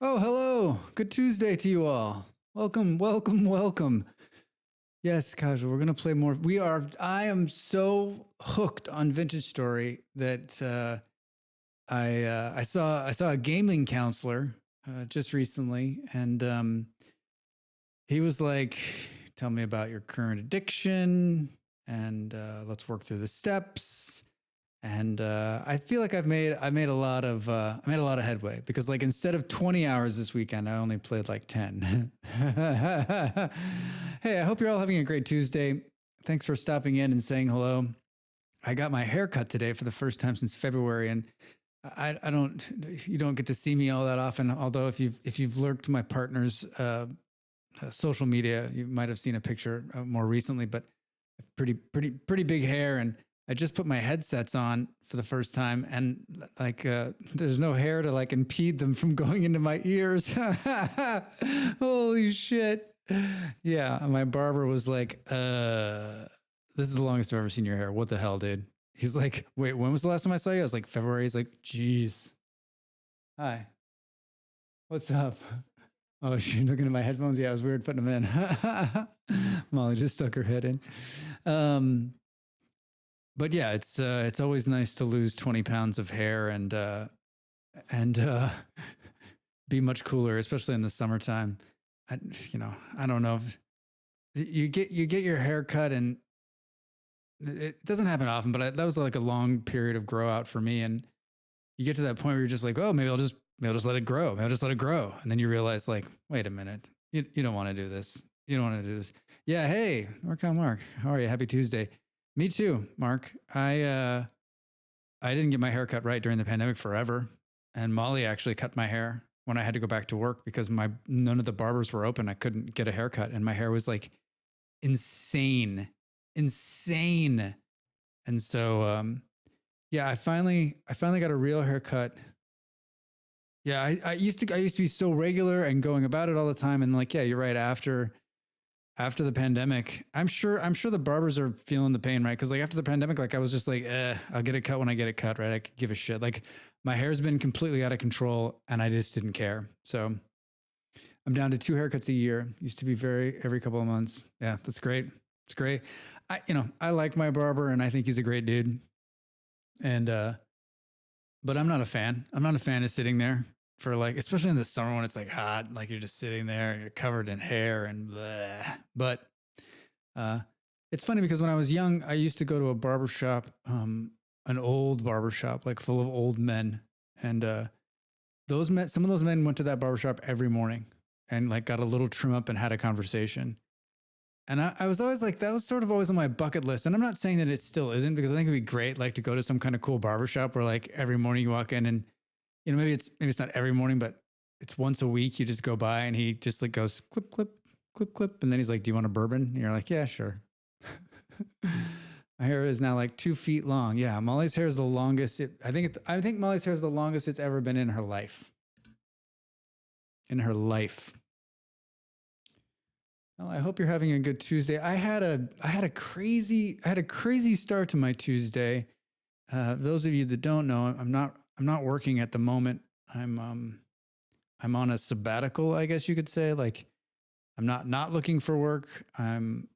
Oh, hello. Good Tuesday to you all. Welcome, welcome, welcome. Yes, casual. We're gonna play more. I am so hooked on Vintage Story that I saw a gaming counselor just recently, and he was like, "Tell me about your current addiction, and let's work through the steps." And I feel like I made a lot of headway because like instead of 20 hours this weekend, I only played like 10. Hey, I hope you're all having a great Tuesday. Thanks for stopping in and saying hello. I got my hair cut today for the first time since February, and I don't you don't get to see me all that often. Although if you've lurked my partner's social media, you might have seen a picture more recently. But pretty big hair, and I just put my headsets on for the first time, and like there's no hair to like impede them from going into my ears. Holy shit. Yeah, my barber was like, this is the longest I've ever seen your hair. What the hell, dude? He's like, wait, when was the last time I saw you? I was like, February. He's like, geez. Hi. What's up? Oh, she's looking at my headphones. Yeah, it was weird putting them in. Molly just stuck her head in. Um, but yeah, it's always nice to lose 20 pounds of hair and be much cooler, especially in the summertime. I, I don't know if you get your hair cut, and it doesn't happen often, but that was like a long period of grow out for me. And you get to that point where you're just like, oh, maybe I'll just let it grow. Maybe I'll just let it grow. And then you realize like, wait a minute, you don't want to do this. You don't want to do this. Yeah. Hey, Mark. How are you? Happy Tuesday. Me too, Mark. I didn't get my hair cut right during the pandemic forever. And Molly actually cut my hair when I had to go back to work because none of the barbers were open. I couldn't get a haircut, and my hair was like insane, insane. And so yeah, I finally got a real haircut. Yeah, I used to be so regular and going about it all the time. And like, yeah, you're right. After the pandemic, I'm sure the barbers are feeling the pain, right? Because like after the pandemic, like I was just like, I'll get it cut when I get it cut, right? I could give a shit. Like my hair's been completely out of control, and I just didn't care. So I'm down to 2 haircuts a year. Used to be every couple of months. Yeah, that's great. It's great. I like my barber, and I think he's a great dude. And but I'm not a fan. I'm not a fan of sitting there for like, especially in the summer when it's like hot, like you're just sitting there and you're covered in hair and blah. But uh, it's funny because when I was young, I used to go to a barber shop, an old barber shop, like full of old men. And some of those men went to that barber shop every morning and like got a little trim up and had a conversation. And I was always like, that was sort of always on my bucket list. And I'm not saying that it still isn't, because I think it'd be great, like to go to some kind of cool barbershop where like every morning you walk in and, maybe it's not every morning, but it's once a week. You just go by and he just like goes clip, clip, clip, clip. And then he's like, do you want a bourbon? And you're like, yeah, sure. My hair is now like 2 feet long. Yeah. Molly's hair is the longest. I think Molly's hair is the longest it's ever been in her life. In her life. Well, I hope you're having a good Tuesday. I had a crazy start to my Tuesday. Those of you that don't know, I'm not working at the moment. I'm on a sabbatical, I guess you could say. Like I'm not looking for work. I'm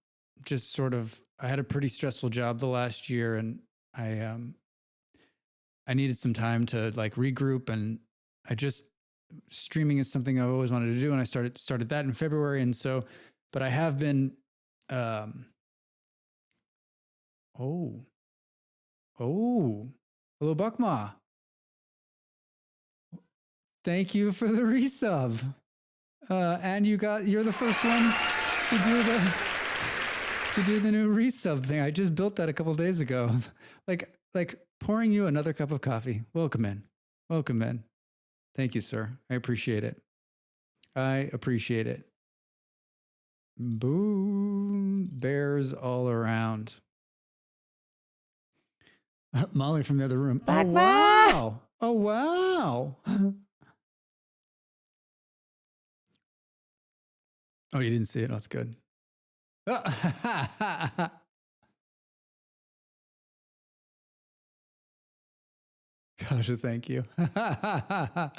just sort of I had a pretty stressful job the last year, and I needed some time to like regroup. And I just streaming is something I've always wanted to do, and I started that in February. And so, but I have been um oh oh hello Buckma. Thank you for the resub. And you're the first one to do the new resub thing. I just built that a couple days ago. like pouring you another cup of coffee. Welcome in. Welcome in. Thank you, sir. I appreciate it. I appreciate it. Boom. Bears all around. Molly from the other room. Oh, wow. Oh, wow. Oh, you didn't see it? That's good. Gosh, thank you. I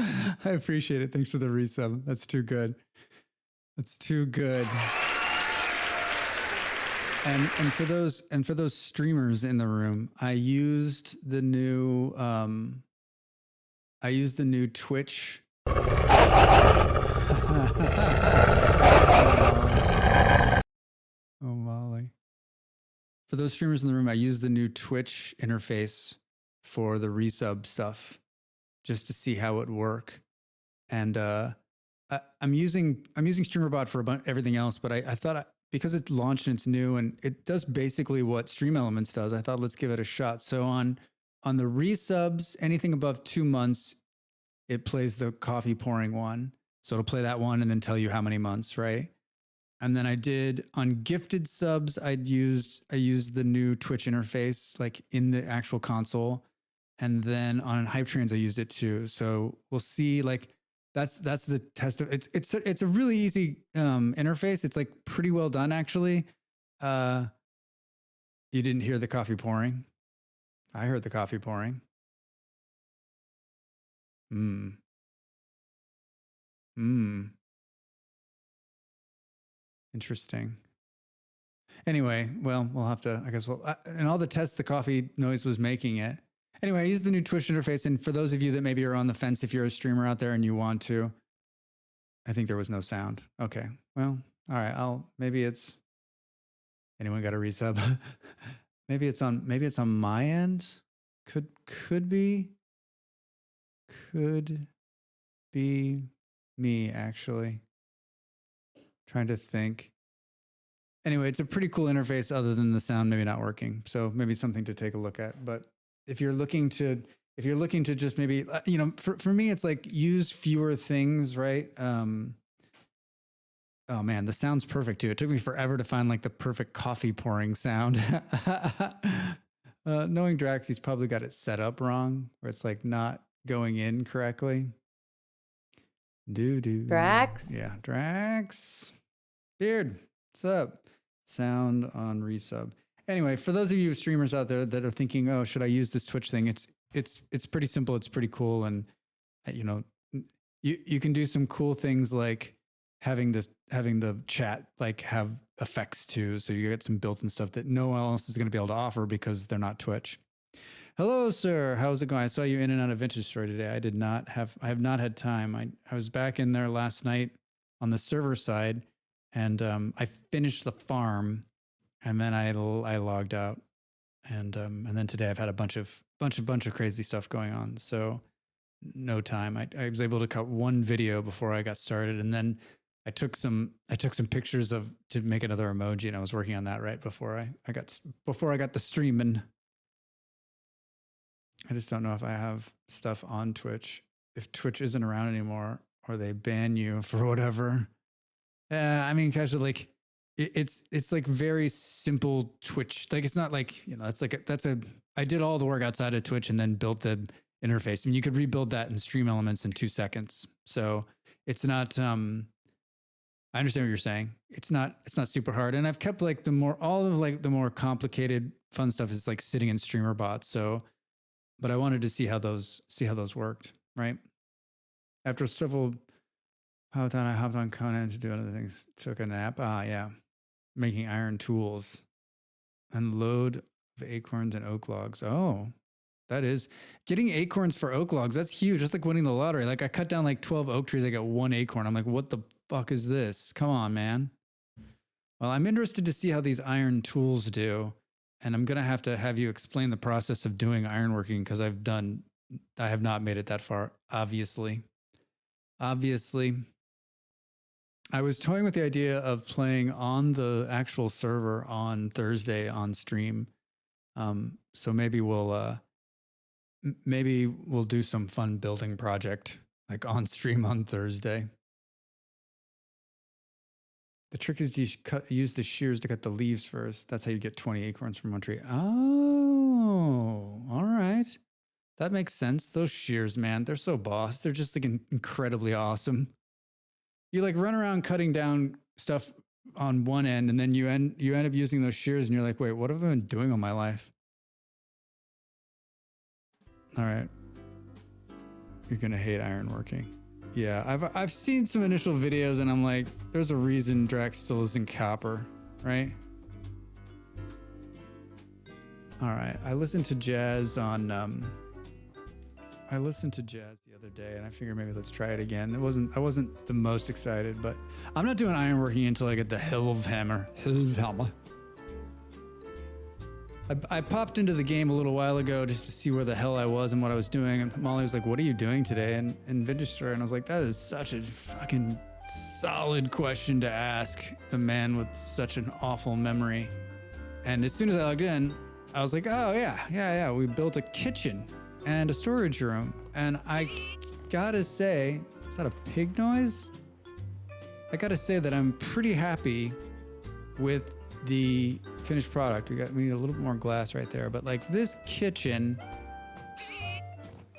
appreciate it. Thanks for the resub. That's too good. That's too good. And for those streamers in the room, I used the new Twitch. Oh, Molly. For those streamers in the room, I used the new Twitch interface for the resub stuff just to see how it would work. And I'm using StreamerBot for everything else, but I thought because it's launched and it's new and it does basically what Stream Elements does, I thought let's give it a shot. So on the resubs, anything above 2 months, it plays the coffee pouring one. So it'll play that one and then tell you how many months, right? And then I did on gifted subs, I used the new Twitch interface like in the actual console. And then on Hype Trains, I used it too. So we'll see. Like that's the test of it's a really easy interface. It's like pretty well done actually. You didn't hear the coffee pouring? I heard the coffee pouring. Interesting. Anyway, well, we'll have to, I guess, and all the tests, the coffee noise was making it. Anyway, I used the new Twitch interface. And for those of you that maybe are on the fence, if you're a streamer out there and you want to, I think there was no sound. Okay. Well, all right. Maybe it's, anyone got a resub? maybe it's on my end. Could be me actually. Trying to think. Anyway, it's a pretty cool interface other than the sound maybe not working. So maybe something to take a look at. But if you're looking to just maybe, for me, it's like use fewer things, right? Oh man, the sound's perfect too. It took me forever to find like the perfect coffee pouring sound. Knowing Drax, he's probably got it set up wrong, where it's like not going in correctly. Drax? Yeah, Drax. Beard, what's up? Sound on resub. Anyway, for those of you streamers out there that are thinking, oh, should I use this Twitch thing? It's pretty simple. It's pretty cool. And you can do some cool things like having the chat like have effects too. So you get some built-in stuff that no one else is going to be able to offer because they're not Twitch. Hello, sir. How's it going? I saw you in and out of Vintage Story today. I have not had time. I was back in there last night on the server side, and I finished the farm, and then I logged out, and then today I've had a bunch of crazy stuff going on. So no time. I was able to cut one video before I got started, and then I took some pictures to make another emoji, and I was working on that right before I got the streaming. I just don't know if I have stuff on Twitch. If Twitch isn't around anymore or they ban you for whatever. I mean, casually, like it's like very simple Twitch. Like it's not like, I did all the work outside of Twitch and then built the interface. I mean, you could rebuild that in Stream Elements in 2 seconds. So it's not, I understand what you're saying. It's not super hard. And I've kept like the more complicated fun stuff is like sitting in StreamerBot. So, but I wanted to see how those worked, right? After several I hopped on Conan to do other things. Took a nap. Yeah. Making iron tools. Unload of acorns and oak logs. Oh, that is getting acorns for oak logs. That's huge. That's like winning the lottery. Like I cut down like 12 oak trees. I got 1 acorn. I'm like, what the fuck is this? Come on, man. Well, I'm interested to see how these iron tools do. And I'm going to have you explain the process of doing ironworking because I have not made it that far, obviously. I was toying with the idea of playing on the actual server on Thursday on stream. So maybe we'll do some fun building project like on stream on Thursday. The trick is to use the shears to cut the leaves first. That's how you get 20 acorns from one tree. Oh, all right. That makes sense. Those shears, man, they're so boss. They're just like incredibly awesome. You like run around cutting down stuff on one end, and then you end up using those shears, and you're like, wait, what have I been doing all my life? All right. You're gonna hate ironworking. Yeah, I've seen some initial videos and I'm like, there's a reason Drax still isn't copper, right? All right, I listened to jazz the other day and I figured maybe let's try it again. I wasn't the most excited, but I'm not doing ironworking until I get the Hilvhammer. I popped into the game a little while ago just to see where the hell I was and what I was doing. And Molly was like, what are you doing today in Vintage Store? And I was like, that is such a fucking solid question to ask the man with such an awful memory. And as soon as I logged in, I was like, oh yeah. We built a kitchen and a storage room. And I gotta say, is that a pig noise? I gotta say that I'm pretty happy with the finished product. We need a little bit more glass right there, but like this kitchen,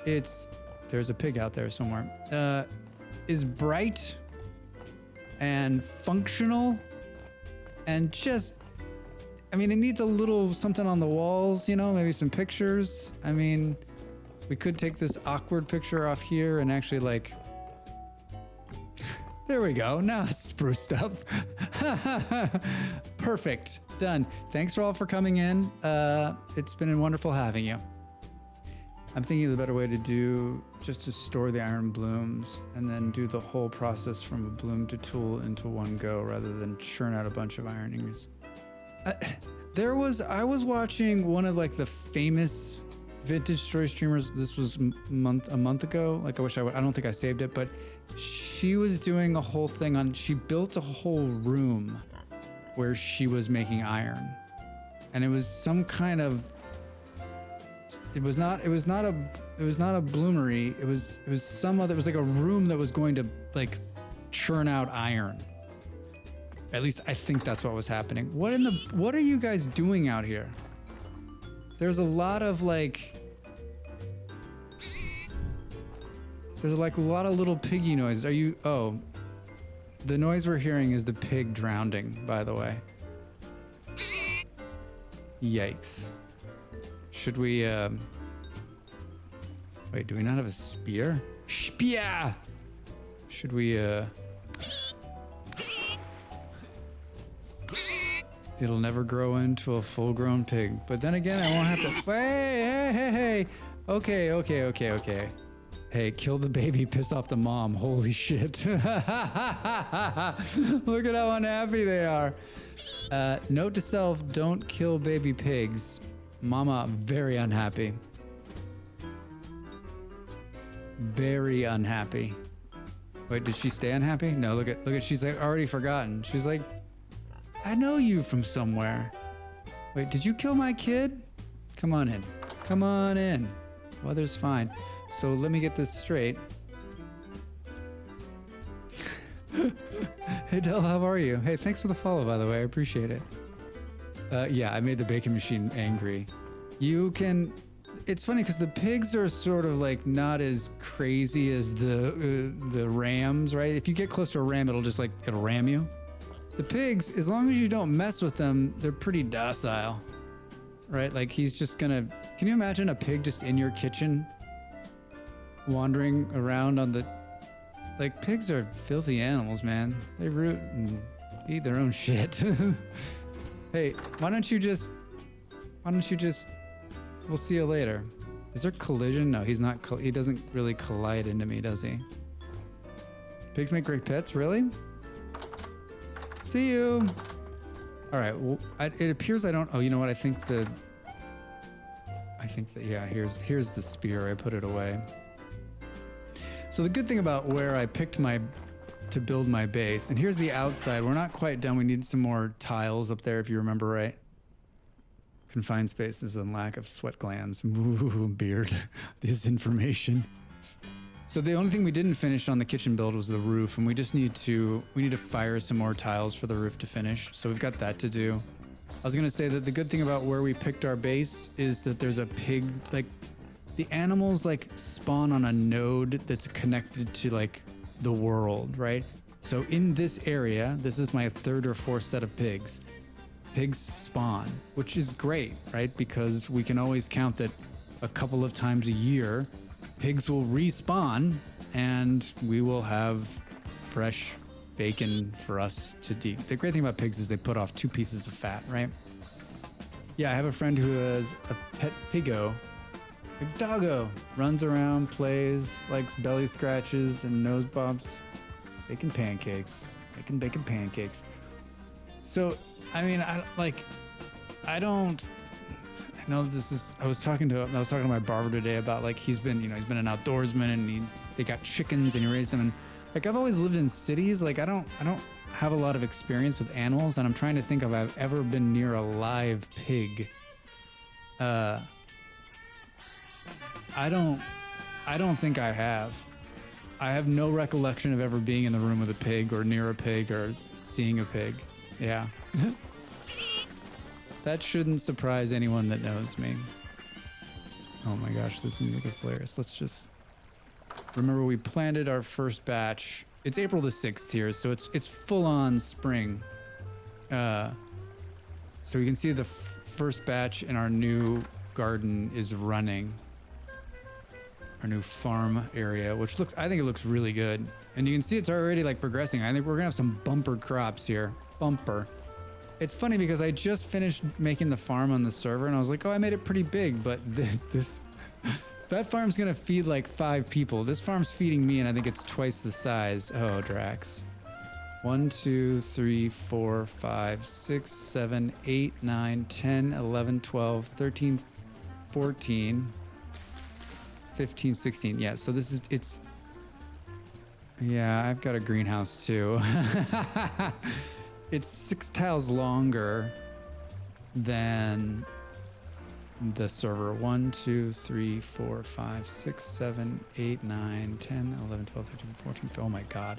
there's a pig out there somewhere, is bright and functional and just, I mean, it needs a little something on the walls, you know, maybe some pictures. I mean, we could take this awkward picture off here and actually like, there we go. Now it's spruced up. Perfect. Done. Thanks all for coming in. It's been wonderful having you. I'm thinking of the better way to do just to store the iron blooms and then do the whole process from a bloom to tool into one go rather than churn out a bunch of ironings. I was watching one of like the famous vintage story streamers. This was a month ago. Like I don't think I saved it, but she was doing a whole thing she built a whole room where she was making iron. And it was some kind of, it was not a bloomery. It was like a room that was going to like churn out iron. At least I think that's what was happening. What are you guys doing out here? There's a lot of like, there's like a lot of little piggy noises. The noise we're hearing is the pig drowning, by the way. Yikes. Should we, wait, do we not have a spear? Spear! Should we, it'll never grow into a full-grown pig. But then again, I won't have to, hey. Okay. Hey, kill the baby, piss off the mom. Holy shit. Look at how unhappy they are. Note to self, don't kill baby pigs. Mama, very unhappy. Very unhappy. Wait, did she stay unhappy? No, look at, she's like already forgotten. She's like, I know you from somewhere. Wait, did you kill my kid? Come on in. Weather's fine. So let me get this straight. Hey Del, how are you? Hey, thanks for the follow, by the way. I appreciate it. Yeah, I made the bacon machine angry. It's funny because the pigs are sort of like not as crazy as the rams, right? If you get close to a ram, it'll ram you. The pigs, as long as you don't mess with them, they're pretty docile, right? Like he's just gonna, can you imagine a pig just in your kitchen wandering around like pigs are filthy animals, man. They root and eat their own shit. Hey, why don't you just, we'll see you later. Is there collision? No, he doesn't really collide into me, does he? Pigs make great pets, really? See you. All right, well, it appears I don't, oh, you know what? I think that, yeah, here's the spear. I put it away. So the good thing about where I picked to build my base, and here's the outside. We're not quite done. We need some more tiles up there, if you remember right. Confined spaces and lack of sweat glands. Ooh, beard. This information. So the only thing we didn't finish on the kitchen build was the roof, and we need to fire some more tiles for the roof to finish. So we've got that to do. I was gonna say that the good thing about where we picked our base is that there's a pig, like the animals like spawn on a node that's connected to like the world, right? So in this area, this is my third or fourth set of pigs. Pigs spawn, which is great, right? Because we can always count that a couple of times a year, pigs will respawn and we will have fresh bacon for us to eat. The great thing about pigs is they put off 2 pieces of fat, right? Yeah, I have a friend who has a pet piggo. Big doggo. Runs around, plays, likes belly scratches and nose bobs. Making pancakes. Making bacon pancakes. So, I mean, I know this is, I was talking to my barber today about like, he's been an outdoorsman and they got chickens and he raised them. And like, I've always lived in cities. Like, I don't have a lot of experience with animals. And I'm trying to think if I've ever been near a live pig. I don't think I have. I have no recollection of ever being in the room with a pig or near a pig or seeing a pig. Yeah. That shouldn't surprise anyone that knows me. Oh my gosh, this music is hilarious. Let's just remember we planted our first batch. It's April the 6th here, so it's full on spring. So you can see the first batch in our new garden is running. Our new farm area, which I think it looks really good. And you can see it's already like progressing. I think we're gonna have some bumper crops here. Bumper. It's funny because I just finished making the farm on the server and I was like, oh, I made it pretty big, but that farm's gonna feed like 5 people. This farm's feeding me and I think it's twice the size. Oh, Drax. 1, 2, 3, 4, 5, 6, 7, 8, 9, 10, 11, 12, 13, 14, 15, 16. Yeah, so yeah, I've got a greenhouse too. It's 6 tiles longer than the server. 1, 2, 3, 4, 5, 6, 7, 8, 9, 10, 11, 12, 13, 14. Oh my God.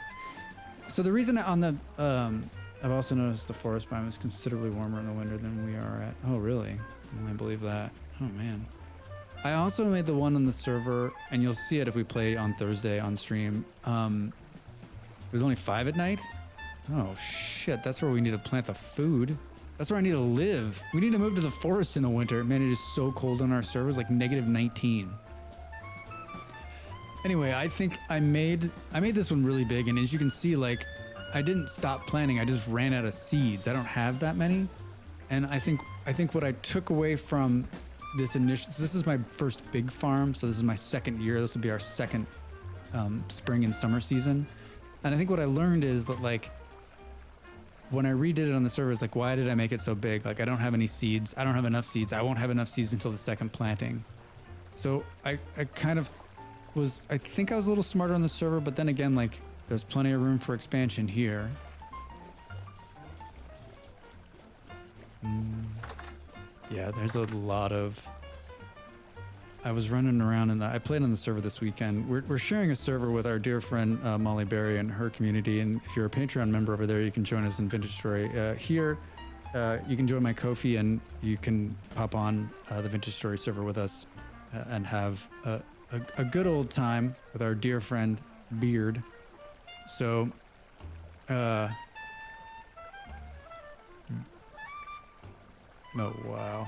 So the reason on the, I've also noticed the forest biome is considerably warmer in the winter than we are at. Oh, really? I believe that. Oh man. I also made the one on the server, and you'll see it if we play on Thursday on stream. It was only 5 at night. Oh shit, that's where we need to plant the food. That's where I need to live. We need to move to the forest in the winter. Man, it is so cold on our servers, like -19. Anyway, I think I made this one really big, and as you can see, like, I didn't stop planting, I just ran out of seeds. I don't have that many. And I think what I took away from this initial, so this is my first big farm, so this is my 2nd year. This will be our 2nd spring and summer season. And I think what I learned is that, like, when I redid it on the server, it's like, why did I make it so big? Like, I don't have any seeds. I don't have enough seeds. I won't have enough seeds until the 2nd planting. So I kind of was, I think I was a little smarter on the server, but then again, like, there's plenty of room for expansion here. Yeah, there's a lot of, I was running around I played on the server this weekend. We're sharing a server with our dear friend Molly Berry and her community. And if you're a Patreon member over there, you can join us in Vintage Story. Here, you can join my Kofi and you can pop on the Vintage Story server with us and have a good old time with our dear friend Beard. So, oh wow.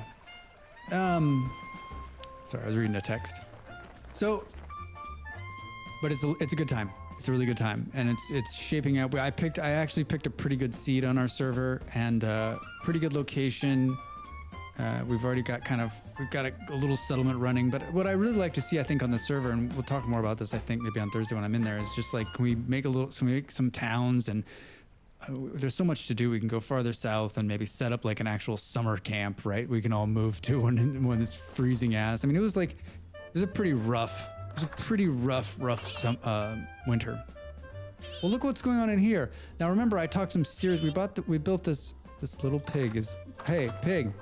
Sorry, I was reading a text. So, but it's a good time. It's a really good time, and it's shaping up. I actually picked a pretty good seed on our server and pretty good location. We've already got a little settlement running. But what I really like to see, I think, on the server, and we'll talk more about this, I think, maybe on Thursday when I'm in there, is just like, can we make some towns and there's so much to do. We can go farther south and maybe set up like an actual summer camp, right? We can all move to when it's freezing ass. I mean, it was a pretty rough winter. Well, look what's going on in here. Now, remember, I talked some serious. We built this little pig. Hey, pig.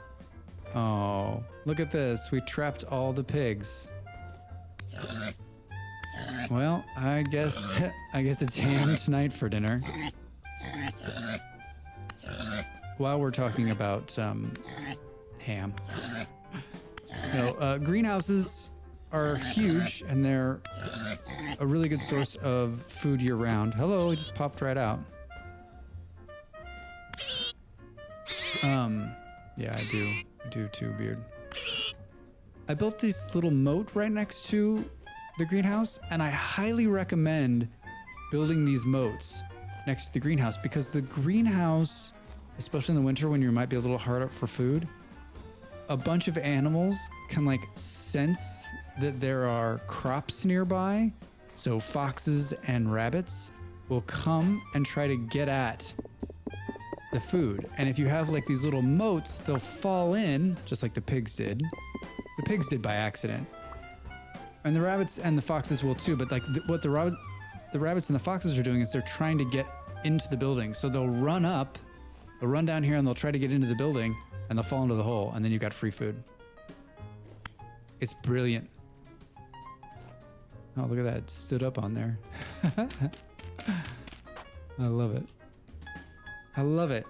Oh, look at this. We trapped all the pigs. Well, I guess it's ham tonight for dinner. While we're talking about ham. No, greenhouses are huge and they're a really good source of food year round. Hello, it just popped right out. Yeah, I do too, Beard. I built this little moat right next to the greenhouse, and I highly recommend building these moats next to the greenhouse, because the greenhouse, especially in the winter when you might be a little hard up for food, a bunch of animals can like sense that there are crops nearby. So foxes and rabbits will come and try to get at the food. And if you have like these little moats, they'll fall in, just like the pigs did. The pigs did by accident. And the rabbits and the foxes will too, but like what the rabbits and the foxes are doing is they're trying to get into the building. So they'll run up, they'll run down here and they'll try to get into the building and they'll fall into the hole, and then you got free food. It's brilliant. Oh, look at that. It stood up on there. I love it. I love it.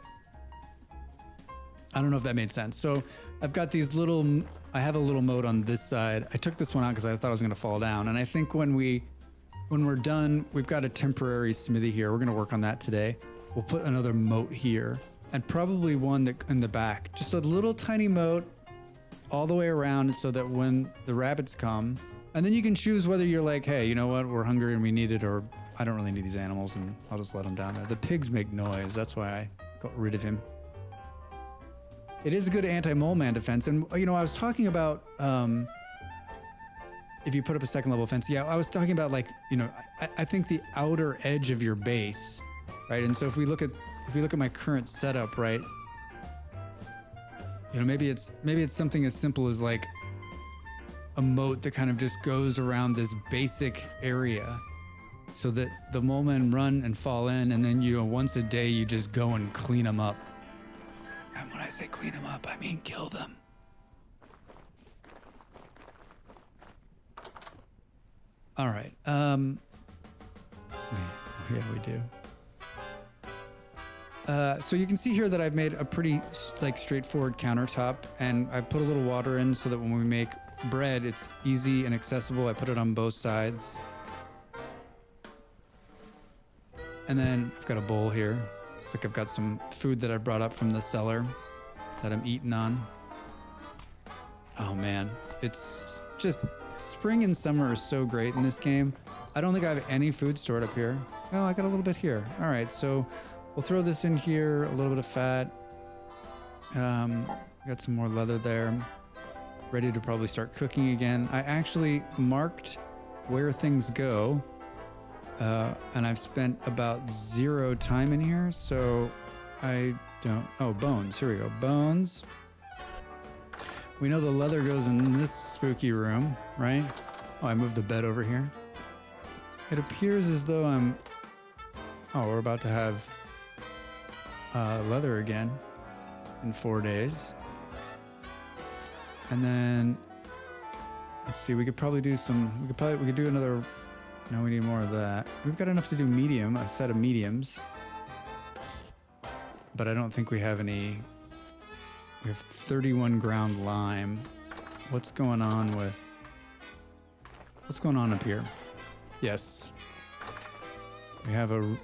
I don't know if that made sense. So I've got these little, I have a little moat on this side. I took this one out because I thought I was going to fall down. And I think when we're done, we've got a temporary smithy here. We're going to work on that today. We'll put another moat here and probably one that in the back, just a little tiny moat all the way around so that when the rabbits come, and then you can choose whether you're like, hey, you know what? We're hungry and we need it, or I don't really need these animals and I'll just let them down there. The pigs make noise. That's why I got rid of him. It is a good anti-mole man defense. And, you know, I was talking about if you put up a second level fence. Yeah, I was talking about like, you know, I think the outer edge of your base, right? And so if we look at my current setup, right? You know, maybe it's something as simple as like a moat that kind of just goes around this basic area so that the mole men run and fall in, and then, you know, once a day you just go and clean them up. And when I say clean them up, I mean kill them. All right. Yeah, we do. So you can see here that I've made a pretty like straightforward countertop, and I put a little water in so that when we make bread, it's easy and accessible. I put it on both sides. And then I've got a bowl here. Looks like I've got some food that I brought up from the cellar that I'm eating on. Oh man, it's just spring and summer are so great in this game. I don't think I have any food stored up here. Oh, I got a little bit here. All right, so we'll throw this in here, a little bit of fat. Got some more leather there. Ready to probably start cooking again. I actually marked where things go, and I've spent about 0 time in here, so I don't... Oh, bones. Here we go. Bones. We know the leather goes in this spooky room, right? Oh, I moved the bed over here. It appears as though I'm... Oh, we're about to have leather again in 4 days. And then, let's see, we could probably do some, we could do another, no, we need more of that. We've got enough to do medium, a set of mediums. But I don't think we have any, we have 31 ground lime. What's going on up here? Yes. We have an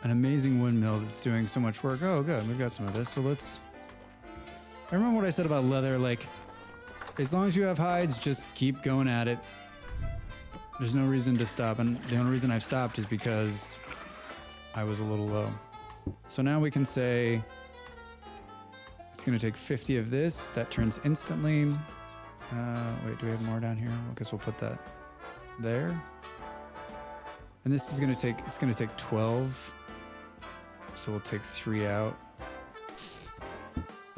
amazing windmill that's doing so much work. Oh, good, we've got some of this. So let's, I remember what I said about leather, like, as long as you have hides, just keep going at it. There's no reason to stop, and the only reason I've stopped is because I was a little low. So now we can say it's going to take 50 of this. That turns instantly. Wait, do we have more down here? I guess we'll put that there. And this is going to take, it's going to take 12. So we'll take 3 out.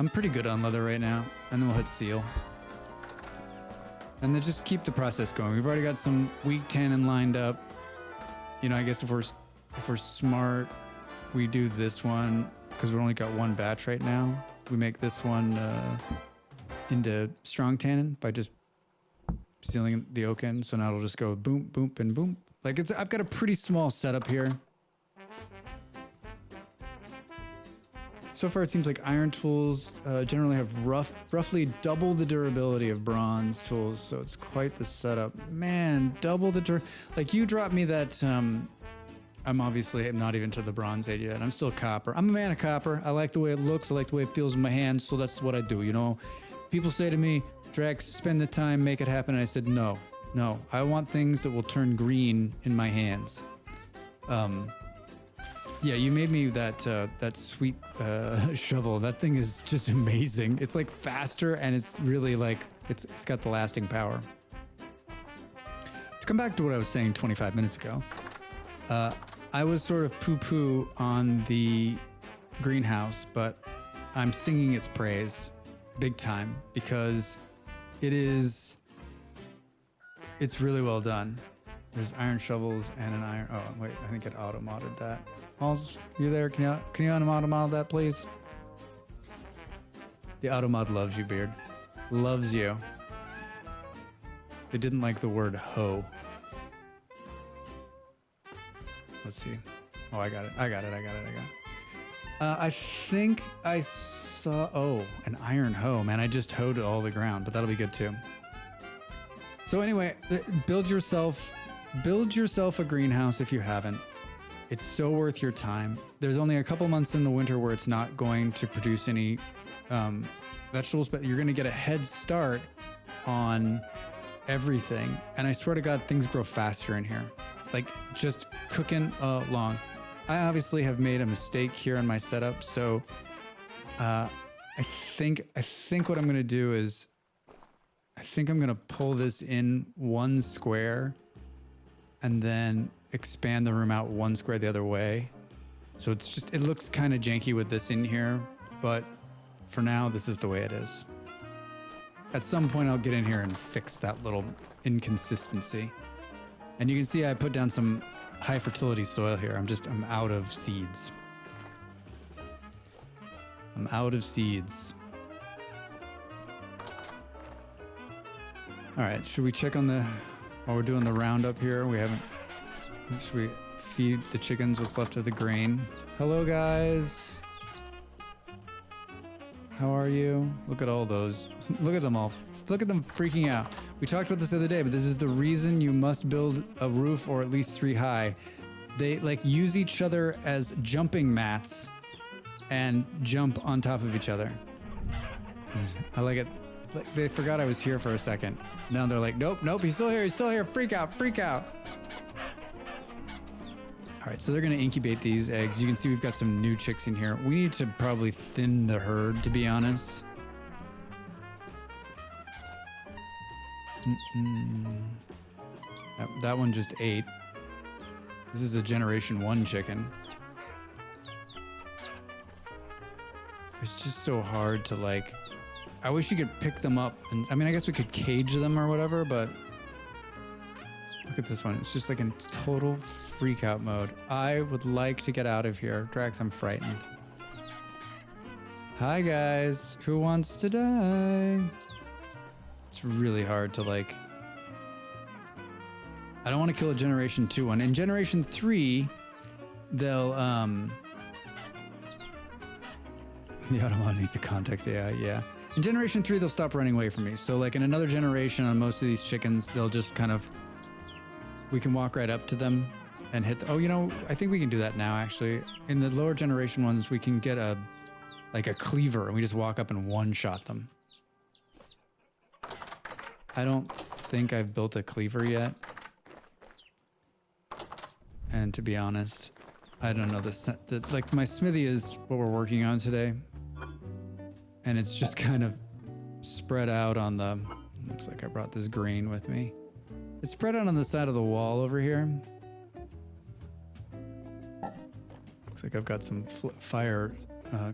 I'm pretty good on leather right now. And then we'll hit seal. And then just keep the process going. We've already got some weak tannin lined up. You know, I guess if we're smart, we do this one because we've only got one batch right now. We make this one into strong tannin by just sealing the oak end. So now it'll just go boom, boom, and boom. Like I've got a pretty small setup here. So far, it seems like iron tools generally have roughly double the durability of bronze tools, so it's quite the setup. Man, double the like you dropped me that. I'm obviously not even to the bronze age yet. I'm still copper. I'm a man of copper. I like the way it looks. I like the way it feels in my hands, so that's what I do. You know, people say to me, "Drex, spend the time, make it happen," and I said, "No, No, I want things that will turn green in my hands. Yeah, you made me that sweet shovel. That thing is just amazing. It's like faster and it's really like, it's got the lasting power. To come back to what I was saying 25 minutes ago, I was sort of poo-poo on the greenhouse, but I'm singing its praise big time because it's really well done. There's iron shovels and an iron. Oh wait, I think it auto-modded that. Halls, you there? Can you auto-mod that, please? The auto-mod loves you, Beard. Loves you. They didn't like the word hoe. Let's see. Oh, I got it. I think I saw. Oh, an iron hoe. Man, I just hoed all the ground, but that'll be good too. So anyway, build yourself a greenhouse if you haven't. It's so worth your time. There's only a couple months in the winter where it's not going to produce any vegetables, but you're going to get a head start on everything. And I swear to God, things grow faster in here. Like just cooking along. I obviously have made a mistake here in my setup, so I think what I'm going to do is I think I'm going to pull this in one square and then expand the room out one square the other way. So it's just, it looks kind of janky with this in here, but for now, this is the way it is. At some point, I'll get in here and fix that little inconsistency. And you can see I put down some high fertility soil here. I'm out of seeds. I'm out of seeds. All right, should we check on while we're doing the roundup here? Should we feed the chickens what's left of the grain? Hello, guys. How are you? Look at all those. Look at them all. Look at them freaking out. We talked about this the other day, but this is the reason you must build a roof or at least 3 high. They like use each other as jumping mats and jump on top of each other. I like it. Like, they forgot I was here for a second. Now they're like, nope, he's still here. Freak out. All right, so they're gonna incubate these eggs. You can see we've got some new chicks in here. We need to probably thin the herd, to be honest. That one just ate. This is a generation 1 chicken. It's just so hard to like, I wish you could pick them up. And I mean, I guess we could cage them or whatever, but look at this one. It's just like in total freak out mode. I would like to get out of here. Drax, I'm frightened. Hi guys, who wants to die? It's really hard to like, I don't want to kill a generation 2 one. In generation 3, they'll, the Automod needs the context, yeah. In generation 3, they'll stop running away from me. So like in another generation on most of these chickens, they'll just kind of, we can walk right up to them and hit, oh, you know, I think we can do that now actually. In the lower generation ones, we can get a cleaver and we just walk up and one-shot them. I don't think I've built a cleaver yet. And to be honest, I don't know like my smithy is what we're working on today. And it's just kind of spread out on the, looks like I brought this grain with me. It's spread out on the side of the wall over here. Looks like I've got some fire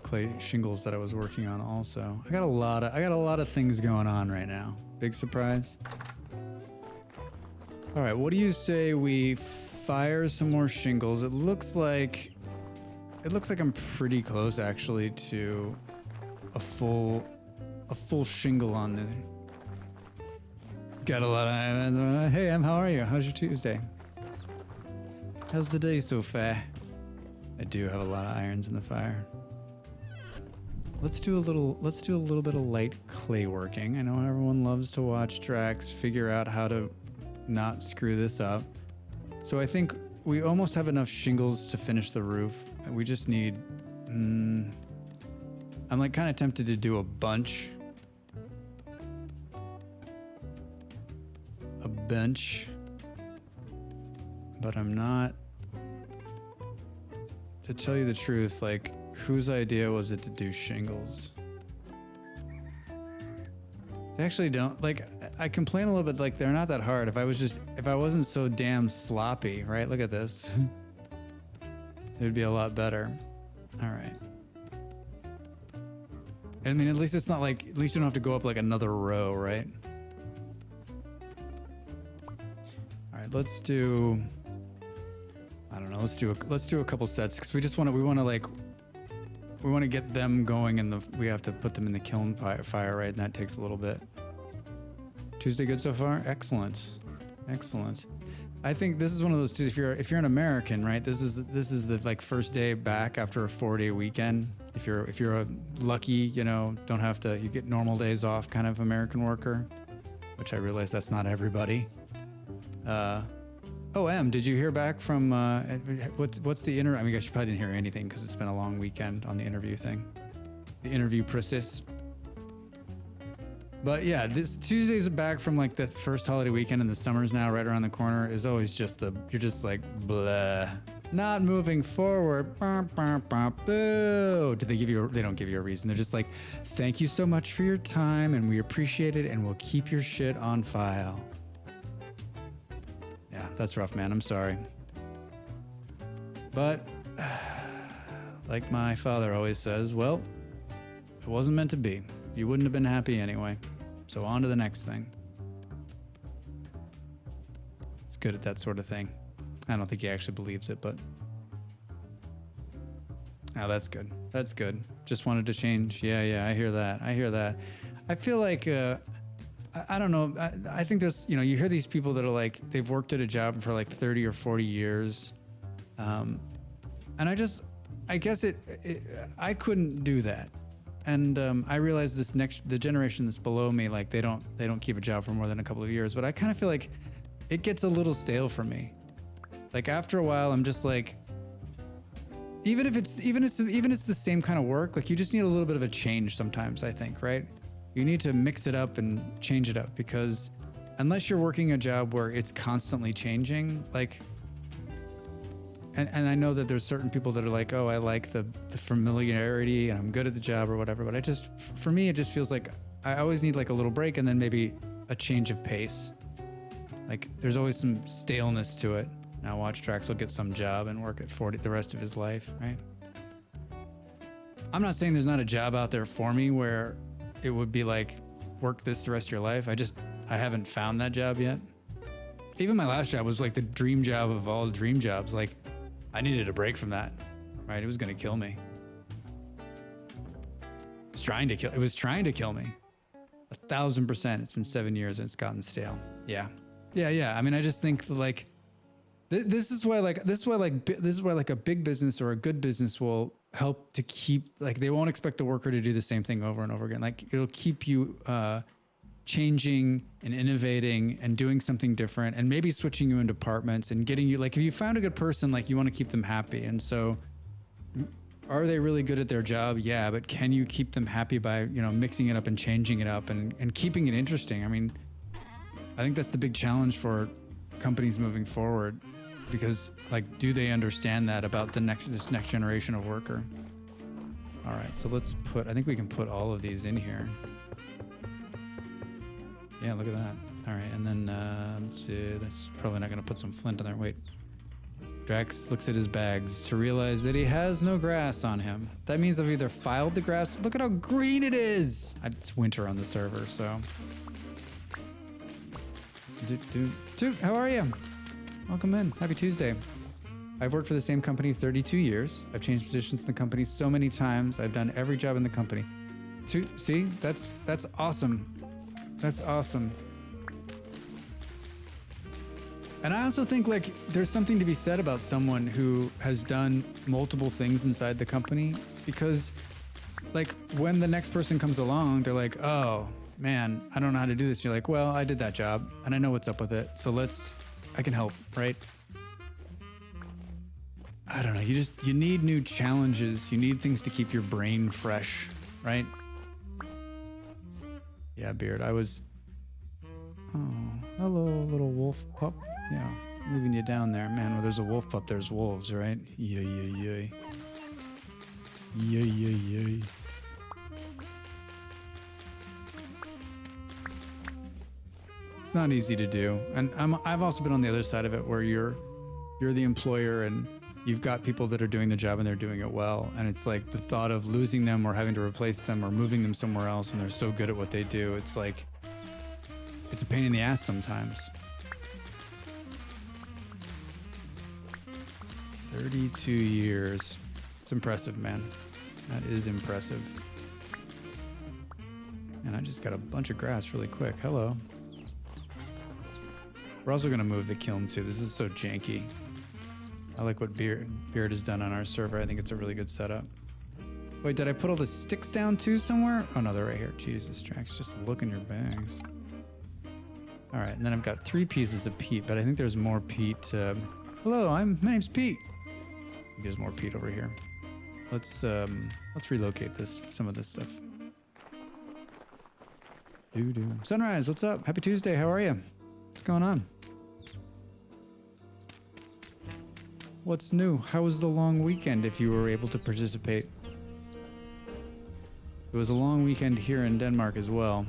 clay shingles that I was working on also. I got a lot of things going on right now. Big surprise. All right, what do you say we fire some more shingles? It looks like I'm pretty close actually to a full shingle on the. Got a lot of. Hey, how are you? How's your Tuesday? How's the day so far? I do have a lot of irons in the fire. Let's do a little bit of light clay working. I know everyone loves to watch Drax figure out how to not screw this up. So I think we almost have enough shingles to finish the roof. We just need, I'm like kind of tempted to do a bunch bench, but I'm not. To tell you the truth, like, whose idea was it to do shingles? They actually don't, like, I complain a little bit, like, they're not that hard. If I wasn't so damn sloppy, right? Look at this. It would be a lot better. All right. I mean, at least it's not like, at least you don't have to go up like another row, right? All right, let's do, I don't know, let's do a couple sets because we want to get them going and we have to put them in the kiln fire, right? And that takes a little bit. Tuesday good so far? Excellent. Excellent. I think this is one of those two, if you're an American, right? This is the like first day back after a 4-day weekend. If you're a lucky, you know, don't have to, you get normal days off kind of American worker, which I realize that's not everybody. Did you hear back from, what's the I mean, I guess you probably didn't hear anything because it's been a long weekend on the interview thing. The interview process. But yeah, this Tuesdays back from like the first holiday weekend and the summer's now right around the corner is always just you're just like, blah, not moving forward. Boo. They don't give you a reason. They're just like, thank you so much for your time and we appreciate it and we'll keep your shit on file. Yeah, that's rough, man. I'm sorry. But like my father always says, well, it wasn't meant to be. You wouldn't have been happy anyway. So on to the next thing. It's good at that sort of thing. I don't think he actually believes it, but... Oh, that's good. That's good. Just wanted to change. Yeah, I hear that. I feel like... I don't know. I think there's... You know, you hear these people that are like... They've worked at a job for like 30 or 40 years. And I guess I couldn't do that. And I realize the generation that's below me, like they don't keep a job for more than a couple of years. But I kind of feel like it gets a little stale for me. Like after a while, I'm just like, even if it's the same kind of work, like you just need a little bit of a change sometimes. I think, right? You need to mix it up and change it up because unless you're working a job where it's constantly changing, like. And I know that there's certain people that are like, oh, I like the familiarity and I'm good at the job or whatever. But for me, it just feels like I always need like a little break and then maybe a change of pace. Like there's always some staleness to it. Now watch Drax will get some job and work at 40 the rest of his life, right? I'm not saying there's not a job out there for me where it would be like, work this the rest of your life. I haven't found that job yet. Even my last job was like the dream job of all dream jobs. Like, I needed a break from that, right? It was going to kill me. It was trying to kill me. 1,000%. It's been 7 years and it's gotten stale. Yeah. I mean, I just think like, this is why a big business or a good business will help to keep, like, they won't expect the worker to do the same thing over and over again. Like it'll keep you, changing and innovating and doing something different and maybe switching you in departments and getting you, like if you found a good person, like you want to keep them happy. And so are they really good at their job? Yeah. But can you keep them happy by, you know, mixing it up and changing it up and keeping it interesting? I mean, I think that's the big challenge for companies moving forward because like, do they understand that about this next generation of worker? All right. So I think we can put all of these in here. Yeah, look at that. All right, and then let's see. That's probably not going to put some flint in there. Wait. Drax looks at his bags to realize that he has no grass on him. That means I've either filed the grass. Look at how green it is. It's winter on the server, so. Dude, how are you? Welcome in. Happy Tuesday. I've worked for the same company 32 years. I've changed positions in the company so many times. I've done every job in the company. See, that's awesome. That's awesome. And I also think like there's something to be said about someone who has done multiple things inside the company because like when the next person comes along, they're like, oh man, I don't know how to do this. You're like, well, I did that job and I know what's up with it. So I can help, right? I don't know. You need new challenges. You need things to keep your brain fresh, right? Yeah, Beard. Oh, hello, little wolf pup. Yeah, leaving you down there. Man, where there's a wolf pup, there's wolves, right? Yay, yay, yay. Yay, yay, yay. It's not easy to do. And I've also been on the other side of it where you're the employer and you've got people that are doing the job and they're doing it well. And it's like the thought of losing them or having to replace them or moving them somewhere else and they're so good at what they do. It's like, it's a pain in the ass sometimes. 32 years. It's impressive, man. That is impressive. And I just got a bunch of grass really quick. Hello. We're also going to move the kiln too. This is so janky. I like what Beard has done on our server. I think it's a really good setup. Wait, did I put all the sticks down too somewhere? Oh no, they're right here. Jesus, Drax, just look in your bags. All right, and then I've got 3 pieces of peat, but I think there's more peat. Hello, my name's Pete. There's more peat over here. Let's relocate some of this stuff. Sunrise, what's up? Happy Tuesday. How are you? What's going on? What's new? How was the long weekend if you were able to participate? It was a long weekend here in Denmark as well.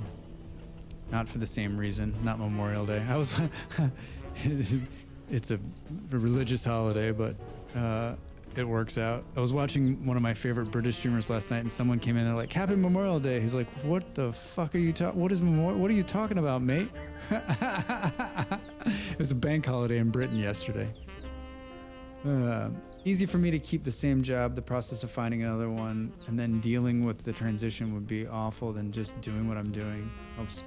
Not for the same reason, not Memorial Day. It's a religious holiday, but it works out. I was watching one of my favorite British streamers last night and someone came in and they're like, Happy Memorial Day. He's like, what the fuck are you talking? What are you talking about, mate? It was a bank holiday in Britain yesterday. Easy for me to keep the same job, the process of finding another one, and then dealing with the transition would be awful than just doing what I'm doing. Oops.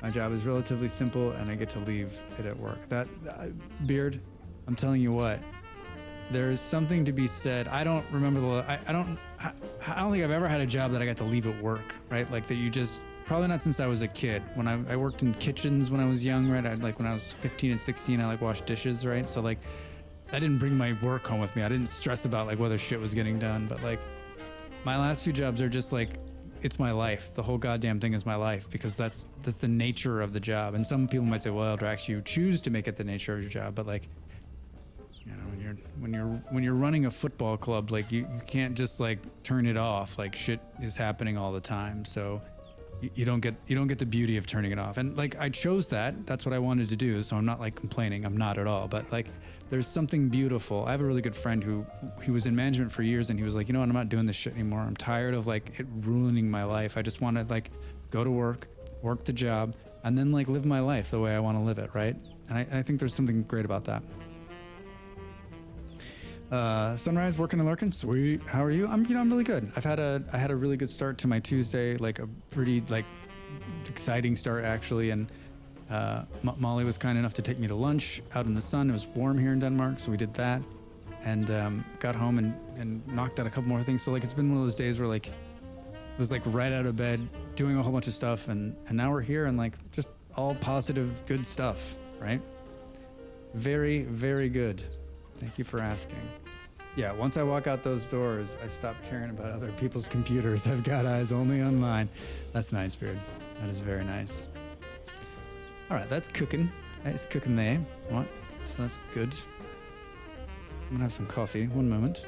My job is relatively simple and I get to leave it at work. Beard, I'm telling you what, there's something to be said. I don't remember I don't think I've ever had a job that I got to leave at work, right? Like that you just, probably not since I was a kid. When I worked in kitchens when I was young, right? When I was 15 and 16, I washed dishes, right? So like, I didn't bring my work home with me. I didn't stress about like whether shit was getting done, but like my last few jobs are just like, it's my life. The whole goddamn thing is my life because that's the nature of the job. And some people might say, well, Drax, you choose to make it the nature of your job, but like, you know, when you're running a football club, like you can't just like turn it off. Like shit is happening all the time. So you don't get the beauty of turning it off. And like I chose that. That's what I wanted to do. So I'm not like complaining. I'm not at all. But like there's something beautiful. I have a really good friend who was in management for years and he was like, you know what, I'm not doing this shit anymore. I'm tired of like it ruining my life. I just want to like go to work the job, and then like live my life the way I want to live it, right? And I think there's something great about that. Sunrise, working and lurking. Sweet. How are you? I'm really good. I had a really good start to my Tuesday, like a pretty like exciting start actually. And Molly was kind enough to take me to lunch out in the sun. It was warm here in Denmark, so we did that, and got home and knocked out a couple more things. So like it's been one of those days where like it was like right out of bed, doing a whole bunch of stuff, and now we're here and like just all positive, good stuff, right? Very, very good. Thank you for asking. Yeah, once I walk out those doors, I stop caring about other people's computers. I've got eyes only on mine. That's nice, Beard. That is very nice. All right, that's cooking. That's cooking there. What? So that's good. I'm gonna have some coffee. One moment.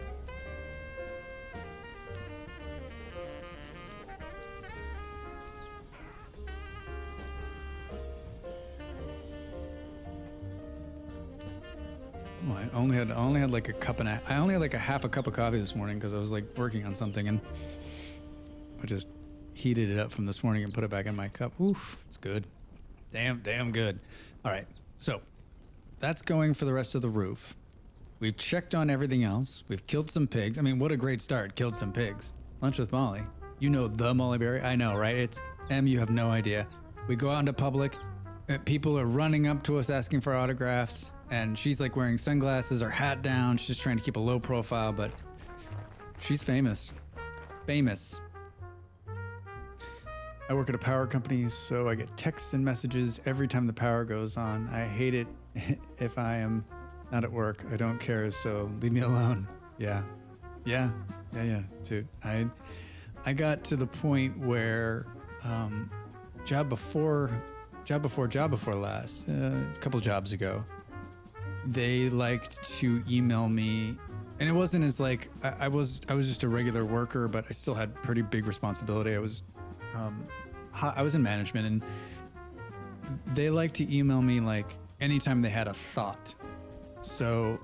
Well, I only had like a cup and I only had like a half a cup of coffee this morning because I was like working on something and I just heated it up from this morning and put it back in my cup. Oof, it's good. Damn good. All right, so that's going for the rest of the roof. We've checked on everything else. We've killed some pigs. I mean, what a great start. Killed some pigs. Lunch with Molly. You know the Molly Berry? I know, right? It's M, you have no idea. We go out into public. People are running up to us asking for autographs. And she's like wearing sunglasses, her hat down. She's just trying to keep a low profile, but she's famous. Famous. I work at a power company, so I get texts and messages every time the power goes on. I hate it if I am not at work. I don't care, so leave me alone. Yeah, dude. I got to the point where job before job before last, a couple jobs ago, they liked to email me, and it wasn't as like I was just a regular worker, but I still had pretty big responsibility. I was in management, and they like to email me like anytime they had a thought. So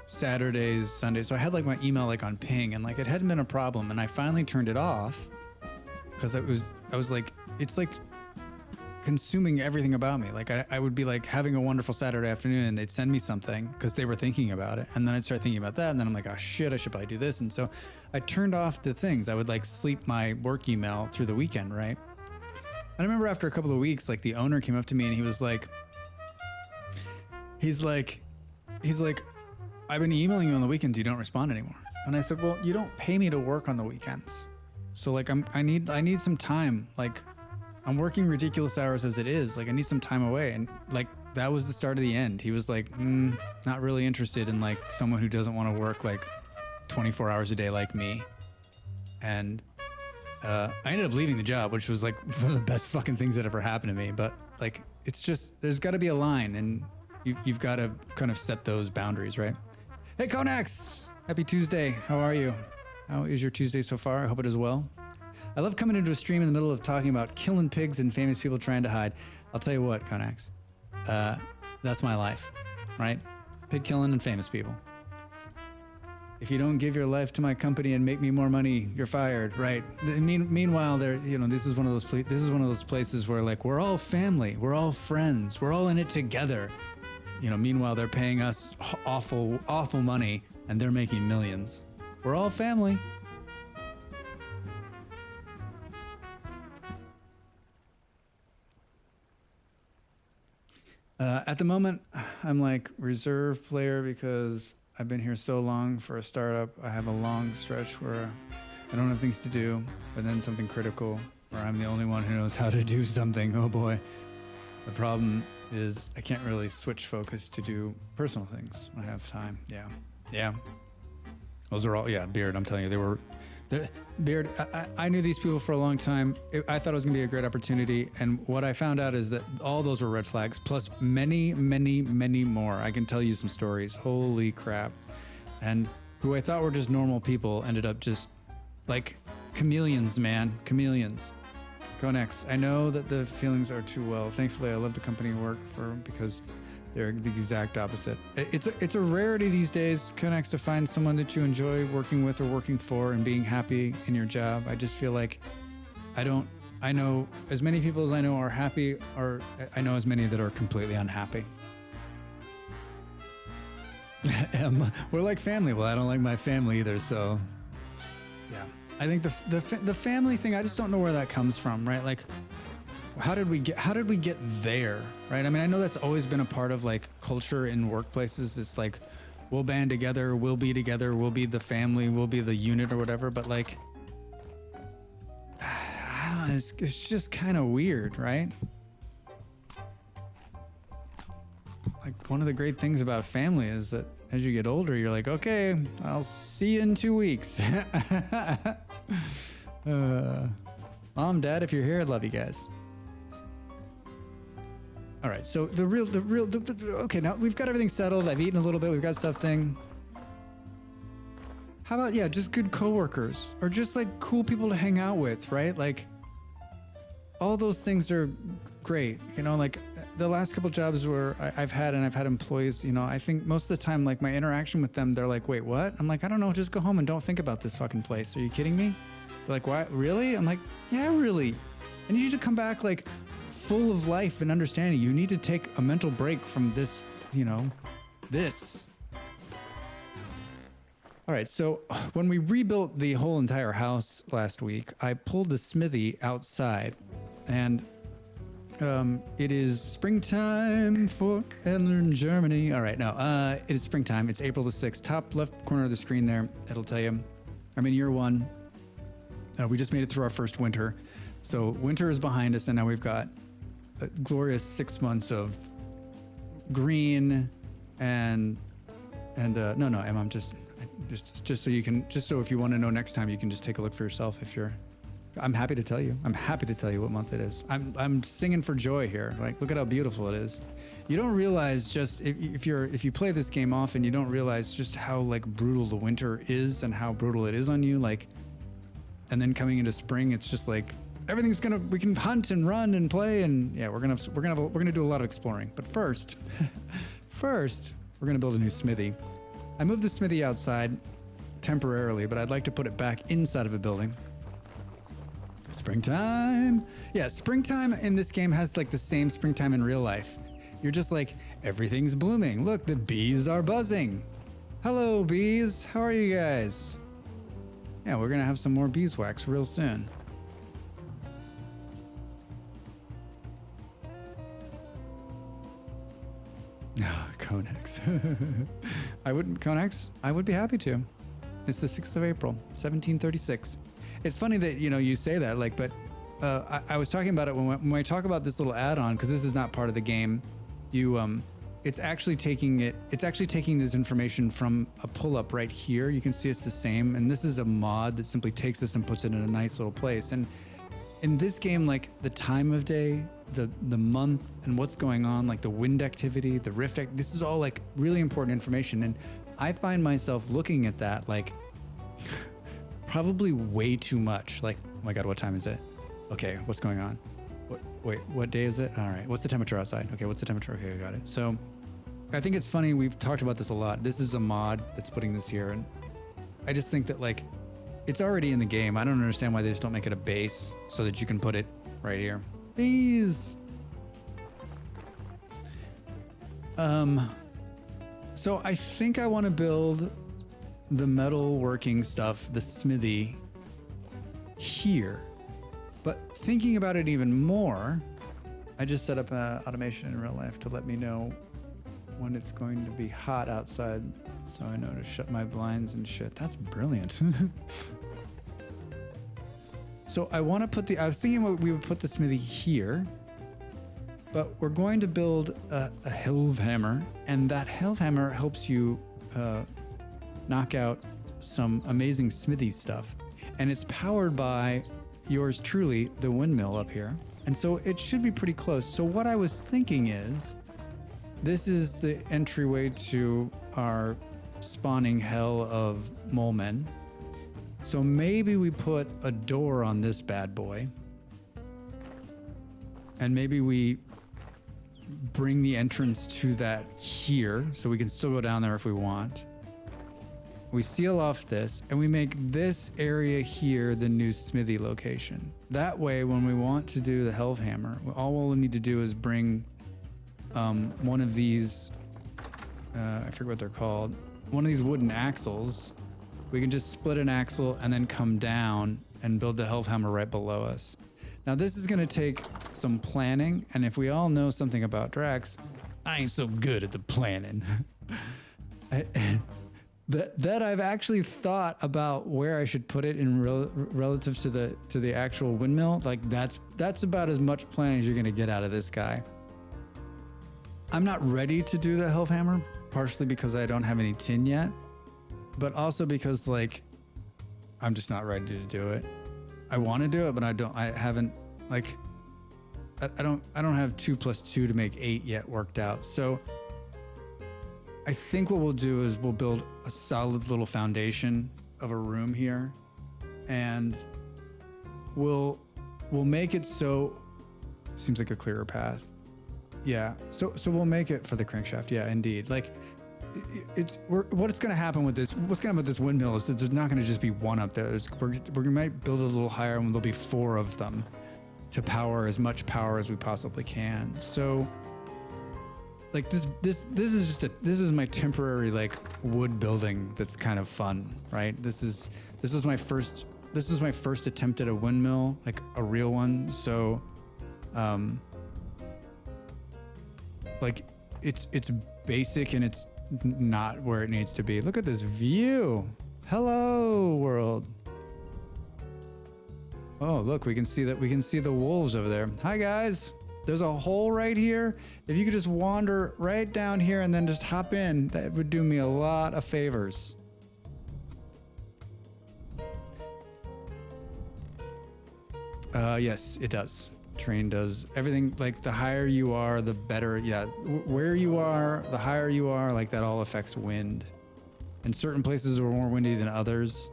Saturdays, Sundays. So I had like my email like on ping, and like it hadn't been a problem, and I finally turned it off because I was like, it's like consuming everything about me. Like I would be like having a wonderful Saturday afternoon, and they'd send me something because they were thinking about it, and then I'd start thinking about that, and then I'm like, oh shit, I should probably do this. And so I turned off the things. I would like sleep my work email through the weekend, right? And I remember after a couple of weeks, like the owner came up to me and he was like, he's like, I've been emailing you on the weekends, you don't respond anymore. And I said, well, you don't pay me to work on the weekends. So like I need some time. Like I'm working ridiculous hours as it is. Like I need some time away. And like that was the start of the end. He was like, not really interested in like someone who doesn't want to work like 24 hours a day like me. And I ended up leaving the job, which was like one of the best fucking things that ever happened to me. But like, it's just, there's got to be a line, and you've got to kind of set those boundaries, right? Hey, Konax, happy Tuesday. How are you? How is your Tuesday so far? I hope it is well. I love coming into a stream in the middle of talking about killing pigs and famous people trying to hide. I'll tell you what, Konax, that's my life, right? Pig killing and famous people. If you don't give your life to my company and make me more money, you're fired, right? Meanwhile, this is one of those places where like we're all family, we're all friends, we're all in it together. Meanwhile, they're paying us awful money, and they're making millions. We're all family. At the moment, I'm like reserve player because I've been here so long for a startup. I have a long stretch where I don't have things to do, but then something critical where I'm the only one who knows how to do something. Oh boy. The problem is I can't really switch focus to do personal things when I have time. Yeah. Those are all, Beard, I'm telling you, Beard, I knew these people for a long time. I thought it was going to be a great opportunity. And what I found out is that all those were red flags, plus many, many, many more. I can tell you some stories. Holy crap. And who I thought were just normal people ended up just like chameleons, man. Chameleons. Konex, I know that the feelings are too well. Thankfully, I love the company I work for because they're the exact opposite. It's a rarity these days, Konex, to find someone that you enjoy working with or working for and being happy in your job. I just feel like I know as many people as I know are happy, or I know as many that are completely unhappy. We're like family. Well, I don't like my family either, so yeah. I think the family thing, I just don't know where that comes from, right? Like, how did we get there, right? I mean, I know that's always been a part of like culture in workplaces. It's like, we'll band together, we'll be together, we'll be the family, we'll be the unit or whatever. But like, I don't know, it's just kind of weird, right? Like, one of the great things about family is that as you get older, you're like, okay, I'll see you in 2 weeks. Mom, Dad, if you're here, I love you guys. All right, so okay, now we've got everything settled. I've eaten a little bit. We've got stuff thing. How about, just good coworkers or just like cool people to hang out with, right? Like, all those things are great. Like the last couple jobs where I've had employees, I think most of the time, like my interaction with them, they're like, wait, what? I'm like, I don't know. Just go home and don't think about this fucking place. Are you kidding me? They're like, why? Really? I'm like, yeah, really. I need you to come back like full of life and understanding. You need to take a mental break from this, this. All right, so when we rebuilt the whole entire house last week, I pulled the Smithy outside, and it is springtime for Adler in Germany. All right, no, it is springtime. It's April the 6th. Top left corner of the screen there, it'll tell you. I'm in year one. We just made it through our first winter. So winter is behind us, and now we've got a glorious 6 months of green and no, Emma, I'm just so you can, just so if you want to know next time, you can just take a look for yourself if you're I'm happy to tell you. I'm happy to tell you what month it is. I'm singing for joy here. Like, look at how beautiful it is. You don't realize just if you play this game often, you don't realize just how like brutal the winter is and how brutal it is on you. Like, and then coming into spring, it's just like we can hunt and run and play, and yeah, we're gonna do a lot of exploring. But first, we're gonna build a new smithy. I moved the smithy outside temporarily, but I'd like to put it back inside of a building. Springtime. Yeah, springtime in this game has like the same springtime in real life. You're just like, everything's blooming. Look, the bees are buzzing. Hello, bees. How are you guys? Yeah, we're gonna have some more beeswax real soon. Conex. Conex, I would be happy to. It's the 6th of April, 1736. It's funny that, you say that, like, but I was talking about it when I talk about this little add-on, because this is not part of the game. It's actually taking this information from a pull-up right here. You can see it's the same, and this is a mod that simply takes this and puts it in a nice little place. And in this game, like the time of day, the month, and what's going on, like the wind activity, the rift this is all like really important information. And I find myself looking at that like probably way too much. Like, oh my God, what time is it? Okay, what's going on? What day is it? All right, what's the temperature outside? Okay, what's the temperature? Okay, I got it. So I think it's funny, we've talked about this a lot. This is a mod that's putting this here, and I just think that like it's already in the game. I don't understand why they just don't make it a base so that you can put it right here. Bees. So I think I want to build the metal working stuff, the smithy, here. But thinking about it even more, I just set up automation in real life to let me know when it's going to be hot outside, so I know to shut my blinds and shit. That's brilliant. So I want to put I was thinking we would put the smithy here, but we're going to build a helve hammer, and that helve hammer helps you knock out some amazing smithy stuff. And it's powered by yours truly, the windmill up here. And so it should be pretty close. So what I was thinking is, this is the entryway to our spawning hell of mole men. So maybe we put a door on this bad boy, and maybe we bring the entrance to that here so we can still go down there if we want. We seal off this, and we make this area here the new smithy location. That way, when we want to do the helve hammer, all we'll need to do is bring one of these, I forget what they're called, one of these wooden axles. We can just split an axle and then come down and build the helve hammer right below us. Now this is gonna take some planning, and if we all know something about Drax, I ain't so good at the planning. That I've actually thought about where I should put it in relative to the actual windmill. Like that's about as much planning as you're gonna get out of this guy. I'm not ready to do the helve hammer, partially because I don't have any tin yet, but also because like I'm just not ready to do it. I want to do it, but I haven't like I don't have 2 + 2 to make 8 yet worked out. So I think what we'll do is we'll build a solid little foundation of a room here, and we'll make it so seems like a clearer path. Yeah. So we'll make it for the crankshaft. Yeah, indeed. Like what's going to happen with this? What's going to happen with this windmill is that there's not going to just be one up there. We might build it a little higher, and there'll be 4 of them to power as much power as we possibly can. So like this is my temporary like wood building that's kind of fun, right? This was my first attempt at a windmill, like a real one. So like it's basic, and it's not where it needs to be. Look at this view. Hello world. Oh, look, we can see the wolves over there. Hi guys. There's a hole right here. If you could just wander right down here and then just hop in, that would do me a lot of favors. Yes, it does. Terrain does everything. Like the higher you are, the better. Yeah, where you are, the higher you are. Like that all affects wind. And certain places are more windy than others.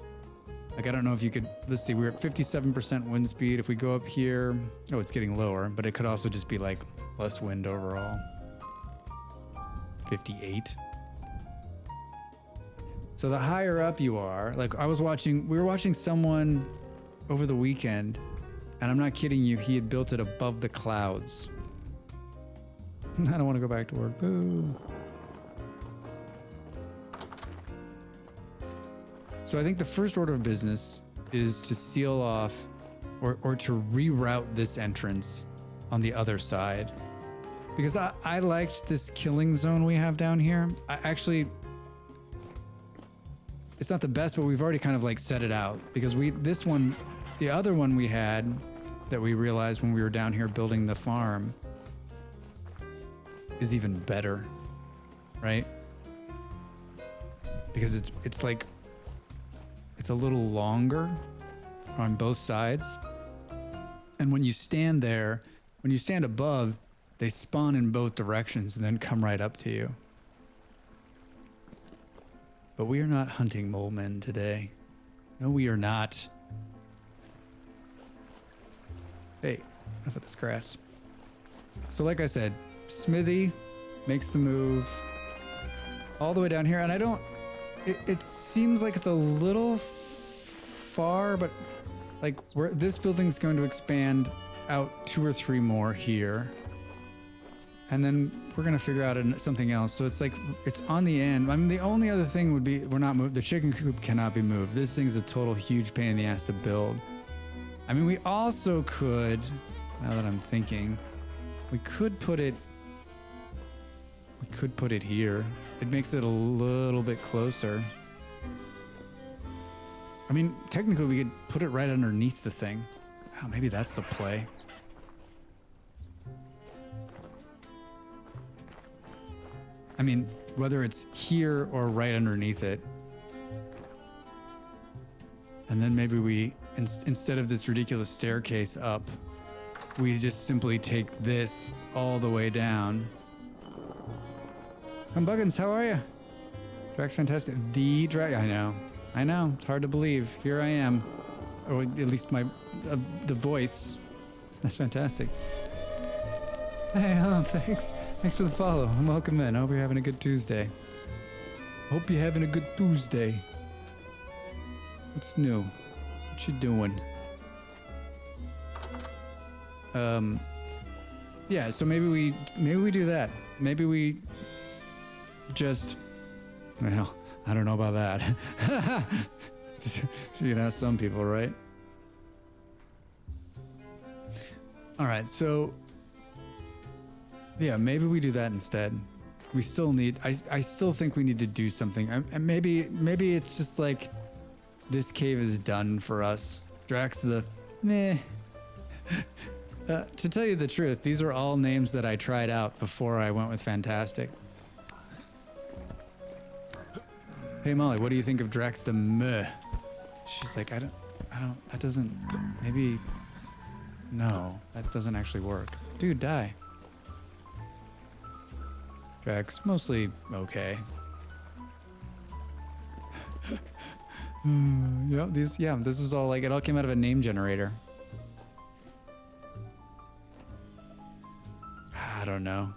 Like I don't know if you could. Let's see. We're at 57% wind speed. If we go up here, oh, it's getting lower. But it could also just be like less wind overall. 58. So the higher up you are, like we were watching someone over the weekend. And I'm not kidding you, he had built it above the clouds. I don't want to go back to work. Boo. So I think the first order of business is to seal off or to reroute this entrance on the other side. Because I liked this killing zone we have down here. It's not the best, but we've already kind of like set it out. Because the other one we had that we realized when we were down here building the farm is even better, right? Because it's like, it's a little longer on both sides. And when you stand there, when you stand above, they spawn in both directions and then come right up to you. But we are not hunting mole men today. No, we are not. Hey, enough of this grass. So like I said, Smithy makes the move all the way down here. And it seems like it's a little far, but like this building's going to expand out 2 or 3 more here. And then we're going to figure out something else. So it's like, it's on the end. I mean, the only other thing would be, we're not moved. The chicken coop cannot be moved. This thing's a total huge pain in the ass to build. I mean, we also could, now that I'm thinking, we could put it here. It makes it a little bit closer. I mean, technically we could put it right underneath the thing. Oh, maybe that's the play. I mean, whether it's here or right underneath it. And then maybe we, instead of this ridiculous staircase up, we just simply take this all the way down. Come Buggins, how are you? Drax fantastic. The drag, I know, it's hard to believe. Here I am. Or at least the voice. That's fantastic. Hey, thanks. Thanks for the follow. And welcome in. I hope you're having a good Tuesday. Hope you're having a good Tuesday. What's new? What you doing? Yeah, so maybe we do that. Maybe we just, well, I don't know about that. So you can ask some people, right? All right, so yeah, maybe we do that instead. We still need, I still think we need to do something. And maybe it's just like, this cave is done for us. Drax the meh. To tell you the truth, these are all names that I tried out before I went with Fantastic. Hey Molly, what do you think of Drax the meh? She's like, I don't, that doesn't, maybe, no, that doesn't actually work. Dude, die. Drax, mostly okay. This was all like, it all came out of a name generator. I don't know.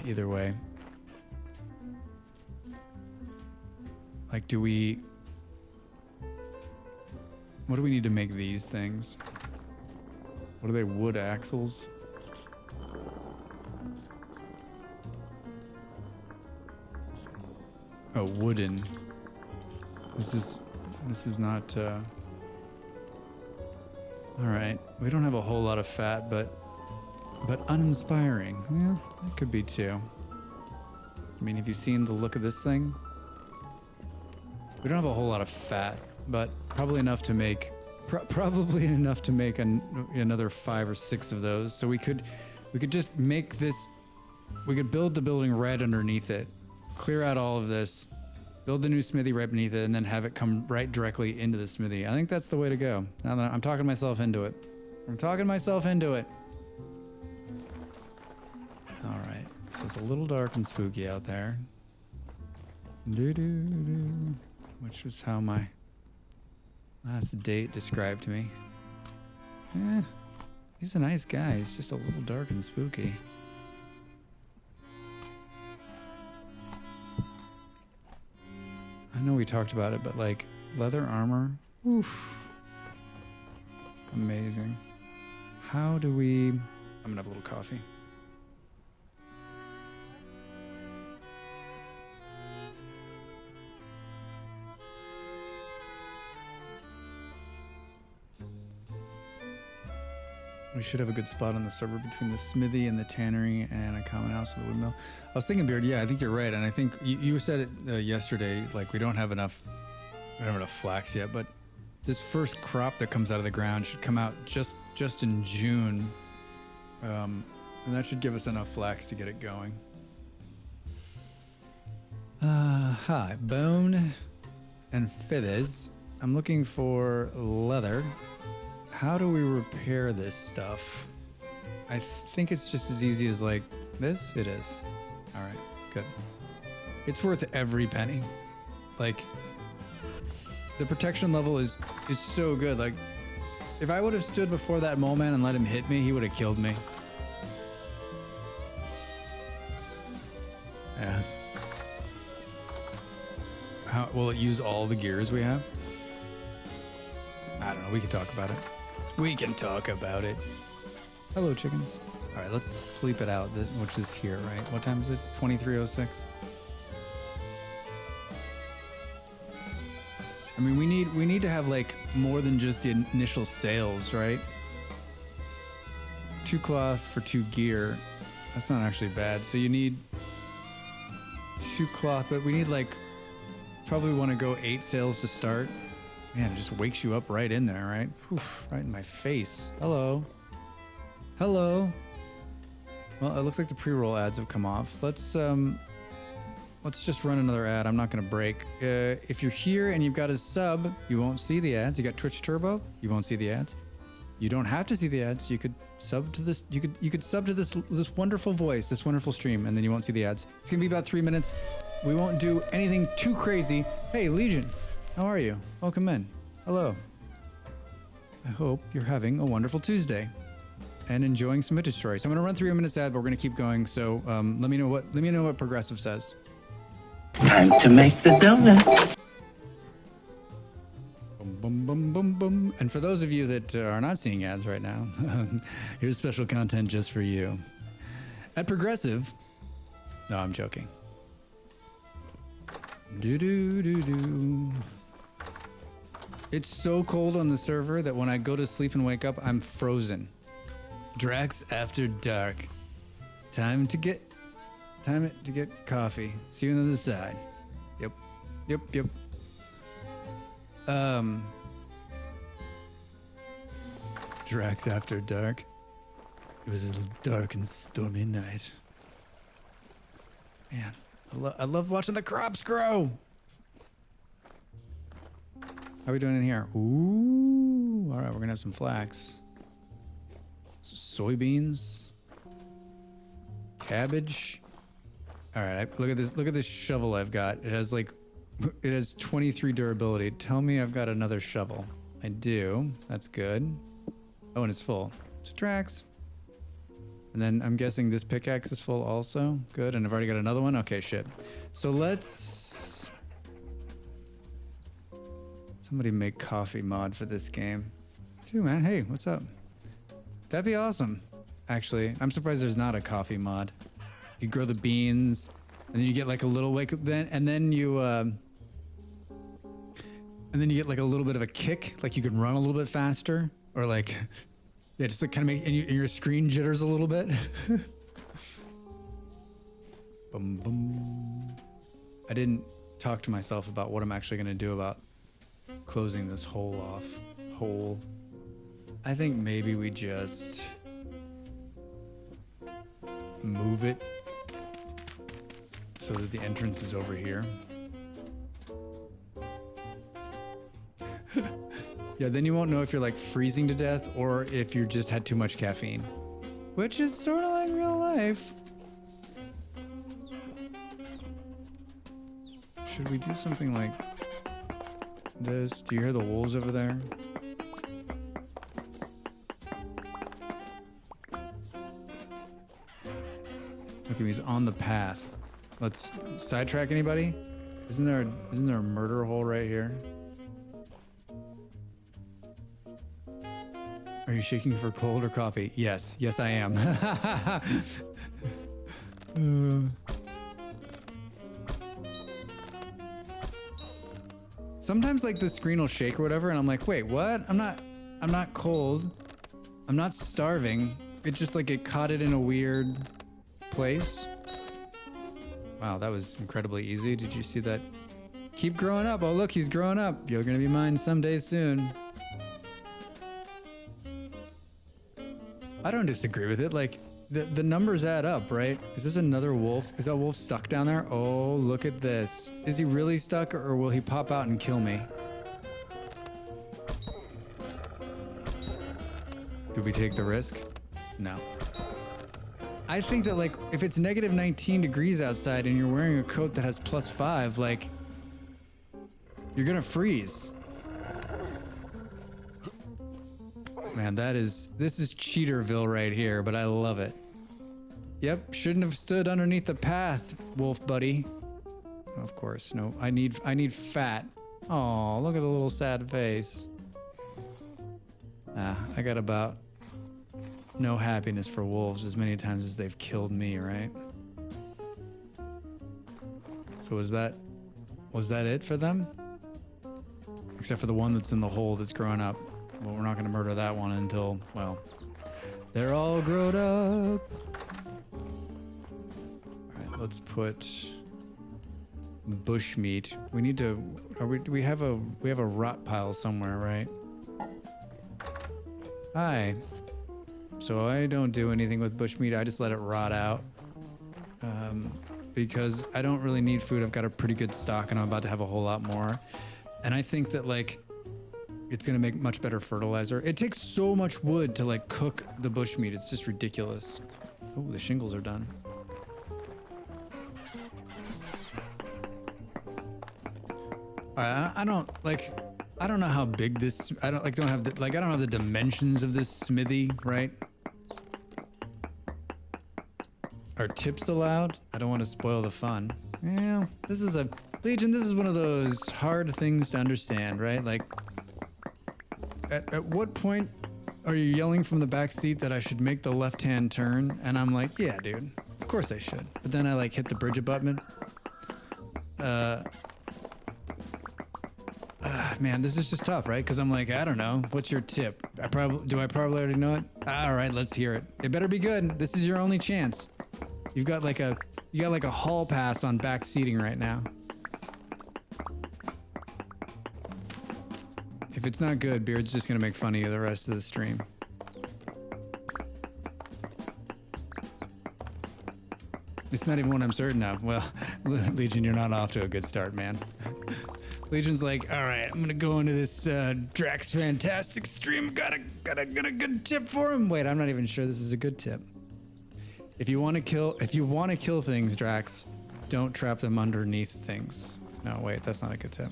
Either way. Like, what do we need to make these things? What are they, wood axles? Oh, wooden. This is not, all right. We don't have a whole lot of fat, but uninspiring. Yeah, it could be too. I mean, have you seen the look of this thing? We don't have a whole lot of fat, but probably enough to make, another 5 or 6 of those. So we could just make this, we could build the building right underneath it. clear out all of this, build the new smithy right beneath it, and then have it come right directly into the smithy. I think that's the way to go. Now that I'm talking myself into it. I'm talking myself into it. All right, so it's a little dark and spooky out there. Doo-doo-doo. Which was how my last date described me. He's a nice guy. He's just a little dark and spooky. I know we talked about it, but like leather armor, oof. Amazing. How do we... I'm gonna have a little coffee. We should have a good spot on the server between the smithy and the tannery and a common house of the woodmill. I was thinking, Beard, yeah, I think you're right. And I think you said it yesterday, like we don't have enough flax yet, but this first crop that comes out of the ground should come out just in June. And that should give us enough flax to get it going. Hi, bone and feathers. I'm looking for leather. How do we repair this stuff? I think it's just as easy as like this. It is. All right, good. It's worth every penny. Like the protection level is so good. Like if I would have stood before that mole man and let him hit me, he would have killed me. Yeah. How will it use all the gears we have? I don't know. We can talk about it. We can talk about it. Hello, chickens. All right, let's sleep it out, which is here, right? What time is it? 23:06. I mean, we need to have like more than just the initial sales, right? 2 cloth for 2 gear. That's not actually bad. So you need 2 cloth, but we need like probably want to go 8 sales to start. Man, it just wakes you up right in there, right? Oof, right in my face. Hello. Hello. Well, it looks like the pre-roll ads have come off. Let's just run another ad. I'm not going to break. If you're here and you've got a sub, you won't see the ads. You got Twitch Turbo, you won't see the ads. You don't have to see the ads. You could sub to this. You could sub to this wonderful voice, this wonderful stream, and then you won't see the ads. It's going to be about 3 minutes. We won't do anything too crazy. Hey, Legion. How are you? Welcome in. Hello. I hope you're having a wonderful Tuesday and enjoying some vintage stories. I'm going to run 3 minutes ad, but we're going to keep going. So let me know what Progressive says. Time to make the donuts. Boom, boom, boom, boom, boom. And for those of you that are not seeing ads right now, here's special content just for you. At Progressive, no, I'm joking. Do. It's so cold on the server that when I go to sleep and wake up, I'm frozen. Drax After Dark. Time to get coffee. See you on the other side. Yep. Drax After Dark. It was a dark and stormy night. Man, I love watching the crops grow. How are we doing in here? Ooh, all right, we're gonna have some flax. Soybeans. Cabbage. All right, look at this shovel I've got. It has 23 durability. Tell me I've got another shovel. I do. That's good. Oh, and it's full. So Drax. And then I'm guessing this pickaxe is full also. Good, and I've already got another one. Okay, shit. So let's... Somebody make coffee mod for this game. Dude, man, hey, what's up? That'd be awesome. Actually, I'm surprised there's not a coffee mod. You grow the beans, and then you get like a little wake then, and then you get like a little bit of a kick, like you can run a little bit faster, or like, yeah, just like kind of make, and your screen jitters a little bit. Boom, boom. I didn't talk to myself about what I'm actually gonna do about closing this hole off. I think maybe we just move it so that the entrance is over here. Yeah, then you won't know if you're like freezing to death or if you just had too much caffeine, which is sort of like real life. Should we do something like this? Do you hear the wolves over there? Look at him, he's on the path. Let's sidetrack anybody. Isn't there a murder hole right here? Are you shaking for cold or coffee? Yes, yes I am. Sometimes like the screen will shake or whatever and I'm like, wait, what? I'm not cold. I'm not starving. It just like it caught it in a weird place. Wow, that was incredibly easy. Did you see that? Keep growing up. Oh look, he's growing up. You're gonna be mine someday soon. I don't disagree with it. Like the numbers add up, right? Is this another wolf? Is that wolf stuck down there? Oh, look at this. Is he really stuck or will he pop out and kill me? Do we take the risk? No. I think that like if it's negative 19 degrees outside and you're wearing a coat that has +5, like you're gonna freeze. Man, this is Cheaterville right here, but I love it. Yep, shouldn't have stood underneath the path, wolf buddy. Of course, no, I need fat. Oh, look at the little sad face. I got about no happiness for wolves as many times as they've killed me, right? So was that it for them? Except for the one that's in the hole that's growing up. Well, we're not going to murder that one until, well, they're all grown up. All right, let's put bush meat. We need to, we have a rot pile somewhere, right? Hi. So I don't do anything with bush meat. I just let it rot out. Because I don't really need food. I've got a pretty good stock and I'm about to have a whole lot more. And I think that like, it's gonna make much better fertilizer. It takes so much wood to like cook the bushmeat. It's just ridiculous. Oh, the shingles are done. All right, I don't know how big this. I don't have the dimensions of this smithy, right? Are tips allowed? I don't want to spoil the fun. Yeah, this is Legion. This is one of those hard things to understand, right? Like. At what point are you yelling from the back seat that I should make the left-hand turn? And I'm like, yeah, dude, of course I should. But then I like hit the Bridget button. Man, this is just tough, right? Because I'm like, I don't know. What's your tip? Do I probably already know it? All right, let's hear it. It better be good. This is your only chance. You got like a hall pass on back seating right now. If it's not good, Beard's just gonna make fun of you the rest of the stream. It's not even one I'm certain of. Well, Legion, you're not off to a good start, man. Legion's like, all right, I'm gonna go into this Drax Fantastic stream. Got a good tip for him. Wait, I'm not even sure this is a good tip. If you want to kill things, Drax, don't trap them underneath things. No, wait, that's not a good tip.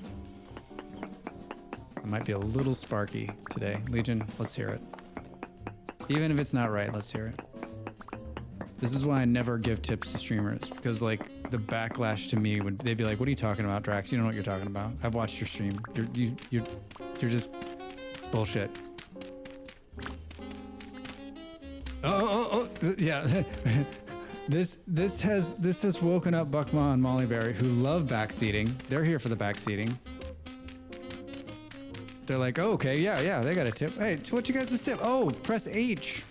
It might be a little sparky today. Legion, let's hear it. Even if it's not right, let's hear it. This is why I never give tips to streamers, because like the backlash to me would, they'd be like, what are you talking about, Drax? You don't know what you're talking about. I've watched your stream. You're just bullshit. Oh, yeah. This has woken up Buckma and Molly Berry, who love backseating. They're here for the backseating. They're like, oh, okay, yeah, they got a tip. Hey, what's you guys' tip? Oh, press H.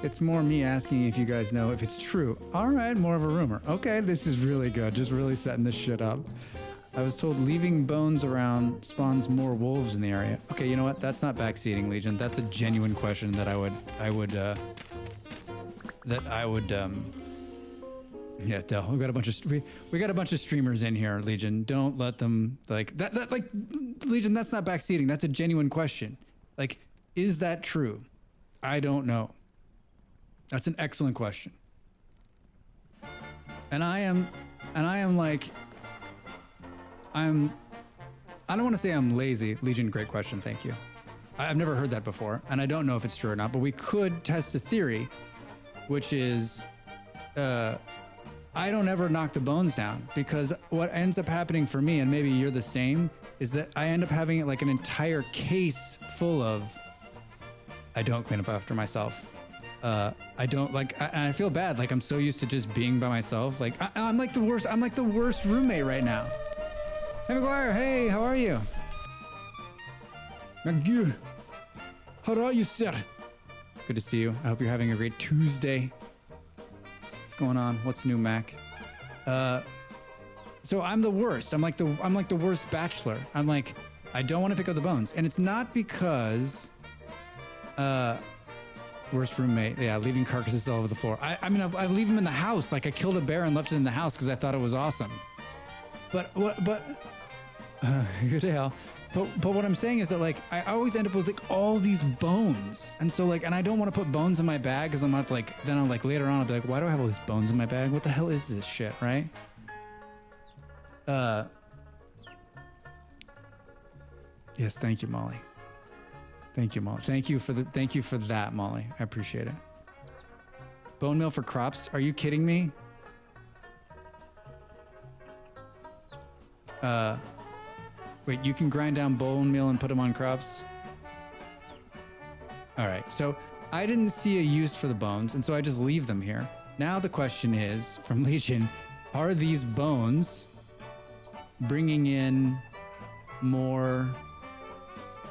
It's more me asking if you guys know if it's true. All right, more of a rumor. Okay, this is really good. Just really setting this shit up. I was told leaving bones around spawns more wolves in the area. Okay, you know what? That's not backseating, Legion. That's a genuine question that I would Yeah, Del, we got a bunch of we got a bunch of streamers in here, Legion. Don't let them like that like Legion, that's not backseating. That's a genuine question. Like, is that true? I don't know. That's an excellent question. And I am like I don't want to say I'm lazy. Legion, great question. Thank you. I've never heard that before, and I don't know if it's true or not, but we could test a theory, which is I don't ever knock the bones down, because what ends up happening for me, and maybe you're the same, is that I end up having like an entire case full of, I don't clean up after myself. I don't like, I feel bad. Like I'm so used to just being by myself. Like I'm like the worst. I'm like the worst roommate right now. Hey McGuire, hey, how are you? McGuire, how are you, sir? Good to see you. I hope you're having a great Tuesday. What's going on? What's new, Mac? So I'm the worst. I'm like the worst bachelor. I'm like, I don't want to pick up the bones, and it's not because, worst roommate. Yeah, leaving carcasses all over the floor. I mean, I leave them in the house. Like I killed a bear and left it in the house because I thought it was awesome. But good hell. But what I'm saying is that like I always end up with like all these bones, and so like, and I don't want to put bones in my bag because I'm not like, then I'll like later on I'll be like, why do I have all these bones in my bag? What the hell is this shit, right? Yes, thank you, Molly. Thank you, Molly. Thank you for that, Molly. I appreciate it. Bone meal for crops? Are you kidding me? Wait, you can grind down bone meal and put them on crops? All right, so I didn't see a use for the bones, and so I just leave them here. Now the question is, from Legion, are these bones bringing in more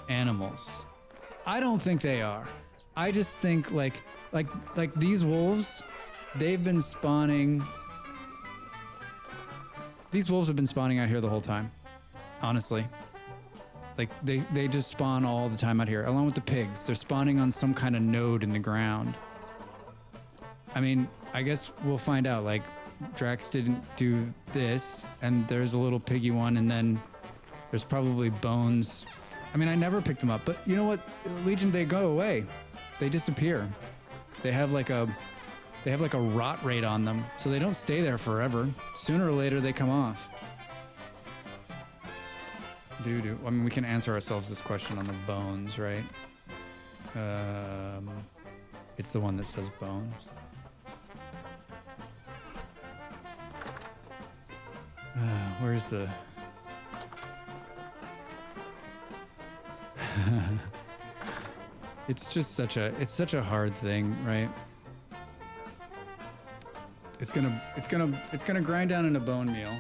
animals? I don't think they are. I just think like these wolves, they've been spawning. These wolves have been spawning out here the whole time. Honestly, like they just spawn all the time out here, along with the pigs. They're spawning on some kind of node in the ground. I mean, I guess we'll find out. Like, Drax didn't do this, and there's a little piggy one, and then there's probably bones. I mean, I never pick them up, but you know what, Legion, they go away. They disappear. They have like a rot rate on them, so they don't stay there forever. Sooner or later, they come off. I mean, we can answer ourselves this question on the bones, right? It's the one that says bones. Where's the... It's such a hard thing, right? It's gonna grind down into bone meal.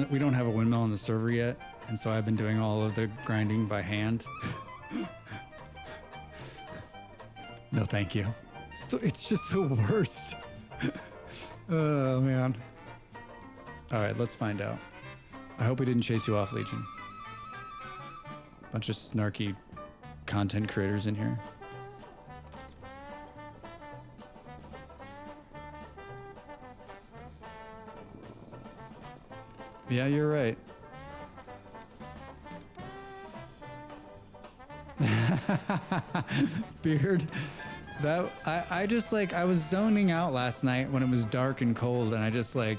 We don't have a windmill on the server yet, and so I've been doing all of the grinding by hand. No, thank you. It's just the worst. Oh man. All right, let's find out. I hope we didn't chase you off, Legion. Bunch of snarky content creators in here. Yeah, you're right. Beard. That I just like, I was zoning out last night when it was dark and cold, and I just like,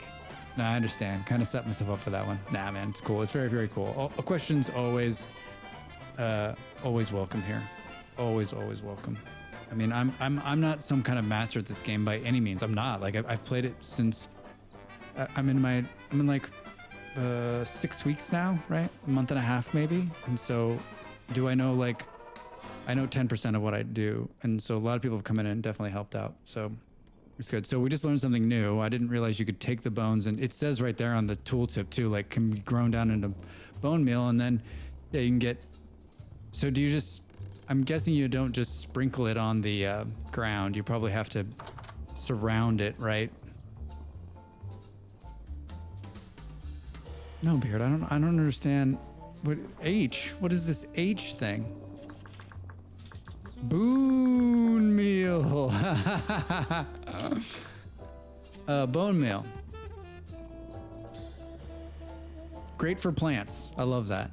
nah, I understand. Kind of set myself up for that one. Nah, man, it's cool. It's very, very cool. Questions always welcome here. Always welcome. I mean, I'm not some kind of master at this game by any means. I'm not. Like I've played it since I'm in like 6 weeks now, right? A month and a half maybe. And so do I know, like, I know 10% of what I do. And so a lot of people have come in and definitely helped out. So it's good. So we just learned something new. I didn't realize you could take the bones, and it says right there on the tooltip too, like, can be grown down into bone meal, and then yeah, you can get. So do you just, I'm guessing you don't just sprinkle it on the ground. You probably have to surround it, right? No, Beard, I don't understand. What H? What is this H thing? Boon meal. Bone meal. Great for plants. I love that.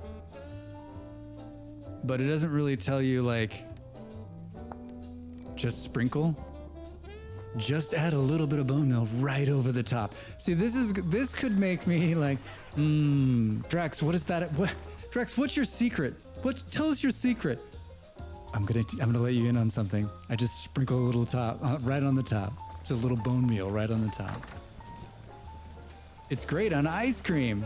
But it doesn't really tell you like, just sprinkle. Just add a little bit of bone meal right over the top. See, this could make me like, Drax, what is that? Drax, what's your secret? Tell us your secret. I'm gonna let you in on something. I just sprinkle a little top, right on the top. It's a little bone meal right on the top. It's great on ice cream.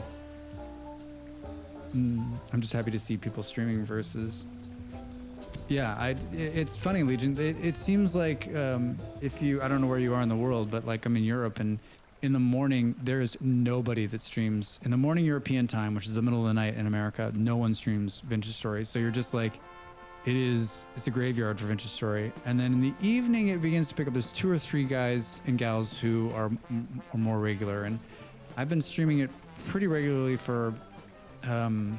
I'm just happy to see people streaming versus. Yeah, it's funny, Legion. It seems like if you, I don't know where you are in the world, but like I'm in Europe, and in the morning, there's nobody that streams. In the morning European time, which is the middle of the night in America, no one streams Vintage Story. So you're just like, it's a graveyard for Vintage Story. And then in the evening, it begins to pick up. There's 2 or 3 guys and gals who are more regular. And I've been streaming it pretty regularly for, I don't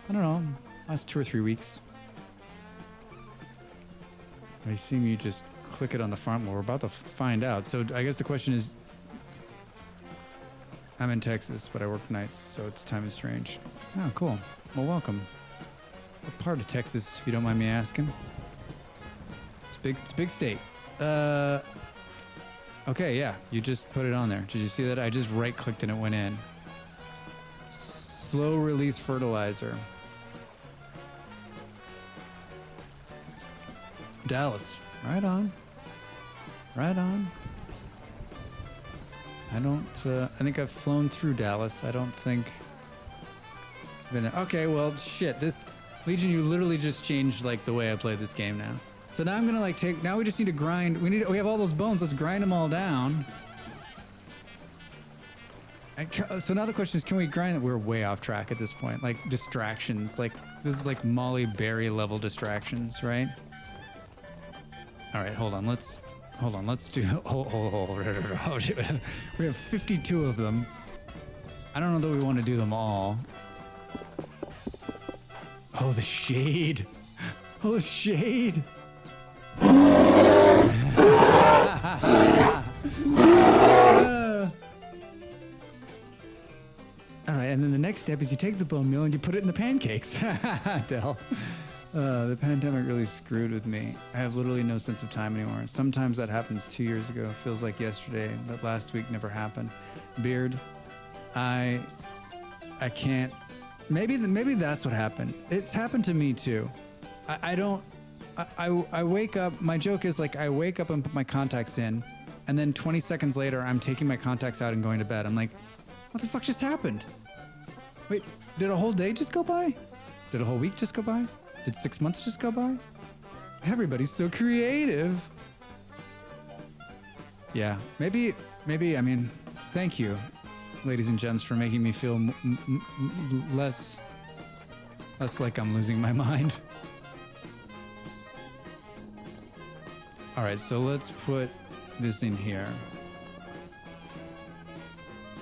know, last 2 or 3 weeks. I see you just click it on the front. Well, we're about to find out. So I guess the question is, I'm in Texas, but I work nights, so it's time is strange. Oh, cool. Well, welcome. What part of Texas, if you don't mind me asking? It's a big state. Okay, yeah, you just put it on there. Did you see that? I just right-clicked and it went in. Slow release fertilizer. Dallas. Right on. Right on. I think I've flown through Dallas. I don't think I've been there. Okay, well, shit. This Legion, you literally just changed like the way I play this game now. So now I'm gonna like now we just need to grind. We have all those bones. Let's grind them all down. So now the question is, can we grind it? We're way off track at this point. Like distractions. Like this is like Molly Berry level distractions, right? All right, hold on. Let's do. We have 52 of them. I don't know that we want to do them all. Oh, the shade. Oh, the shade. All right, and then the next step is you take the bone meal and you put it in the pancakes. Del. The pandemic really screwed with me. I have literally no sense of time anymore. Sometimes that happens 2 years ago. It feels like yesterday, but last week never happened. Beard, I can't. Maybe that's what happened. It's happened to me too. I wake up. My joke is like I wake up and put my contacts in, and then 20 seconds later I'm taking my contacts out and going to bed. I'm like, what the fuck just happened? Wait, did a whole day just go by? Did a whole week just go by? Did 6 months just go by? Everybody's so creative. Yeah, maybe, I mean, thank you, ladies and gents, for making me feel less like I'm losing my mind. All right, so let's put this in here.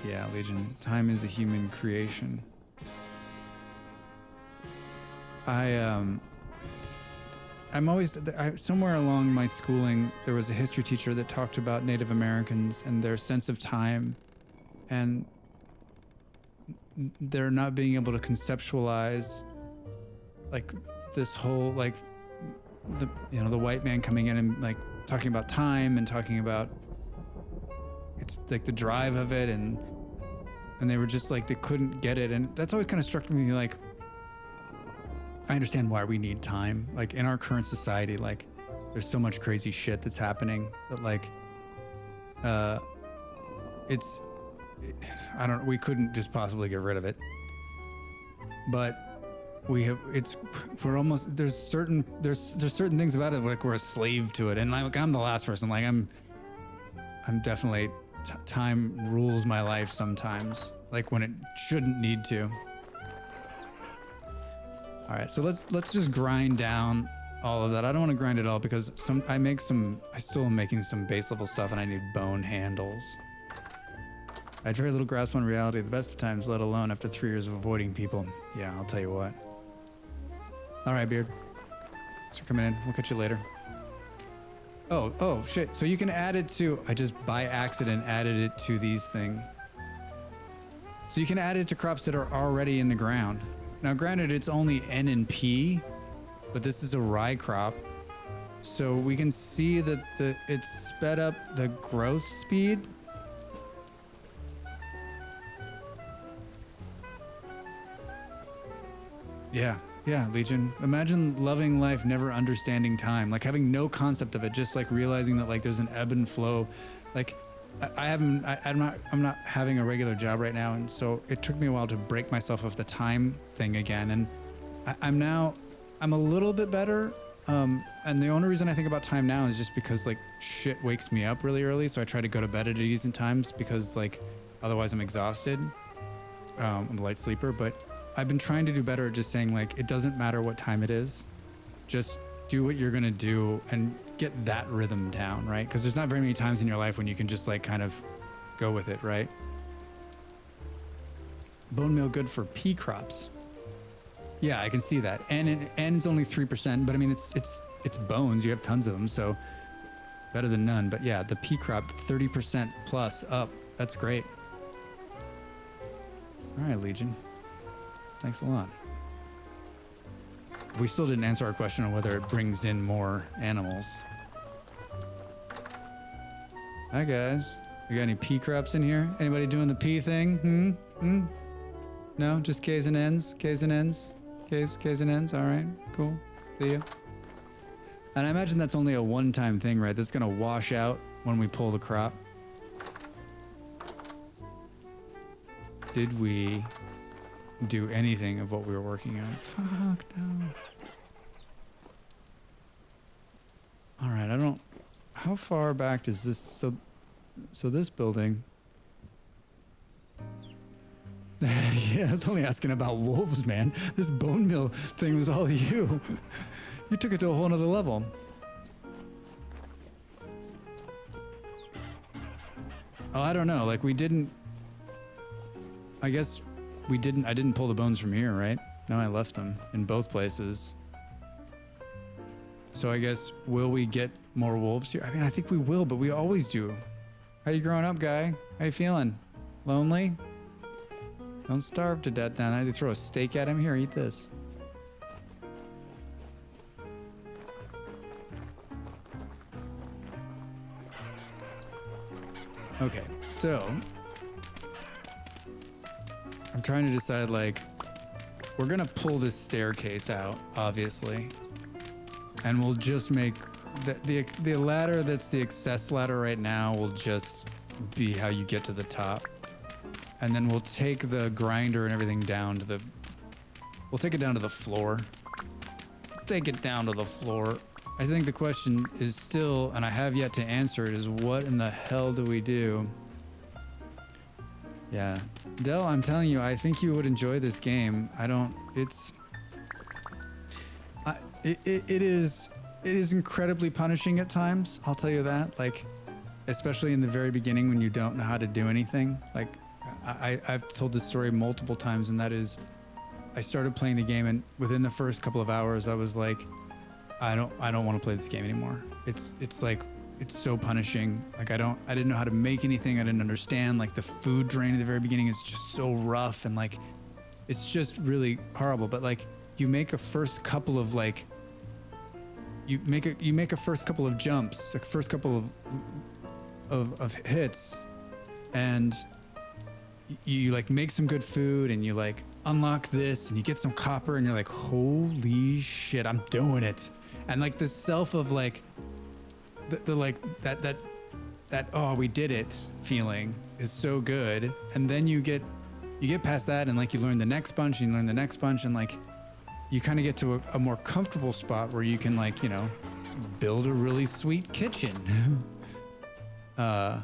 Yeah, Legion, time is a human creation. I'm always somewhere along my schooling, there was a history teacher that talked about Native Americans and their sense of time, and they're not being able to conceptualize like this whole like the white man coming in and like talking about time and talking about it's like the drive of it, and they were just like they couldn't get it, and that's always kind of struck me like. I understand why we need time. Like in our current society, like there's so much crazy shit that's happening that like, we couldn't just possibly get rid of it. But there's certain things about it like we're a slave to it. And like I'm the last person. Like I'm definitely time rules my life sometimes. Like when it shouldn't need to. All right, so let's just grind down all of that. I don't want to grind it all because I still am making some base level stuff and I need bone handles. I had very little grasp on reality at the best of times, let alone after 3 years of avoiding people. Yeah, I'll tell you what. All right, Beard. Thanks for coming in. We'll catch you later. Oh shit. So you can add it to, I just by accident added it to these things. So you can add it to crops that are already in the ground. Now granted, it's only N and P, but this is a rye crop. So we can see that it's sped up the growth speed. Yeah, Legion. Imagine loving life, never understanding time, like having no concept of it, just like realizing that like there's an ebb and flow. Like I'm not having a regular job right now, and so it took me a while to break myself of the time thing again. And I'm a little bit better. And the only reason I think about time now is just because like shit wakes me up really early, so I try to go to bed at decent times because like otherwise I'm exhausted. I'm a light sleeper, but I've been trying to do better at just saying like, it doesn't matter what time it is, just do what you're gonna do and get that rhythm down, right? Because there's not very many times in your life when you can just like kind of go with it, right? Bone meal good for pea crops. Yeah, I can see that. And it's only 3%, but I mean, it's bones, you have tons of them, so better than none. But yeah, the pea crop, 30% plus up, that's great. All right, Legion. Thanks a lot. We still didn't answer our question on whether it brings in more animals. Hi guys. We got any pea crops in here? Anybody doing the pea thing? No, just K's and N's? K's and N's? K's and N's? All right, cool. See ya. And I imagine that's only a one-time thing, right? That's gonna wash out when we pull the crop. Did we do anything of what we were working on? Fuck no. All right, I don't. How far back does this? So this building. Yeah, I was only asking about wolves, man. This bone mill thing was all you. You took it to a whole nother level. Oh, I don't know. Like we didn't. I guess we didn't. I didn't pull the bones from here, right? No, I left them in both places. So I guess, will we get more wolves here? I mean, I think we will, but we always do. How you growing up, guy? How you feeling? Lonely? Don't starve to death now. I had to throw a steak at him. Here, eat this. Okay, so I'm trying to decide, like, we're gonna pull this staircase out, obviously, and we'll just make the ladder that's the access ladder right now will just be how you get to the top, and then we'll take the grinder and everything down to we'll take it down to the floor. Take it down to the floor. I think the question is still, and I have yet to answer it, is what in the hell do we do? Yeah. Del, I'm telling you, I think you would enjoy this game. It is incredibly punishing at times, I'll tell you that. Like, especially in the very beginning when you don't know how to do anything. Like, I've told this story multiple times, and that is, I started playing the game, and within the first couple of hours, I was like, I don't want to play this game anymore. It's like, it's so punishing. Like, I didn't know how to make anything. I didn't understand. Like, the food drain at the very beginning is just so rough, and like, it's just really horrible. But like, you make a first couple of like, you make a first couple of jumps, a first couple of hits, and you like make some good food, and you like unlock this, and you get some copper, and you're like, holy shit, I'm doing it. And like the self of like the like that oh, we did it feeling is so good. And then you get past that, and like you learn the next bunch, and you learn the next bunch, and like you kind of get to a more comfortable spot where you can, like, you know, build a really sweet kitchen that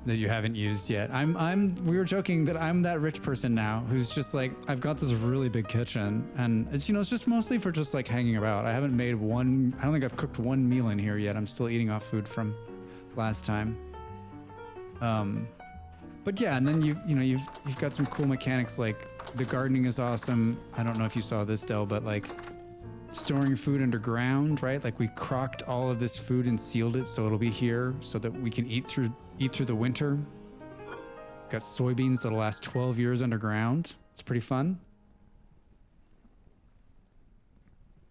you haven't used yet. We were joking that I'm that rich person now who's just like, I've got this really big kitchen, and it's, you know, it's just mostly for just like hanging about. I don't think I've cooked one meal in here yet. I'm still eating off food from last time. But yeah, and then you've got some cool mechanics, like the gardening is awesome. I don't know if you saw this, Del, but like storing food underground, right? Like we crocked all of this food and sealed it so it'll be here so that we can eat through the winter. Got soybeans that'll last 12 years underground. It's pretty fun.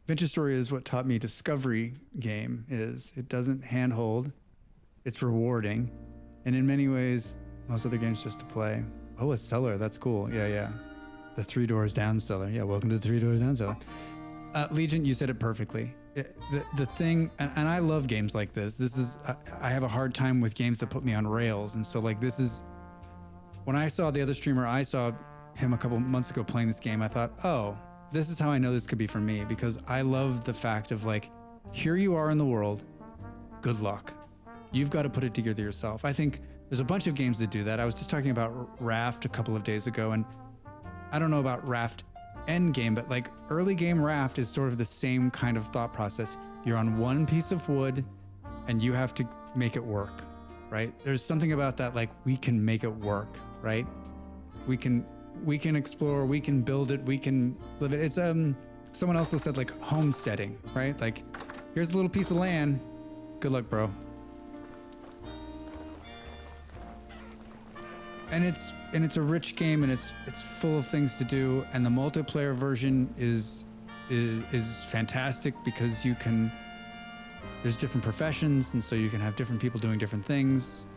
Adventure Story is what taught me discovery game is. It doesn't handhold. It's rewarding. And in many ways, most other games just to play. Oh, a cellar. That's cool. Yeah. The 3 doors down cellar. Yeah, welcome to the 3 doors down cellar. Legion, you said it perfectly. The thing, and I love games like this. This is, I have a hard time with games that put me on rails. And so like this is, when I saw the other streamer, I saw him a couple months ago playing this game. I thought, oh, this is how I know this could be for me, because I love the fact of like, here you are in the world. Good luck. You've got to put it together yourself. I think there's a bunch of games that do that. I was just talking about Raft a couple of days ago, and I don't know about Raft Endgame, but like early game Raft is sort of the same kind of thought process. You're on one piece of wood and you have to make it work, right? There's something about that, like we can make it work, right? We can explore, we can build it, we can live it. It's someone also said like homesteading, right? Like here's a little piece of land. Good luck, bro. And it's a rich game, and it's full of things to do, and the multiplayer version is fantastic because there's different professions, and so you can have different people doing different things.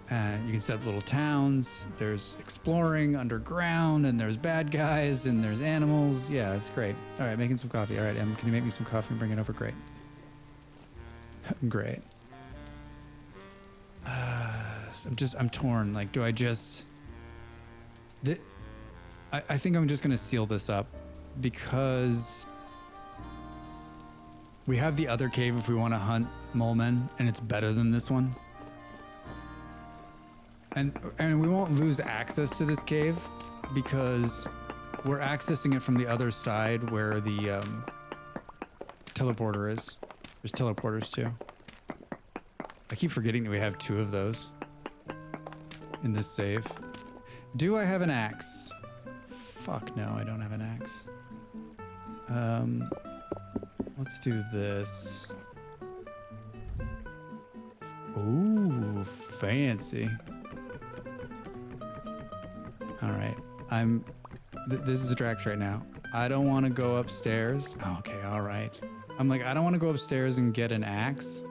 You can set up little towns. There's exploring underground, and there's bad guys, and there's animals. Yeah, it's great. All right, making some coffee. All right, Em, can you make me some coffee and bring it over? Great. Great. I'm torn. Like, do I just... I think I'm just going to seal this up because we have the other cave if we want to hunt molemen, and it's better than this one. And we won't lose access to this cave because we're accessing it from the other side where the teleporter is. There's teleporters too. I keep forgetting that we have 2 of those in this save. Do I have an axe? Fuck no, I don't have an axe. Let's do this. Ooh, fancy. All right, this is Drax right now. I don't want to go upstairs. Oh, okay, all right. I'm like, I don't want to go upstairs and get an axe.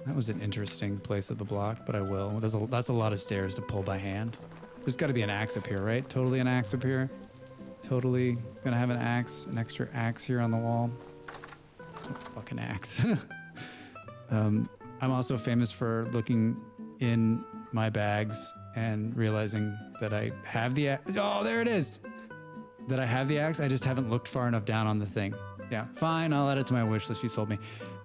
That was an interesting place of the block, but I will. That's a lot of stairs to pull by hand. There's got to be an axe up here, right? Totally an axe up here. Totally gonna have an axe, an extra axe here on the wall. Fucking axe. I'm also famous for looking in my bags and realizing that I have the axe. Oh, there it is. That I have the axe. I just haven't looked far enough down on the thing. Yeah, fine. I'll add it to my wish list. You sold me.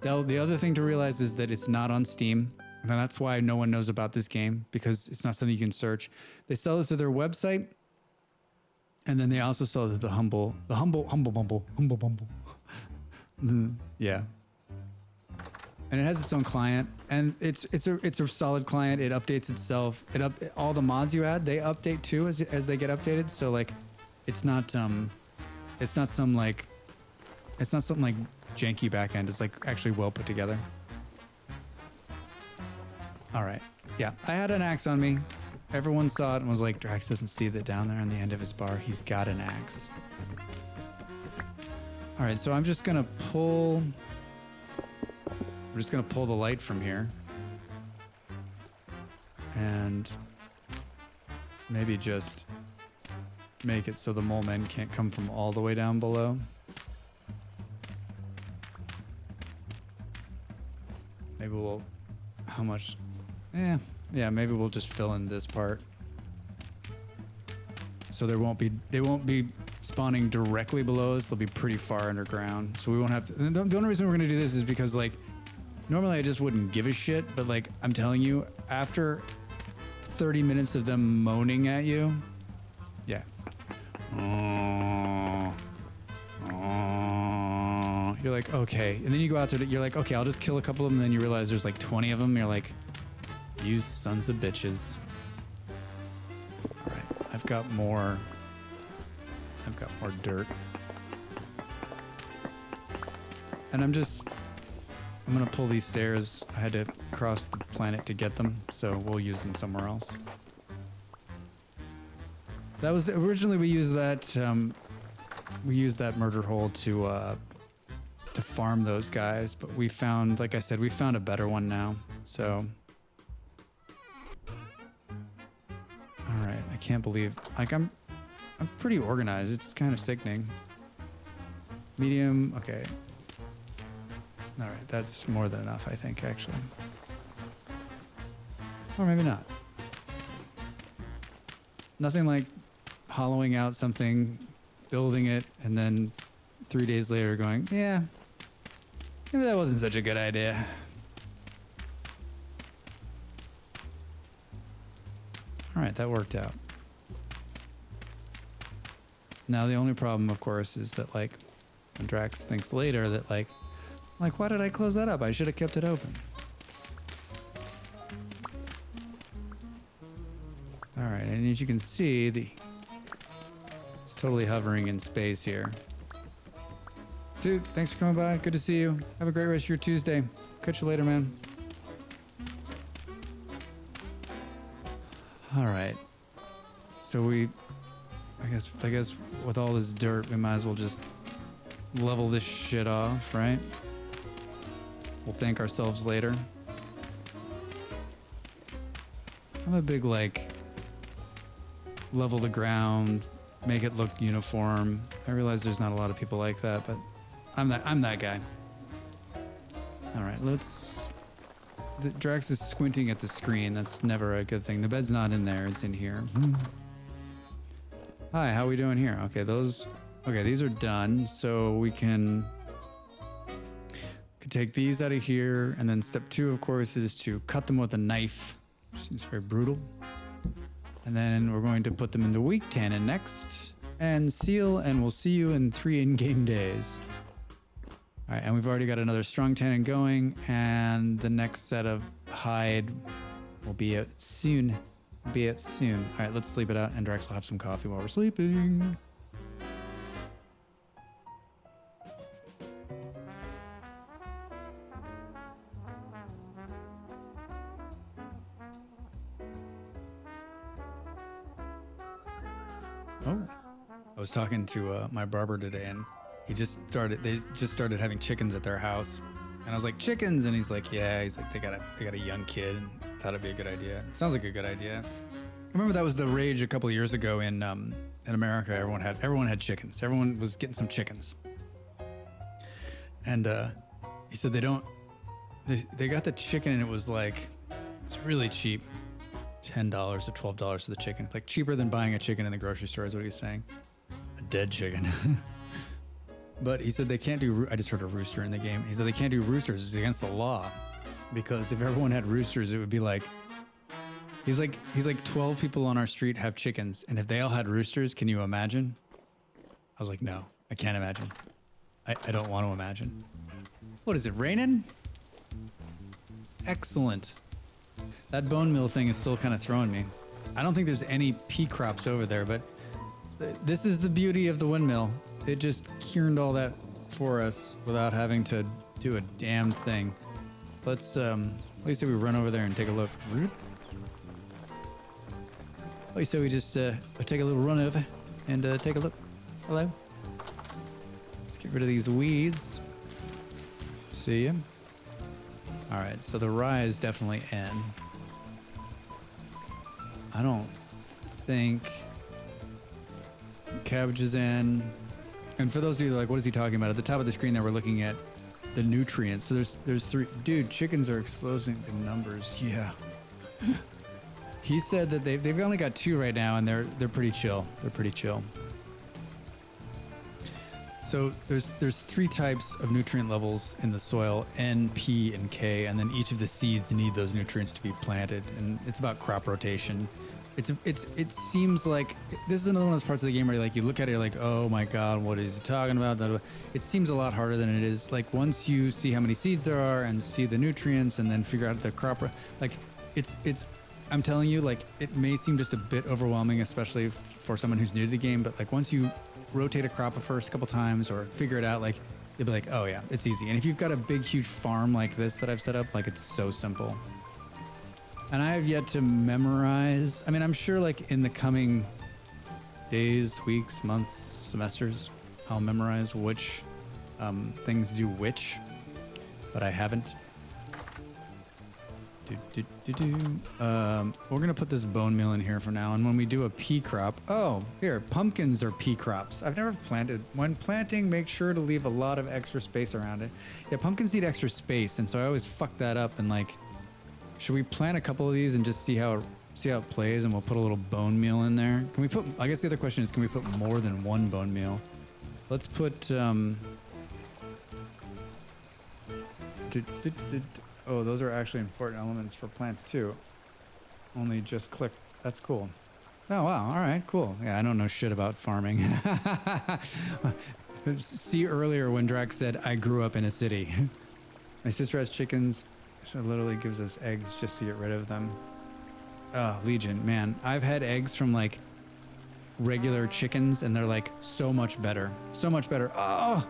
The other thing to realize is that it's not on Steam. And that's why no one knows about this game, because it's not something you can search. They sell it to their website. And then they also sell it to the Humble Bumble. Yeah. And it has its own client, and it's a solid client. It updates itself. All the mods you add, they update too as they get updated. So like, it's not something like janky backend. It's like actually well put together. All right. Yeah, I had an axe on me. Everyone saw it and was like, Drax doesn't see that down there on the end of his bar. He's got an axe. All right, so I'm just gonna pull the light from here. And maybe just make it so the mole men can't come from all the way down below. Maybe we'll, how much? Yeah, maybe we'll just fill in this part. So they won't be spawning directly below us. They'll be pretty far underground. So we won't have to, the only reason we're gonna do this is because like, normally I just wouldn't give a shit, but like, I'm telling you, after 30 minutes of them moaning at you, yeah. You're like, okay. And then you go out there, you're like, okay, I'll just kill a couple of them. And then you realize there's like 20 of them. You're like, you sons of bitches. All right, I've got more dirt. And I'm going to pull these stairs. I had to cross the planet to get them, so we'll use them somewhere else. That was originally we used that murder hole to farm those guys, but we found, like I said, we found a better one now. So, all right, I can't believe, like I'm pretty organized. It's kind of sickening. Medium, okay. All right, that's more than enough, I think, actually. Or maybe not. Nothing like hollowing out something, building it, and then 3 days later going, yeah, maybe that wasn't such a good idea. All right, that worked out. Now the only problem, of course, is that like when Drax thinks later that like why did I close that up? I should have kept it open. All right, and as you can see, it's totally hovering in space here. Dude, thanks for coming by. Good to see you. Have a great rest of your Tuesday. Catch you later, man. All right. So I guess with all this dirt, we might as well just level this shit off, right? We'll thank ourselves later. I'm a big like level the ground, make it look uniform. I realize there's not a lot of people like that, but I'm that guy. All right, Drax is squinting at the screen. That's never a good thing. The bed's not in there, it's in here. Hi, how are we doing here? Okay, these are done. So we can take these out of here. And then step 2, of course, is to cut them with a knife. Seems very brutal. And then we're going to put them in the weak tannin next and seal, and we'll see you in 3 in-game days. All right, and we've already got another strong tannin going, and the next set of hide will be out soon. All right, let's sleep it out, and Drax will have some coffee while we're sleeping. Oh, I was talking to my barber today, and they just started having chickens at their house. And I was like, chickens? And he's like, yeah. He's like, they got a young kid, and thought it'd be a good idea. Sounds like a good idea. I remember that was the rage a couple of years ago in America. Everyone had chickens. Everyone was getting some chickens. And he said they got the chicken, and it was like, it's really cheap. $10 or $12 for the chicken. Like cheaper than buying a chicken in the grocery store is what he was saying. A dead chicken. But he said they can't do, I just heard a rooster in the game. He said they can't do roosters. It's against the law. Because if everyone had roosters, it would be like, he's like 12 people on our street have chickens. And if they all had roosters, can you imagine? I was like, no, I can't imagine. I don't want to imagine. What is it, raining? Excellent. That bone meal thing is still kind of throwing me. I don't think there's any pea crops over there, but this is the beauty of the windmill. It just kerned all that for us without having to do a damn thing. Let's, what do you say we run over there and take a look? What do you say we just take a little run over and take a look? Hello? Let's get rid of these weeds. See ya. All right, so the rye is definitely in. I don't think cabbage is in. And for those of you like, what is he talking about? At the top of the screen there, we're looking at the nutrients. So there's 3. Dude, chickens are exploding in numbers. Yeah. He said that they've only got 2 right now, and they're pretty chill. They're pretty chill. So there's 3 types of nutrient levels in the soil, N, P, and K, and then each of the seeds need those nutrients to be planted, and it's about crop rotation. It seems like this is another one of those parts of the game where like you look at it, you're like, oh my god, what is he talking about? It seems a lot harder than it is. Like once you see how many seeds there are and see the nutrients and then figure out the crop, like it's. I'm telling you, like it may seem just a bit overwhelming, especially for someone who's new to the game, but like once you rotate a crop a couple times or figure it out, like you'll be like, oh yeah, it's easy. And if you've got a big, huge farm like this that I've set up, like it's so simple. And I have yet to memorize. I mean, I'm sure like in the coming days, weeks, months, semesters, I'll memorize which things do which, but I haven't. We're gonna put this bone meal in here for now, and when we do a pea crop, oh, here, pumpkins are pea crops. I've never planted. When planting, make sure to leave a lot of extra space around it. Yeah, pumpkins need extra space, and so I always fuck that up. And like, should we plant a couple of these and just see how it plays, and we'll put a little bone meal in there? Can we put? I guess the other question is, can we put more than one bone meal? Let's put. Oh, those are actually important elements for plants too. Only just click. That's cool. Oh, wow. All right, cool. Yeah, I don't know shit about farming. See earlier when Drax said, I grew up in a city. My sister has chickens. She literally gives us eggs just to get rid of them. Oh, Legion, man. I've had eggs from like regular chickens and they're like so much better. So much better. Oh!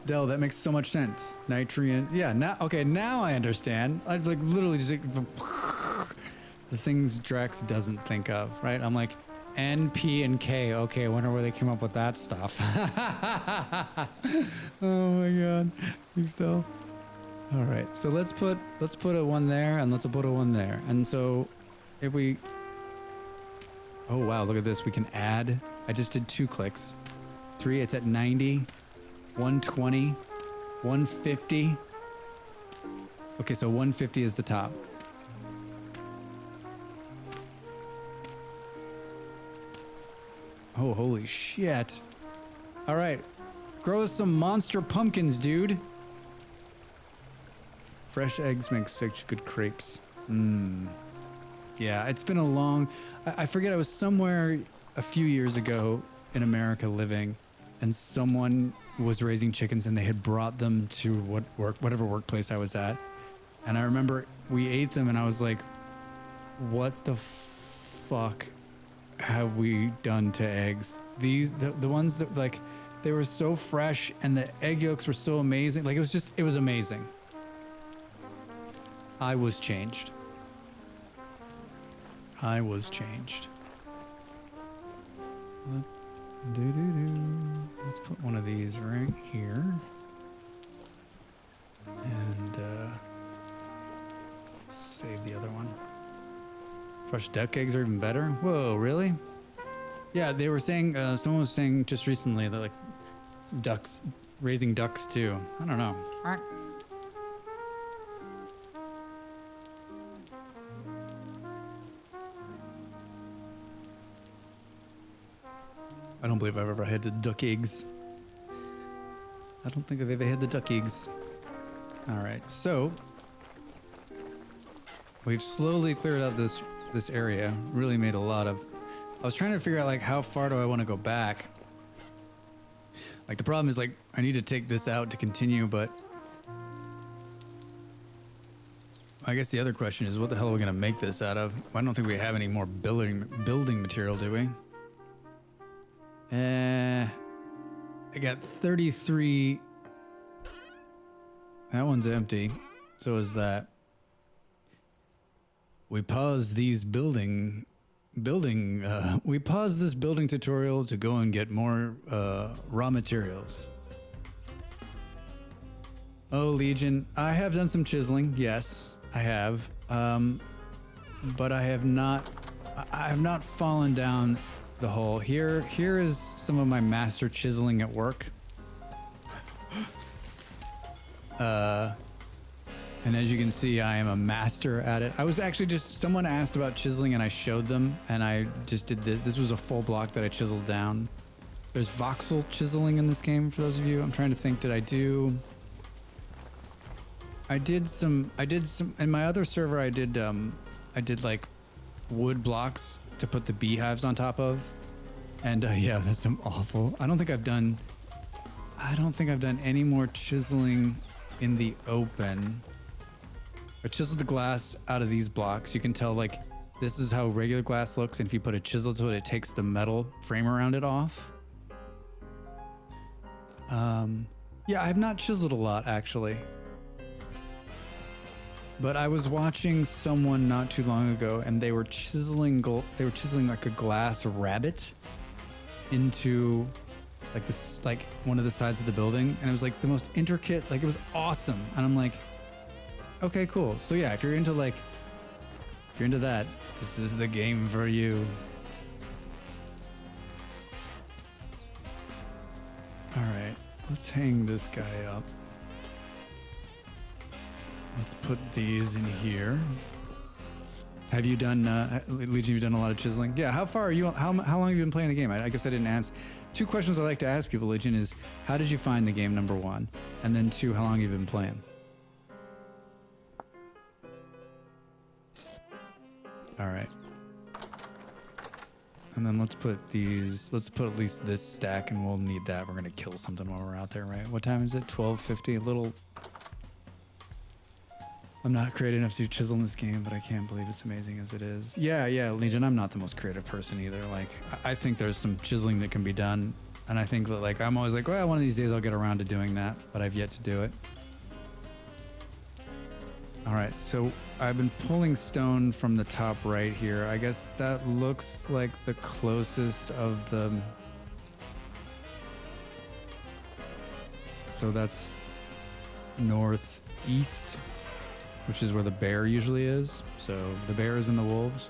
Del, that makes so much sense. Nitrogen. Yeah, now I understand. I've like literally just the things Drax doesn't think of, right? I'm like, N, P, and K. Okay, I wonder where they came up with that stuff. Oh my god. Thanks, Del. All right, so let's put a one there and let's put a one there. And so if we, oh wow, look at this. We can add, I just did 2 clicks. 3, it's at 90. 120, 150. Okay, so 150 is the top. Oh, holy shit. All right, grow us some monster pumpkins, dude. Fresh eggs make such good crepes. Yeah, it's been a long, I forget, I was somewhere a few years ago in America living, and someone was raising chickens and they had brought them to whatever workplace I was at. And I remember we ate them and I was like, what the fuck have we done to eggs? The ones that like, they were so fresh and the egg yolks were so amazing. Like it was amazing. I was changed. Let's put one of these right here. And save the other one. Fresh duck eggs are even better. Whoa, really? Yeah, they were saying, someone was saying just recently that like ducks, raising ducks too. I don't know. I don't believe I've ever had the duck eggs. I don't think I've ever had the duck eggs. All right, so we've slowly cleared out this area. Really made a lot of. I was trying to figure out like how far do I want to go back. Like the problem is like I need to take this out to continue, but I guess the other question is what the hell are we gonna make this out of? I don't think we have any more building material, do we? I got 33. That one's empty. So is that. We pause this building tutorial to go and get more raw materials. Oh, Legion, I have done some chiseling. Yes, I have. But I have not fallen down the hole. Here is some of my master chiseling at work. And as you can see, I am a master at it. I was actually someone asked about chiseling and I showed them and I just did this. This was a full block that I chiseled down. There's voxel chiseling in this game for those of you. I'm trying to think, I did some, in my other server, I did like wood blocks to put the beehives on top of. And yeah, that's some awful, I don't think I've done any more chiseling in the open. I chiseled the glass out of these blocks. You can tell like this is how regular glass looks, and if you put a chisel to it, it takes the metal frame around it off. Yeah, I have not chiseled a lot actually. But I was watching someone not too long ago, and they were chiseling like a glass rabbit into like this, like one of the sides of the building, and it was like the most intricate, like it was awesome. And I'm like, okay, cool. So yeah, if you're into that, this is the game for you. All right, let's hang this guy up. Let's put these in here. Have you done, Legion, you've done a lot of chiseling? Yeah, how far are you, how long have you been playing the game? I guess I didn't ask. 2 questions I like to ask people, Legion, is how did you find the game, number 1? And then 2, how long have you been playing? All right. And then let's put at least this stack, and we'll need that. We're gonna kill something while we're out there, right? What time is it? 12:50, a little... I'm not creative enough to chisel in this game, but I can't believe it's amazing as it is. Yeah, Legion, I'm not the most creative person either. Like, I think there's some chiseling that can be done. And I think that, like, I'm always like, well, one of these days I'll get around to doing that, but I've yet to do it. All right, so I've been pulling stone from the top right here. I guess that looks like the closest of the... So that's northeast, which is where the bear usually is. So the bears and the wolves.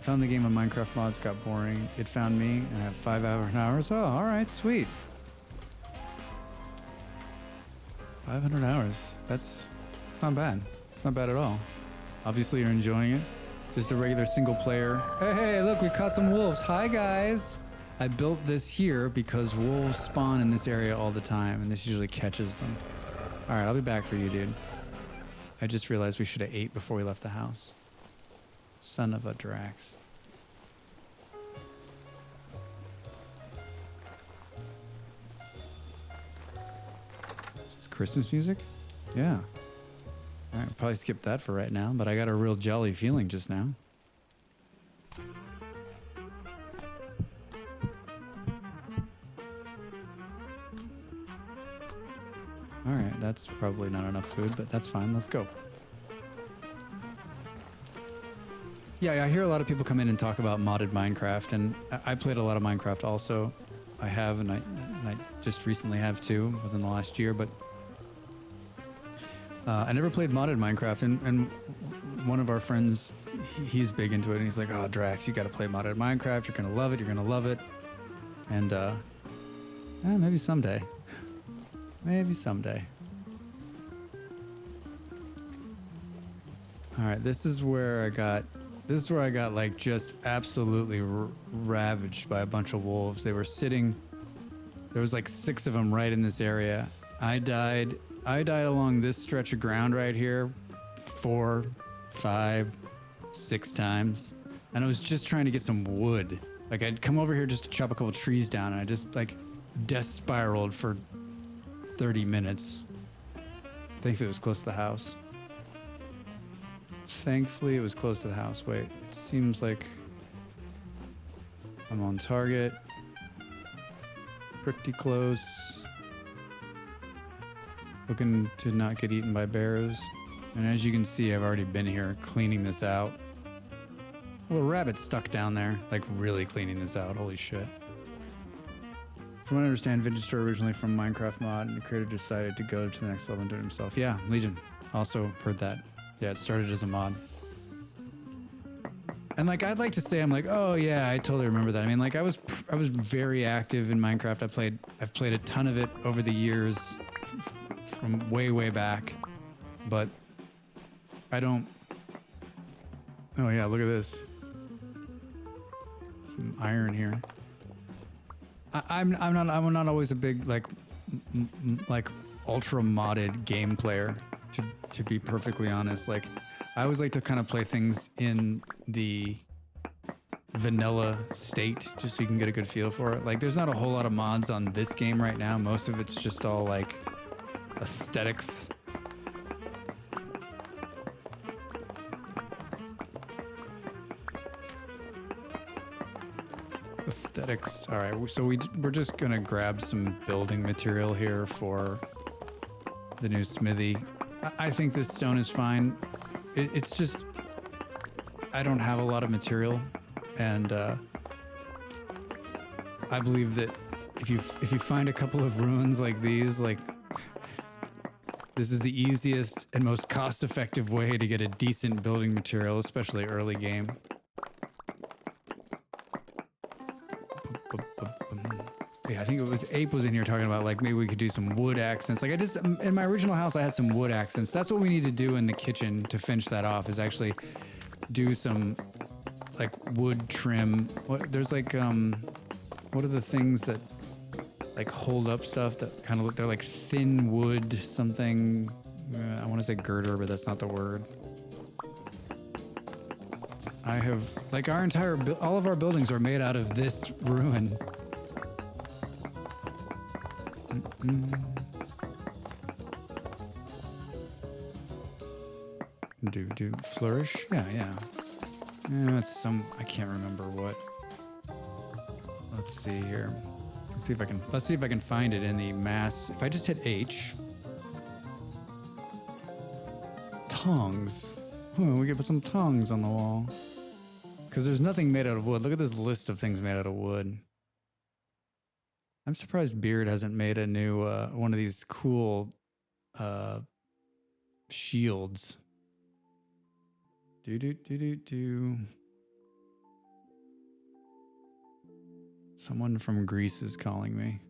Found the game of Minecraft mods, got boring. It found me, and I have 5 hours. Oh, all right, sweet. 500 hours. It's not bad. It's not bad at all. Obviously, you're enjoying it. Just a regular single player. Hey, look, we caught some wolves. Hi, guys. I built this here because wolves spawn in this area all the time, and this usually catches them. All right, I'll be back for you, dude. I just realized we should have ate before we left the house. Son of a Drax. Is this Christmas music? Yeah. All right, probably skip that for right now, but I got a real jolly feeling just now. All right, that's probably not enough food, but that's fine. Let's go. Yeah, I hear a lot of people come in and talk about modded Minecraft, and I played a lot of Minecraft also. I have, and I just recently have too, within the last year, but I never played modded Minecraft, and one of our friends, he's big into it, and he's like, oh, Drax, you gotta play modded Minecraft, you're gonna love it, and maybe someday. Maybe someday. All right, this is where I got like just absolutely ravaged by a bunch of wolves. They were sitting, there was like 6 of them right in this area. I died along this stretch of ground right here 4, 5, 6 times. And I was just trying to get some wood. Like I'd come over here just to chop a couple trees down, and I just like death spiraled for 30 minutes. Thankfully it was close to the house. Thankfully it was close to the house. Wait, it seems like I'm on target. Pretty close. Looking to not get eaten by bears. And as you can see, I've already been here cleaning this out. A little rabbit stuck down there, like really cleaning this out. Holy shit. From what I understand, Vintage Store originally from Minecraft mod, and the creator decided to go to the next level and do it himself. Yeah, Legion. Also heard that. Yeah, it started as a mod. And like, I'd like to say, I'm like, oh yeah, I totally remember that. I mean, like I was very active in Minecraft. I've played a ton of it over the years from way back, but I don't, oh yeah, look at this. Some iron here. I'm not always a big like ultra modded game player, to be perfectly honest. Like I always like to kind of play things in the vanilla state just so you can get a good feel for it. Like there's not a whole lot of mods on this game right now. Most of it's just all like aesthetics. Aesthetics. All right, so we're just gonna grab some building material here for the new smithy. I think this stone is fine. It's just I don't have a lot of material, and I believe that if you find a couple of ruins like these, like this is the easiest and most cost-effective way to get a decent building material, especially early game. Yeah, I think it was Ape was in here talking about like maybe we could do some wood accents. Like in my original house, I had some wood accents. That's what we need to do in the kitchen to finish that off, is actually do some like wood trim. There's like, what are the things that like hold up stuff that kind of look, they're like thin wood something. I want to say girder, but that's not the word. I have like all of our buildings are made out of this ruin. Do flourish? Yeah. That's some, I can't remember what. Let's see here. Let's see if I can find it in the mass. If I just hit H. Tongs. We could put some tongs on the wall. Because there's nothing made out of wood. Look at this list of things made out of wood. I'm surprised Beard hasn't made a new one of these cool shields. Do. Someone from Greece is calling me.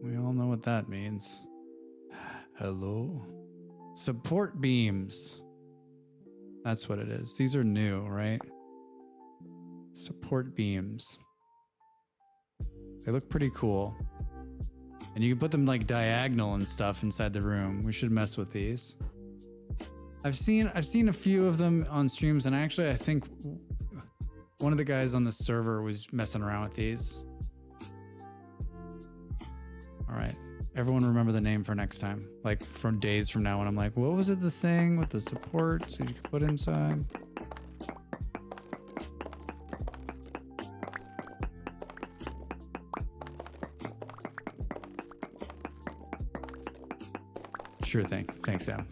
We all know what that means. Hello? Support beams. That's what it is. These are new, right? Support beams. They look pretty cool. And you can put them like diagonal and stuff inside the room. We should mess with these. I've seen a few of them on streams, and actually I think one of the guys on the server was messing around with these. All right. Everyone remember the name for next time. Like from days from now when I'm like, what was it, the thing with the support so you could put inside? Sure thing. Thanks, Sam.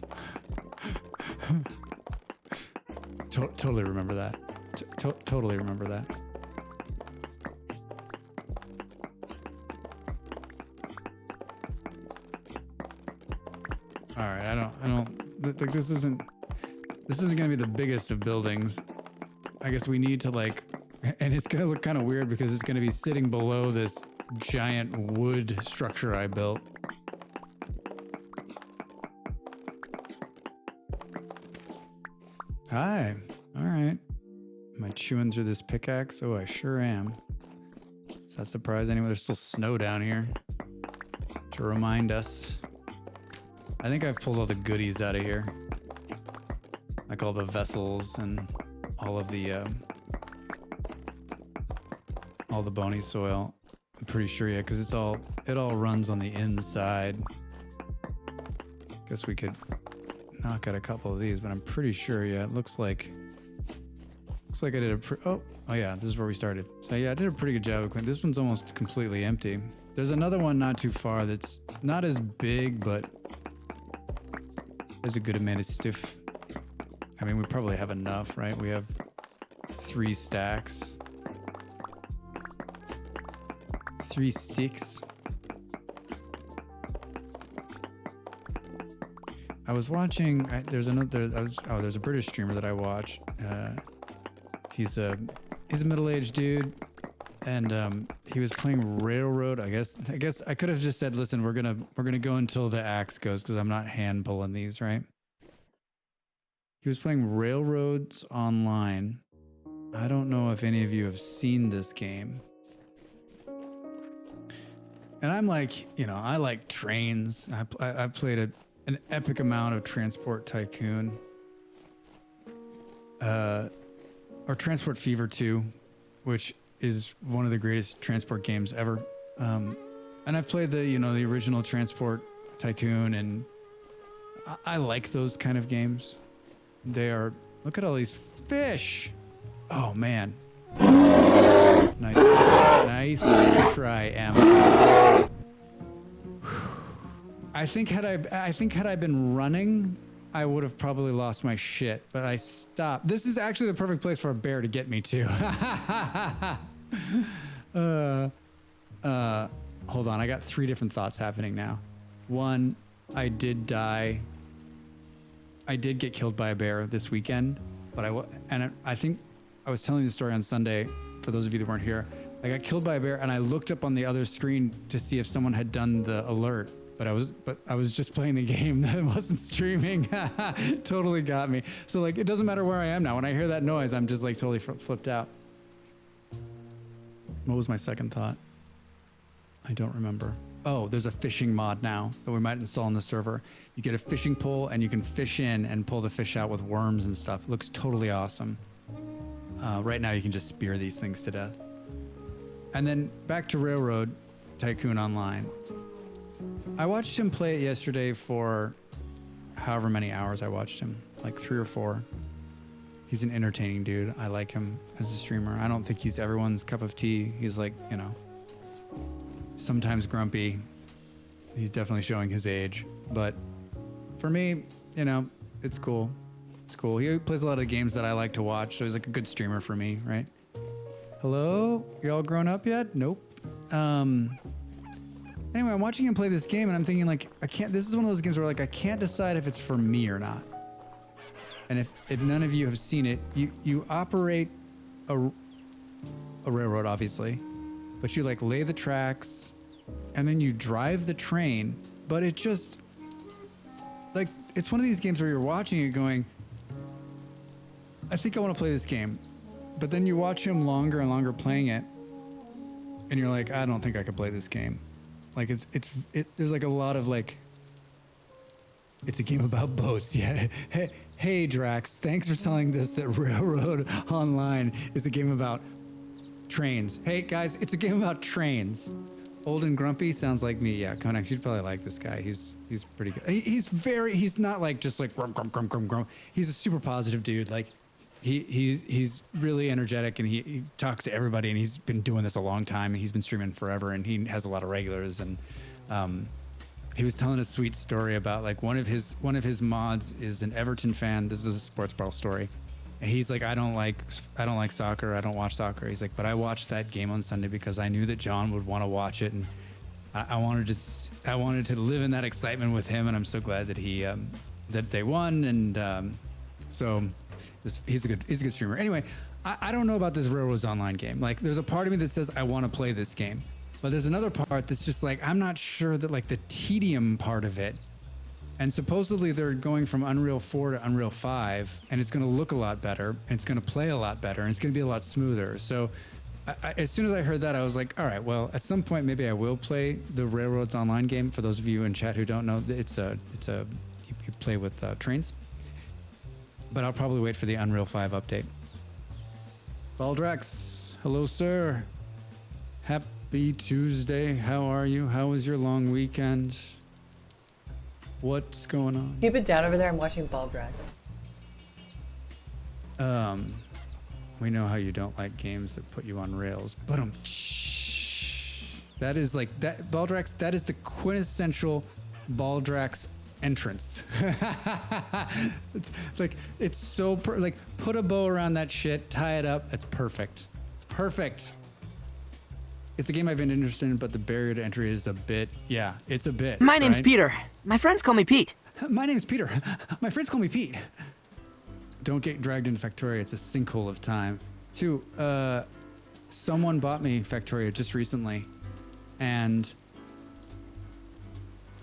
Totally remember that. Totally remember that. All right, I don't like this isn't going to be the biggest of buildings. I guess we need to like, and it's going to look kind of weird because it's going to be sitting below this giant wood structure I built. Hi. All right. Am I chewing through this pickaxe? Oh, I sure am. Does that surprise anyone? There's still snow down here to remind us. I think I've pulled all the goodies out of here. Like all the vessels and all of the bony soil. I'm pretty sure, yeah, because it all runs on the inside. Guess we could knock out a couple of these, but I'm pretty sure, yeah, it looks like I did oh yeah, this is where we started. So yeah, I did a pretty good job of cleaning. This one's almost completely empty. There's another one not too far that's not as big, but there's a good amount of stuff. I mean, we probably have enough, right? We have 3 stacks. 3 sticks. I was watching, there's a British streamer that I watch. He's a middle-aged dude, and he was playing Railroad. I guess I could have just said, listen, we're gonna go until the axe goes, because I'm not hand pulling these, right? He was playing Railroads Online. I don't know if any of you have seen this game. And I'm like, I like trains. I've played an epic amount of Transport Tycoon. Or Transport Fever 2, which is one of the greatest transport games ever. And I've played the original Transport Tycoon, and I like those kind of games. Look at all these fish. Oh man. Nice try, Emma. I think had I been running, I would have probably lost my shit, but I stopped. This is actually the perfect place for a bear to get me to. Hold on, I got 3 different thoughts happening now. One, I did die. I did get killed by a bear this weekend, but I think I was telling the story on Sunday. For those of you that weren't here, I got killed by a bear, and I looked up on the other screen to see if someone had done the alert. But I was just playing the game that wasn't streaming. Totally got me. So like, it doesn't matter where I am now. When I hear that noise, I'm just like totally flipped out. What was my second thought? I don't remember. Oh, there's a fishing mod now that we might install on the server. You get a fishing pole and you can fish in and pull the fish out with worms and stuff. It looks totally awesome. Right now you can just spear these things to death. And then back to Railroad Tycoon Online. I watched him play it yesterday for however many hours I watched him, like 3 or 4. He's an entertaining dude. I like him as a streamer. I don't think he's everyone's cup of tea. He's like, you know, sometimes grumpy. He's definitely showing his age. But for me, you know, it's cool. It's cool. He plays a lot of games that I like to watch, so he's like a good streamer for me, right? Hello? You all grown up yet? Nope. Anyway, I'm watching him play this game and I'm thinking like, this is one of those games where like, I can't decide if it's for me or not. And if none of you have seen it, you operate a railroad, obviously, but you like lay the tracks and then you drive the train, but it just like, it's one of these games where you're watching it going, I think I want to play this game, but then you watch him longer and longer playing it and you're like, I don't think I could play this game. Like there's like a lot of like, it's a game about boats. Yeah. Hey, Drax, thanks for telling us that Railroad Online is a game about trains. Hey guys, it's a game about trains. Old and grumpy sounds like me. Yeah, Konex, you'd probably like this guy. He's pretty good. He's not like just like grum. He's a super positive dude. Like he's really energetic and he talks to everybody and he's been doing this a long time and he's been streaming forever and he has a lot of regulars and he was telling a sweet story about like one of his mods is an Everton fan. This is a sports ball story. And he's like, I don't like soccer. I don't watch soccer. He's like, but I watched that game on Sunday because I knew that John would want to watch it. And I wanted to live in that excitement with him. And I'm so glad that that they won. And so he's a good streamer. Anyway, I don't know about this Railroads Online game. Like there's a part of me that says I want to play this game. But there's another part that's just like, I'm not sure that like the tedium part of it. And supposedly they're going from Unreal 4 to Unreal 5 and it's going to look a lot better and it's going to play a lot better and it's going to be a lot smoother. So as soon as I heard that, I was like, all right, well, at some point, maybe I will play the Railroads Online game. For those of you in chat who don't know, you play with trains, but I'll probably wait for the Unreal 5 update. Baldrax, hello, sir. Happy Tuesday. How are you? How was your long weekend? What's going on? Keep it down over there. I'm watching Baldrax. We know how you don't like games that put you on rails, but that is like that Baldrax. That is the quintessential Baldrax entrance. It's like it's so like put a bow around that shit, tie it up. It's perfect. It's perfect. It's a game I've been interested in, but the barrier to entry is a bit. Yeah, it's a bit. My name's Peter. My friends call me Pete. My name's Peter. My friends call me Pete. Don't get dragged into Factoria. It's a sinkhole of time. 2, someone bought me Factoria just recently, and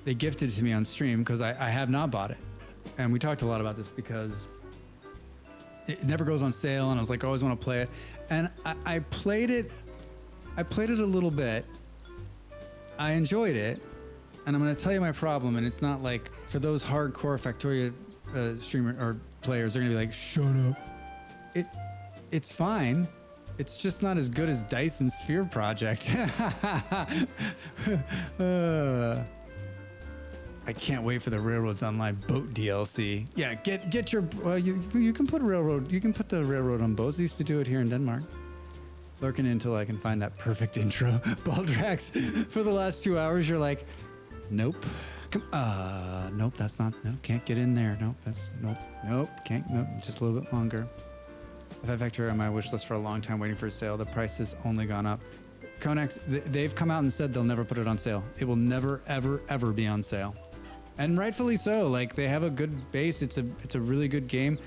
they gifted it to me on stream because I have not bought it. And we talked a lot about this because it never goes on sale, and I was like, I always want to play it. And I played it. I played it a little bit. I enjoyed it, and I'm going to tell you my problem. And it's not like for those hardcore Factoria streamer or players, they're going to be like, "Shut up." It's fine. It's just not as good as Dyson Sphere Project. I can't wait for the Railroads Online boat DLC. Yeah, get your. You can put railroad. You can put the railroad on boats. They used to do it here in Denmark. lurking until I can find that perfect intro. Baldrax, for the last 2 hours, you're like, nope. Nope, that's not, no, can't get in there. Nope, nope, just a little bit longer. I've had Vectoria on my wish list for a long time waiting for a sale. The price has only gone up. Konex, they've come out and said they'll never put it on sale. It will never, ever, ever be on sale. And rightfully so. Like, they have a good base. It's a really good game.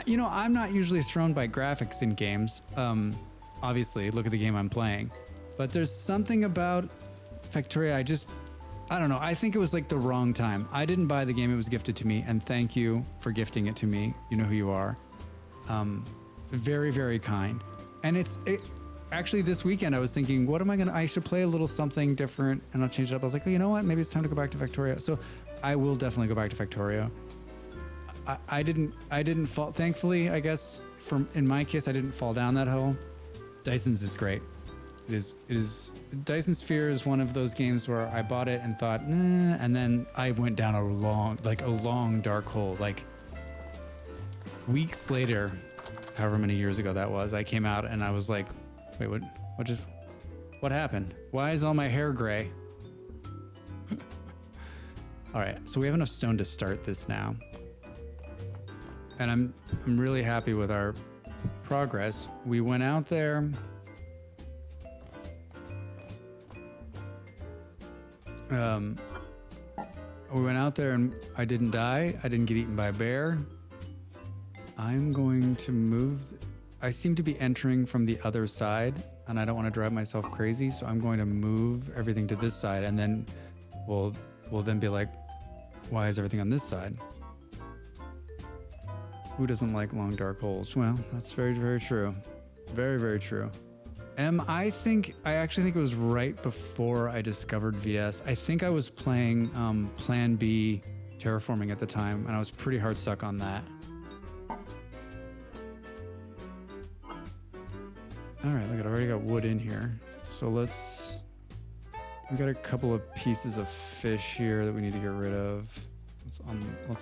You know, I'm not usually thrown by graphics in games. Obviously, look at the game I'm playing. But there's something about Vectoria, I don't know. I think it was like the wrong time. I didn't buy the game. It was gifted to me. And thank you for gifting it to me. You know who you are. Very, very kind. And actually this weekend I was thinking, I should play a little something different and I'll change it up. I was like, oh, you know what? Maybe it's time to go back to Vectoria. So I will definitely go back to Vectoria. I didn't fall, thankfully, I guess, in my case, I didn't fall down that hole. Dyson's is great. It is Dyson Sphere is one of those games where I bought it and thought, and then I went down a long dark hole. Like, weeks later, however many years ago that was, I came out and I was like, wait, what happened? Why is all my hair gray? All right, so we have enough stone to start this now. And I'm really happy with our progress. We went out there. We went out there and I didn't die. I didn't get eaten by a bear. I'm going to move. I seem to be entering from the other side and I don't want to drive myself crazy. So I'm going to move everything to this side and then we'll then be like, why is everything on this side? Who doesn't like long dark holes? Well, that's very, very true. Very, very true. I actually think it was right before I discovered VS. I think I was playing Plan B terraforming at the time, and I was pretty hard stuck on that. All right, look, I've already got wood in here. So we got a couple of pieces of fish here that we need to get rid of. Let's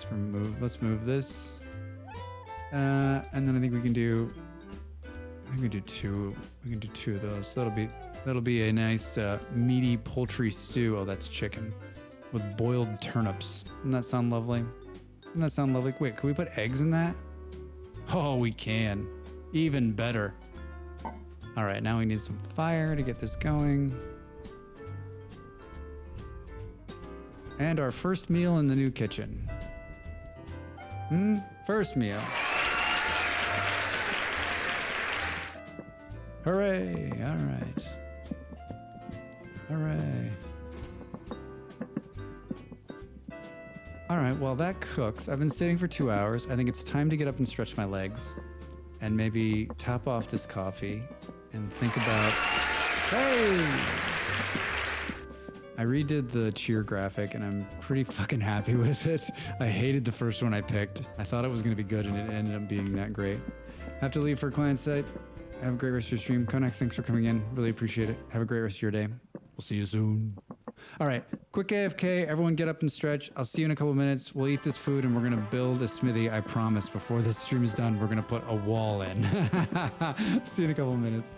move this. And then I think we can do two. We can do two of those. So that'll be a nice meaty poultry stew. Oh, that's chicken with boiled turnips. Doesn't that sound lovely? Wait, can we put eggs in that? Oh, we can. Even better. All right, now we need some fire to get this going. And our first meal in the new kitchen. First meal. Hooray! All right. Hooray. All right, while that cooks, I've been sitting for 2 hours. I think it's time to get up and stretch my legs and maybe top off this coffee and think about, hey! I redid the cheer graphic and I'm pretty fucking happy with it. I hated the first one I picked. I thought it was going to be good and it ended up being that great. Have to leave for a client site. Have a great rest of your stream. Konex, thanks for coming in. Really appreciate it. Have a great rest of your day. We'll see you soon. All right, quick AFK. Everyone get up and stretch. I'll see you in a couple minutes. We'll eat this food and we're going to build a smithy. I promise before this stream is done, we're going to put a wall in. See you in a couple minutes.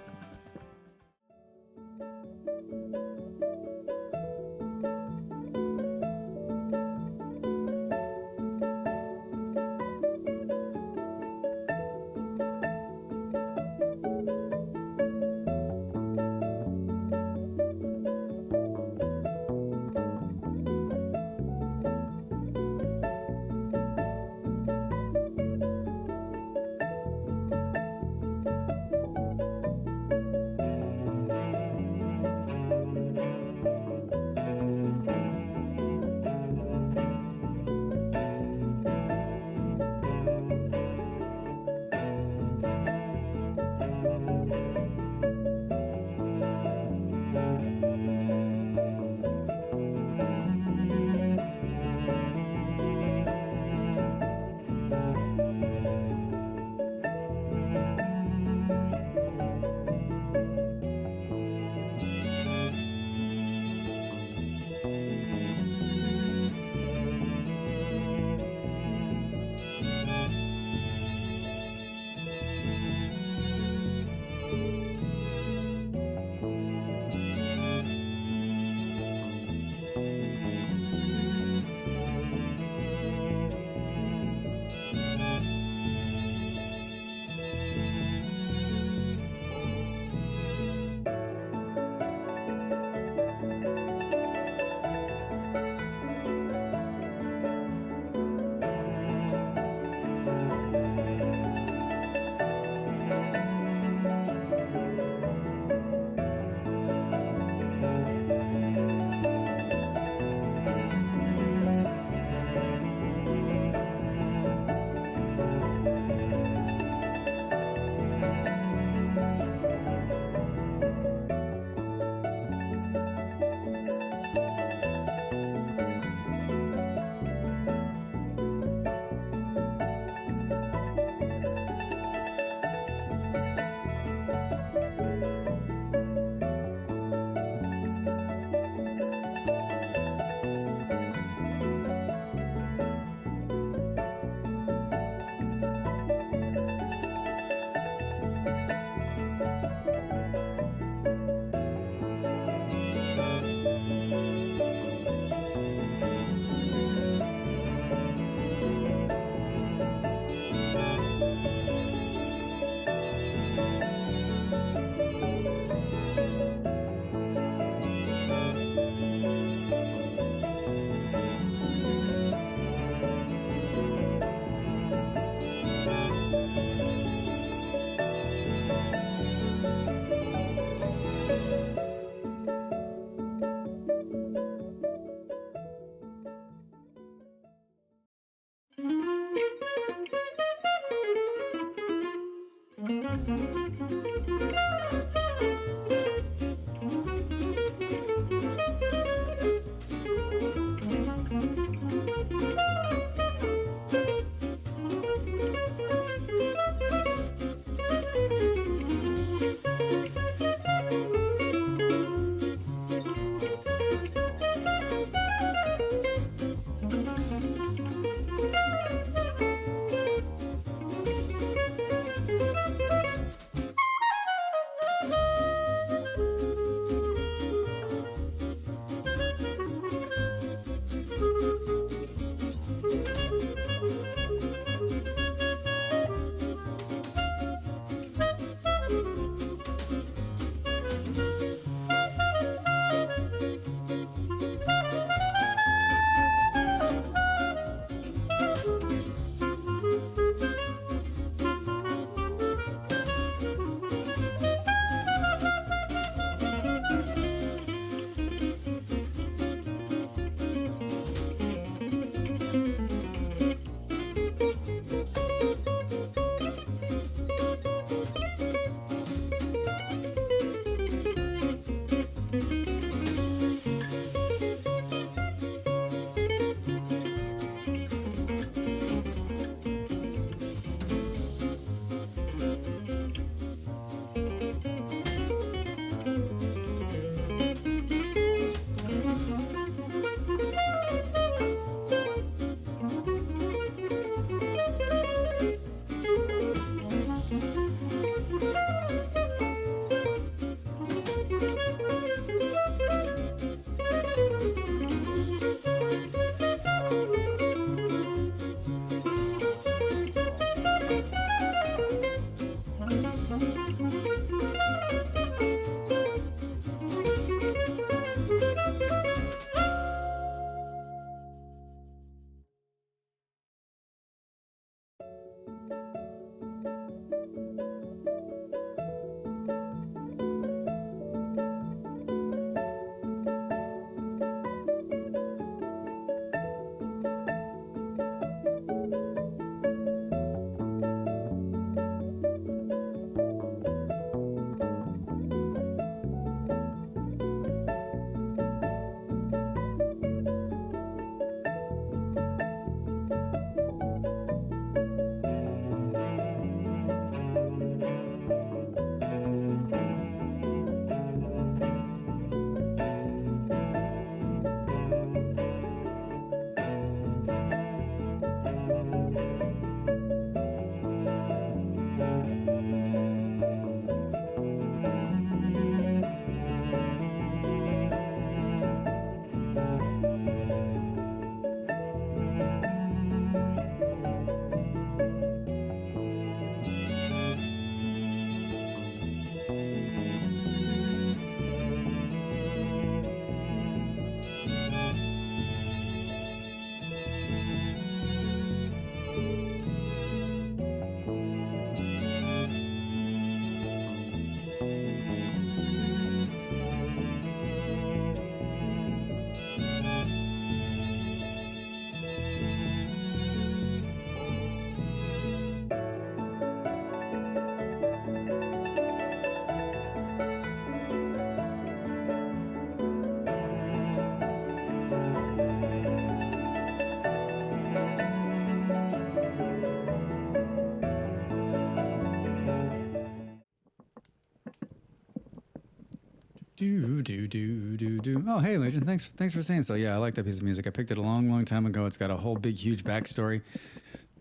Oh, hey, Legend. Thanks for saying so. Yeah, I like that piece of music. I picked it a long time ago. It's got a whole big, huge backstory.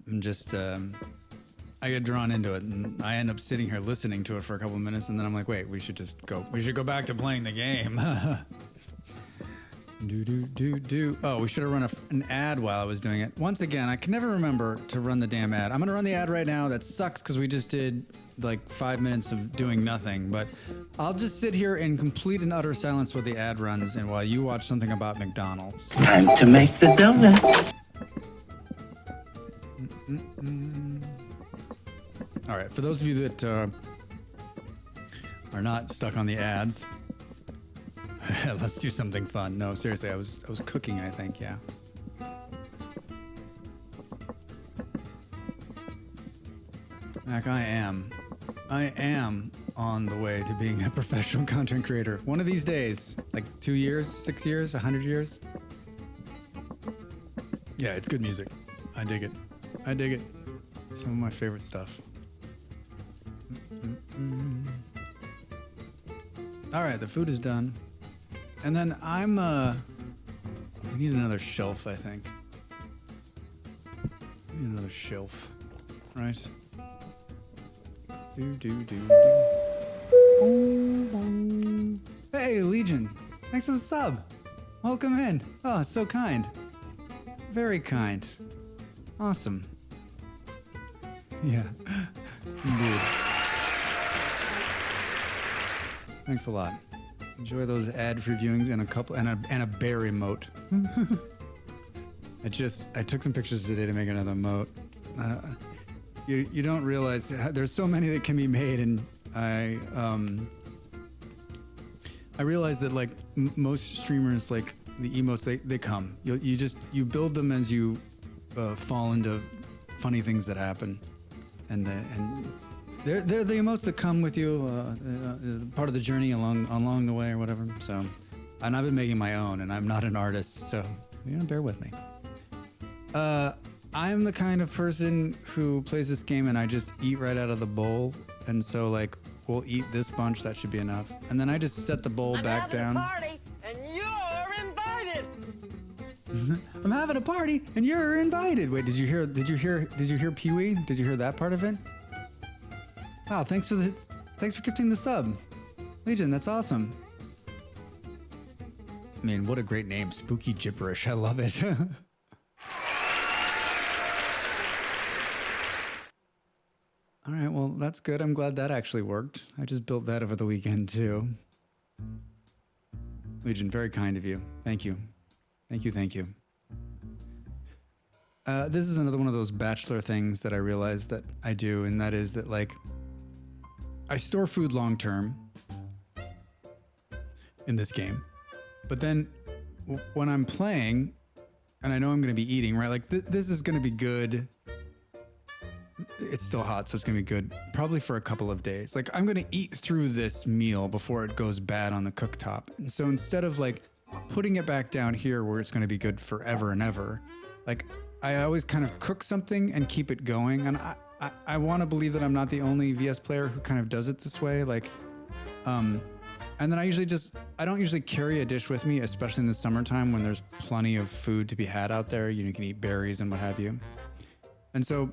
I'm just, I get drawn into it, and I end up sitting here listening to it for a couple of minutes, and then I'm like, wait, we should go back to playing the game. Oh, we should have run an ad while I was doing it. Once again, I can never remember to run the damn ad. I'm gonna run the ad right now. That sucks because we just did like 5 minutes of doing nothing, but I'll just sit here in complete and utter silence while the ad runs and while you watch something about McDonald's. Time to make the donuts. All right, for those of you that are not stuck on the ads, let's do something fun. No, seriously, I was cooking, I think, yeah. Mac, I am. I am on the way to being a professional content creator. One of these days, like 2 years, 6 years, 100 years. Yeah, it's good music. I dig it. I dig it. Some of my favorite stuff. All right, the food is done. And then we need another shelf, I think. We need another shelf, right? Hey, Legion. Thanks for the sub. Welcome in. Oh, so kind. Very kind. Awesome. Yeah. Indeed. Thanks a lot. Enjoy those ad-free viewings and a bear emote. I took some pictures today to make another emote. You don't realize there's so many that can be made, and I realize that like most streamers, like the emotes, they come. You build them as you fall into funny things that happen, and they're the emotes that come with you, part of the journey along the way or whatever. So, and I've been making my own, and I'm not an artist, so bear with me. I'm the kind of person who plays this game and I just eat right out of the bowl. And so like, we'll eat this bunch, that should be enough. And then I just set the bowl back down. I'm having a party and you're invited. I'm having a party and you're invited. Wait, did you hear Pee-wee? Did you hear that part of it? Wow, thanks for gifting the sub. Legion, that's awesome. I mean, what a great name, Spooky Gibberish. I love it. All right, well, that's good. I'm glad that actually worked. I just built that over the weekend, too. Legion, very kind of you. Thank you. Thank you, thank you. This is another one of those bachelor things that I realized that I do, and that is that, like, I store food long term in this game, but then when I'm playing, and I know I'm going to be eating, right? Like, this is going to be good. It's still hot, so it's going to be good probably for a couple of days. Like, I'm going to eat through this meal before it goes bad on the cooktop. And so instead of like putting it back down here where it's going to be good forever and ever, like I always kind of cook something and keep it going. And I want to believe that I'm not the only VS player who kind of does it this way. Like, and then I don't usually carry a dish with me, especially in the summertime when there's plenty of food to be had out there. You can eat berries and what have you. And so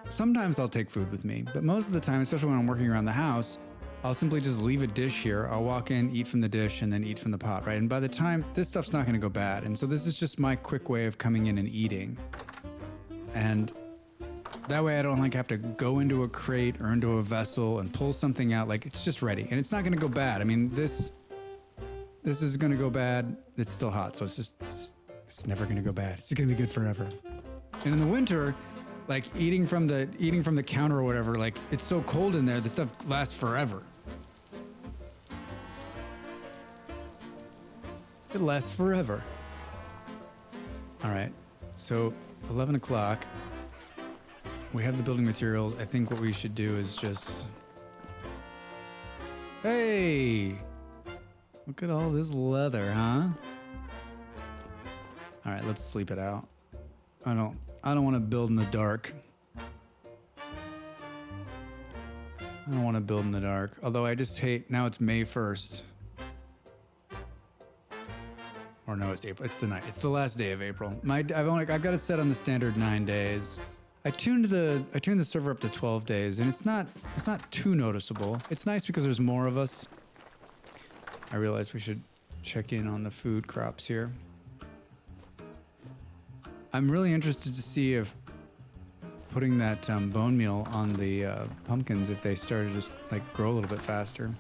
sometimes I'll take food with me, but most of the time, especially when I'm working around the house, I'll simply just leave a dish here. I'll walk in, eat from the dish, and then eat from the pot, right? And by the time, this stuff's not going to go bad. And so this is just my quick way of coming in and eating. And that way I don't like have to go into a crate or into a vessel and pull something out. Like, it's just ready. And it's not going to go bad. I mean, this is going to go bad. It's still hot, so it's never going to go bad. It's going to be good forever. And in the winter, like eating from the counter or whatever, like it's so cold in there, the stuff lasts forever. It lasts forever. All right, so 11 o'clock. We have the building materials. I think what we should do is just... Hey! Look at all this leather, huh? All right, let's sleep it out. I don't want to build in the dark. I don't want to build in the dark. Although I just hate, now it's May 1st. Or no, it's April. It's the last day of April. I've got it set on the standard 9 days. I tuned the server up to 12 days, and it's not too noticeable. It's nice because there's more of us. I realize we should check in on the food crops here. I'm really interested to see if putting that bone meal on the pumpkins, if they started to like grow a little bit faster.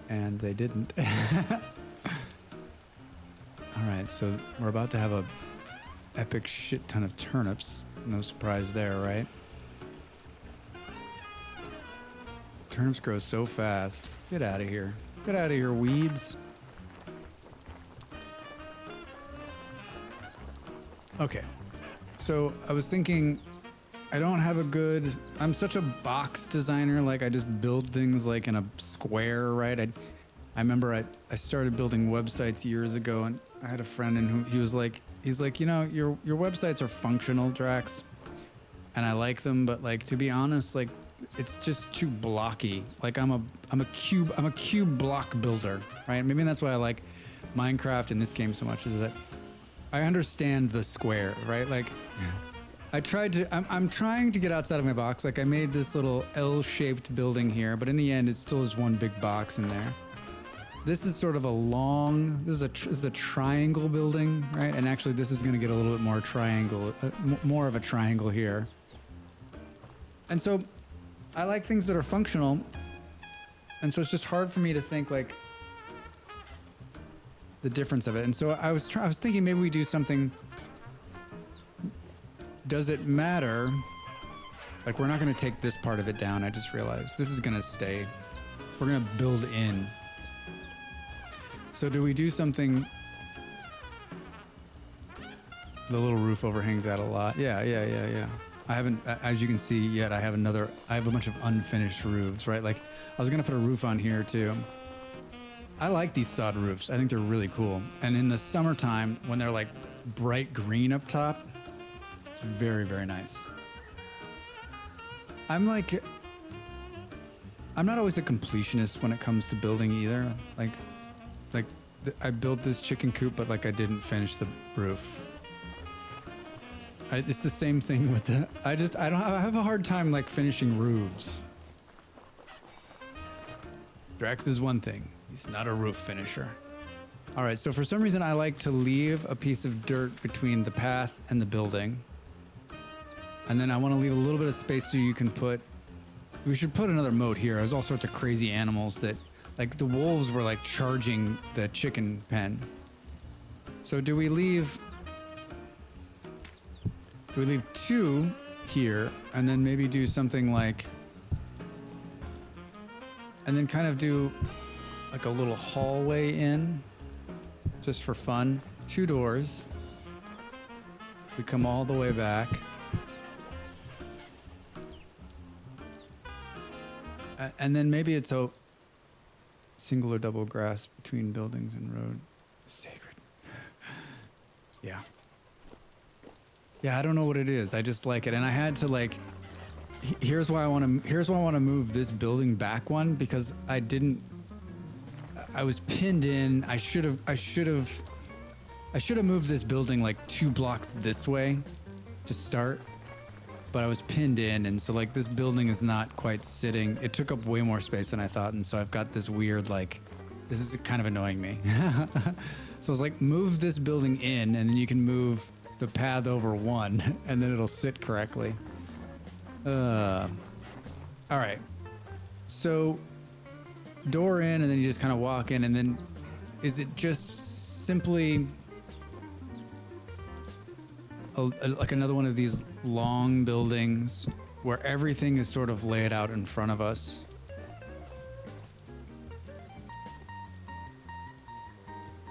And they didn't. All right, so we're about to have a epic shit ton of turnips. No surprise there, right? Turnips grow so fast. Get out of here. Get out of here, weeds. Okay. So I was thinking I don't have a good, I'm such a box designer. Like I just build things like in a square, right? I remember I started building websites years ago, and I had a friend and who he's like, you know, your websites are functional, Drax, and I like them, but like to be honest, like it's just too blocky. Like I'm a cube block builder, right? Maybe that's why I like Minecraft in this game so much, is that I understand the square, right? Like I'm trying to get outside of my box. Like I made this little L-shaped building here, but in the end, it's still just one big box in there. This is sort of a long, this is a triangle building, right? And actually this is going to get a little bit more triangle, more of a triangle here. And so I like things that are functional. And so it's just hard for me to think like the difference of it. And so I was thinking maybe we do something. Does it matter? Like we're not going to take this part of it down. I just realized this is going to stay. We're going to build in. So do we do something? The little roof overhangs that a lot. Yeah. I haven't, as you can see yet, I have a bunch of unfinished roofs, right? Like I was going to put a roof on here too. I like these sod roofs. I think they're really cool. And in the summertime, when they're like bright green up top, it's very, very nice. I'm not always a completionist when it comes to building either. I built this chicken coop, but like I didn't finish the roof. It's the same thing with I have a hard time like finishing roofs. Drax is one thing. He's not a roof finisher. All right, so for some reason I like to leave a piece of dirt between the path and the building. And then I want to leave a little bit of space so you can we should put another moat here. There's all sorts of crazy animals that, like the wolves were like charging the chicken pen. So do we leave 2 here and then maybe do something like, and then kind of do like a little hallway in just for fun. 2 doors. We come all the way back. And then maybe it's a single or double grass between buildings and road. Sacred. Yeah. Yeah, I don't know what it is. I just like it. And I had to like, here's why I want to move this building back one, because I was pinned in. I should have moved this building like 2 blocks this way to start. But I was pinned in, and so like this building is not quite sitting. It took up way more space than I thought, and so I've got this weird like, this is kind of annoying me. So I was like, move this building in, and then you can move the path over 1, and then it'll sit correctly. All right. So door in, and then you just kind of walk in, and then is it just simply like another one of these long buildings where everything is sort of laid out in front of us?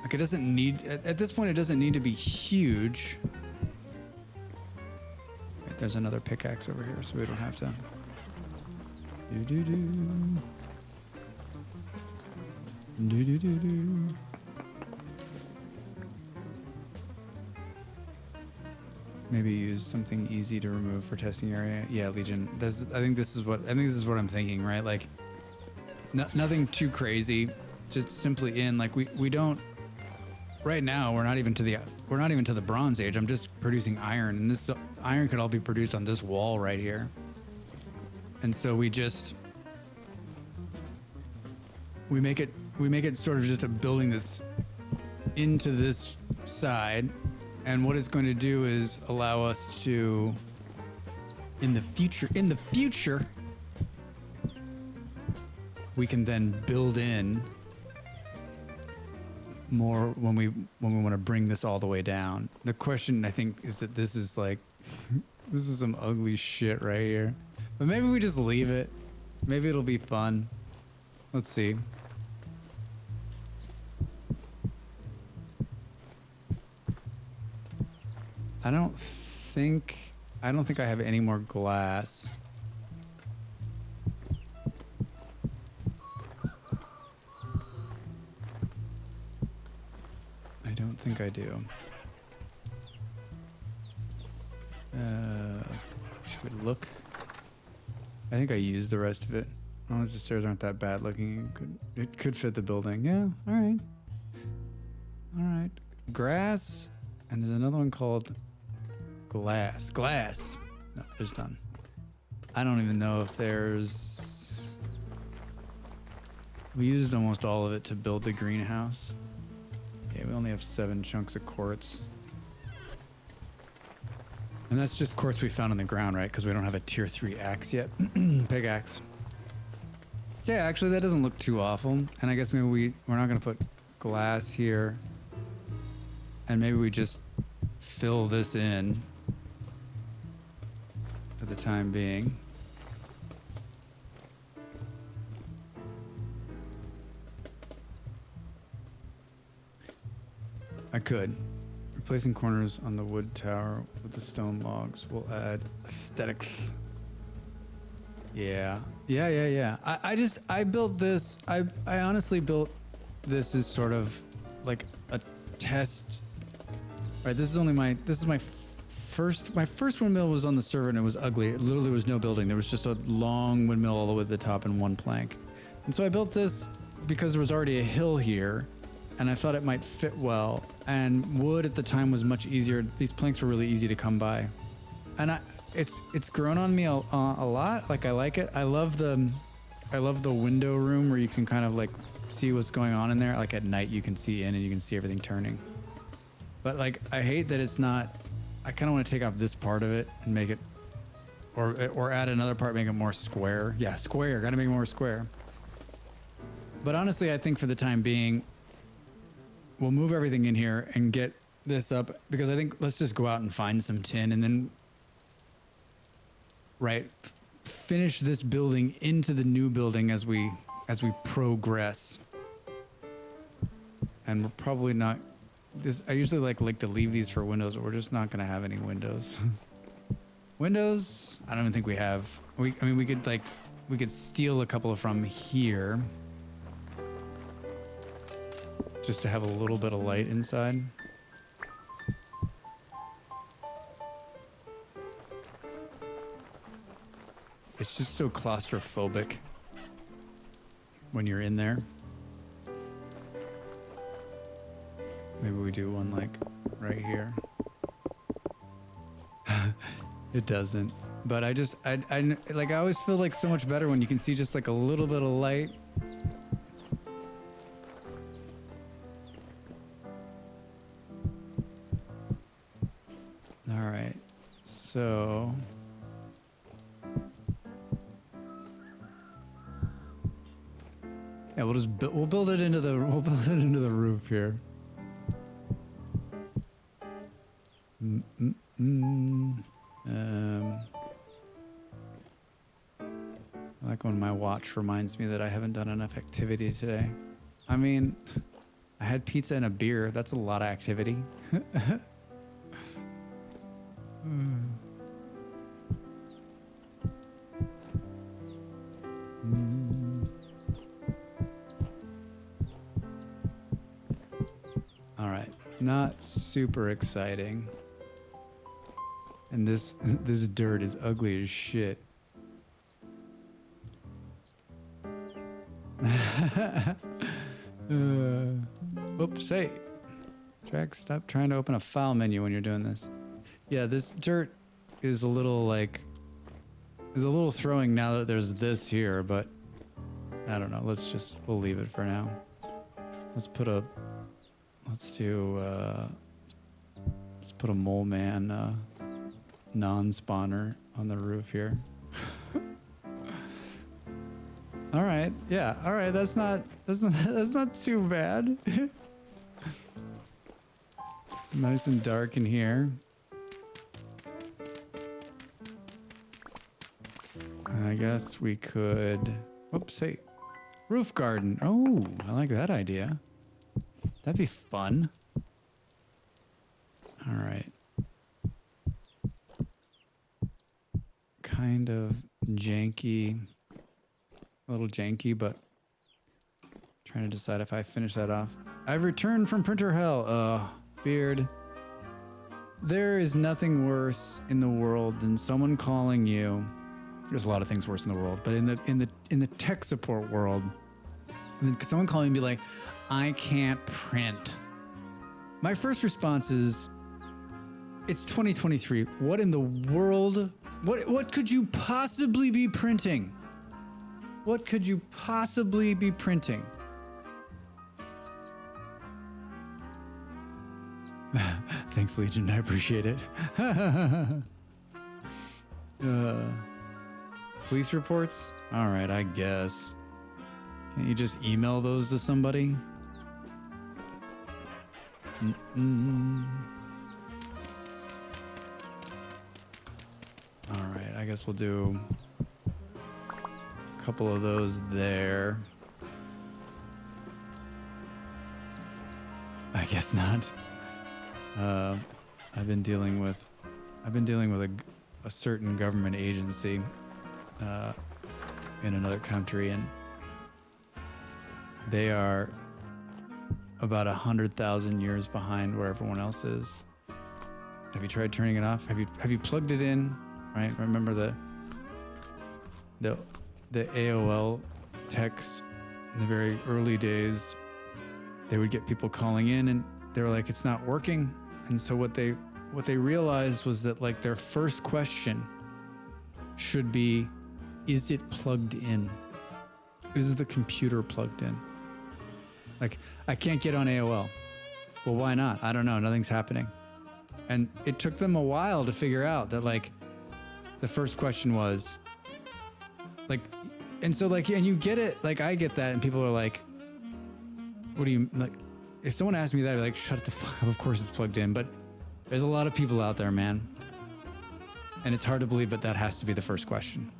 Like it doesn't need, at this point, it doesn't need to be huge. Wait, there's another pickaxe over here, so we don't have to. Maybe use something easy to remove for testing area. Yeah, Legion. I think this is what I'm thinking, right? Like, nothing too crazy. Just simply in. Like we don't. Right now, we're not even to the Bronze Age. I'm just producing iron, and this iron could all be produced on this wall right here. And so we make it sort of just a building that's into this side. And what it's going to do is allow us to, in the future, we can then build in more when we want to bring this all the way down. The question, I think, is that this is like, this is some ugly shit right here. But maybe we just leave it. Maybe it'll be fun. Let's see. I don't think I don't think I have any more glass. I don't think I do. Should we look? I think I used the rest of it. As long as the stairs aren't that bad looking, it could fit the building. Yeah, all right. All right. Grass, and there's another one called glass. Glass. No, there's none. I don't even know if there's... We used almost all of it to build the greenhouse. Yeah, we only have 7 chunks of quartz. And that's just quartz we found on the ground, right? Because we don't have a tier 3 axe yet. Pickaxe. Yeah, actually that doesn't look too awful. And I guess maybe we're not going to put glass here. And maybe we just fill this in for the time being. I could. Replacing corners on the wood tower with the stone logs will add aesthetics. Yeah. I built this. I honestly built this as sort of like a test. Right. This is my first windmill was on the server and it was ugly. It literally was no building. There was just a long windmill all the way to the top and one plank. And so I built this because there was already a hill here. And I thought it might fit well. And wood at the time was much easier. These planks were really easy to come by. And it's grown on me a lot. Like I like it. I love the window room where you can kind of like see what's going on in there. Like at night you can see in and you can see everything turning. But like I hate that it's not. I kind of want to take off this part of it and make it, or add another part, make it more square. Yeah, square. Got to make it more square. But honestly, I think for the time being, we'll move everything in here and get this up because I think let's just go out and find some tin and then, right, finish this building into the new building as we progress. And we're probably not this. I usually like to leave these for windows, but we're just not going to have any windows. Windows? I don't even think we have. I mean, we could steal a couple from here. Just to have a little bit of light inside. It's just so claustrophobic when you're in there. Maybe we do one like right here. It doesn't. But I always feel like so much better when you can see just like a little bit of light. All right, so yeah, we'll build it into the roof here. I like when my watch reminds me that I haven't done enough activity today. I mean, I had pizza and a beer. That's a lot of activity. All right, not super exciting. And this dirt is ugly as shit. Oops, hey. Jack, stop trying to open a file menu when you're doing this. Yeah, this dirt is a little throwing now that there's this here, but I don't know. We'll leave it for now. Let's put a mole man non-spawner on the roof here. All right. Yeah. All right. That's not too bad. Nice and dark in here. I guess we could, oops, hey, roof garden. Oh, I like that idea. That'd be fun. All right. kind of janky, a little janky, but trying to decide if I finish that off. I've returned from printer hell. Beard. There is nothing worse in the world than someone calling you. There's a lot of things worse in the world, but in the tech support world, someone calling me like, I can't print. My first response is, it's 2023. What in the world? What could you possibly be printing? What could you possibly be printing? Thanks, Legion. I appreciate it. Police reports? All right, I guess. Can't you just email those to somebody? All right, I guess we'll do a couple of those there. I guess not. I've been dealing with a certain government agency in another country, and they are about 100,000 years behind where everyone else is. Have you tried turning it off? Have you plugged it in? Right? Remember the AOL texts in the very early days? They would get people calling in, and they were like, "It's not working." And so what they realized was that like their first question should be, "Is it plugged in? Is the computer plugged in?" Like, I can't get on AOL. Well, why not? I don't know. Nothing's happening. And it took them a while to figure out that like the first question was like, and so like, and you get it. Like, I get that. And people are like, what do you like? If someone asked me that, I'd be like, shut the fuck up. Of course it's plugged in. But there's a lot of people out there, man. And it's hard to believe, but that has to be the first question.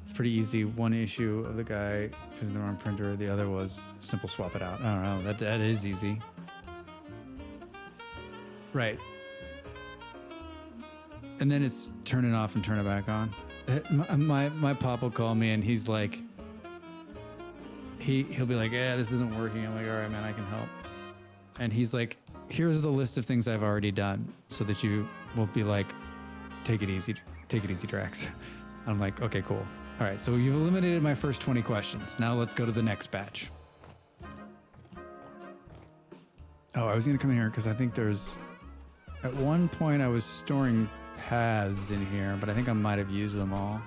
It's pretty easy. One issue of the guy choosing the wrong printer. The other was simple swap it out. I don't know. That is easy. Right. And then it's turn it off and turn it back on. My pop will call me and he's like, he'll be like, yeah, this isn't working. I'm like, all right, man, I can help. And he's like, here's the list of things I've already done so that you won't be like, take it easy, Drax. I'm like, okay, cool. All right, so you've eliminated my first 20 questions. Now let's go to the next batch. Oh, I was gonna come in here because I think there's, at one point I was storing paths in here, but I think I might have used them all.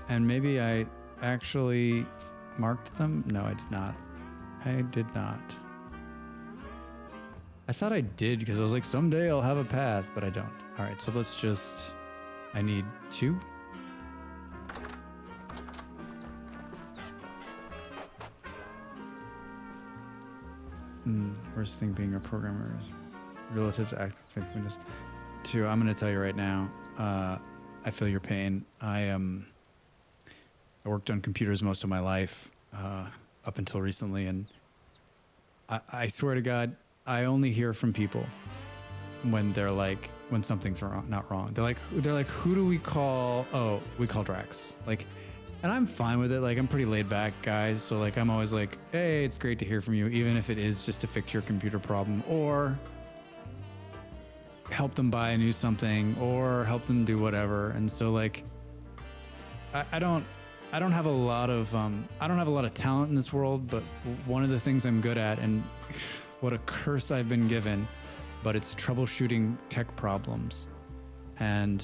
And maybe I actually marked them? No, I did not. I did not. I thought I did because I was like, someday I'll have a path, but I don't. All right, so let's just, I need 2. Worst thing being a programmer is relative to active effectiveness. 2, I'm going to tell you right now, I feel your pain. I worked on computers most of my life, up until recently, and I swear to God, I only hear from people when they're like, when something's wrong, not wrong. They're like, who do we call? Oh, we call Drax. Like, and I'm fine with it. Like, I'm pretty laid back, guys. So like, I'm always like, hey, it's great to hear from you, even if it is just to fix your computer problem or help them buy a new something or help them do whatever. And so like, I don't have a lot of talent in this world, but one of the things I'm good at, and what a curse I've been given, but it's troubleshooting tech problems. And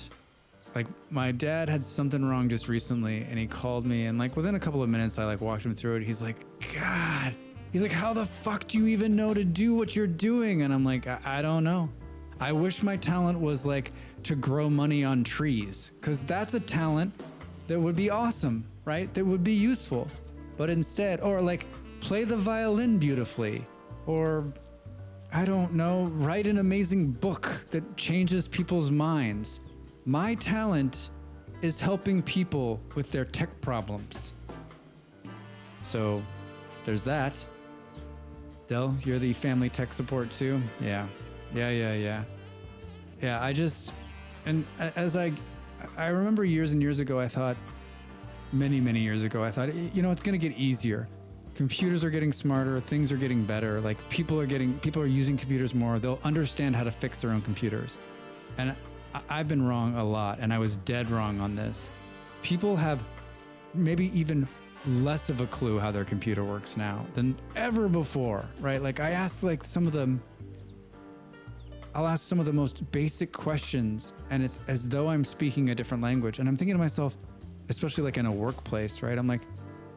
like, my dad had something wrong just recently, and he called me, and like within a couple of minutes I like walked him through it. He's like, God, he's like, how the fuck do you even know to do what you're doing? And I'm like, I don't know. I wish my talent was like to grow money on trees, because that's a talent that would be awesome, right? That would be useful. But instead, or like play the violin beautifully, or I don't know, write an amazing book that changes people's minds. My talent is helping people with their tech problems. So there's that. Del, you're the family tech support too? Yeah. Yeah, and as I remember years and years ago, I thought, many years ago, I thought, it's going to get easier. Computers are getting smarter, things are getting better. Like people are using computers more. They'll understand how to fix their own computers. And I've been wrong a lot, and I was dead wrong on this. People have maybe even less of a clue how their computer works now than ever before, right? Like I'll ask some of the most basic questions, and it's as though I'm speaking a different language. And I'm thinking to myself, especially like in a workplace, right? I'm like,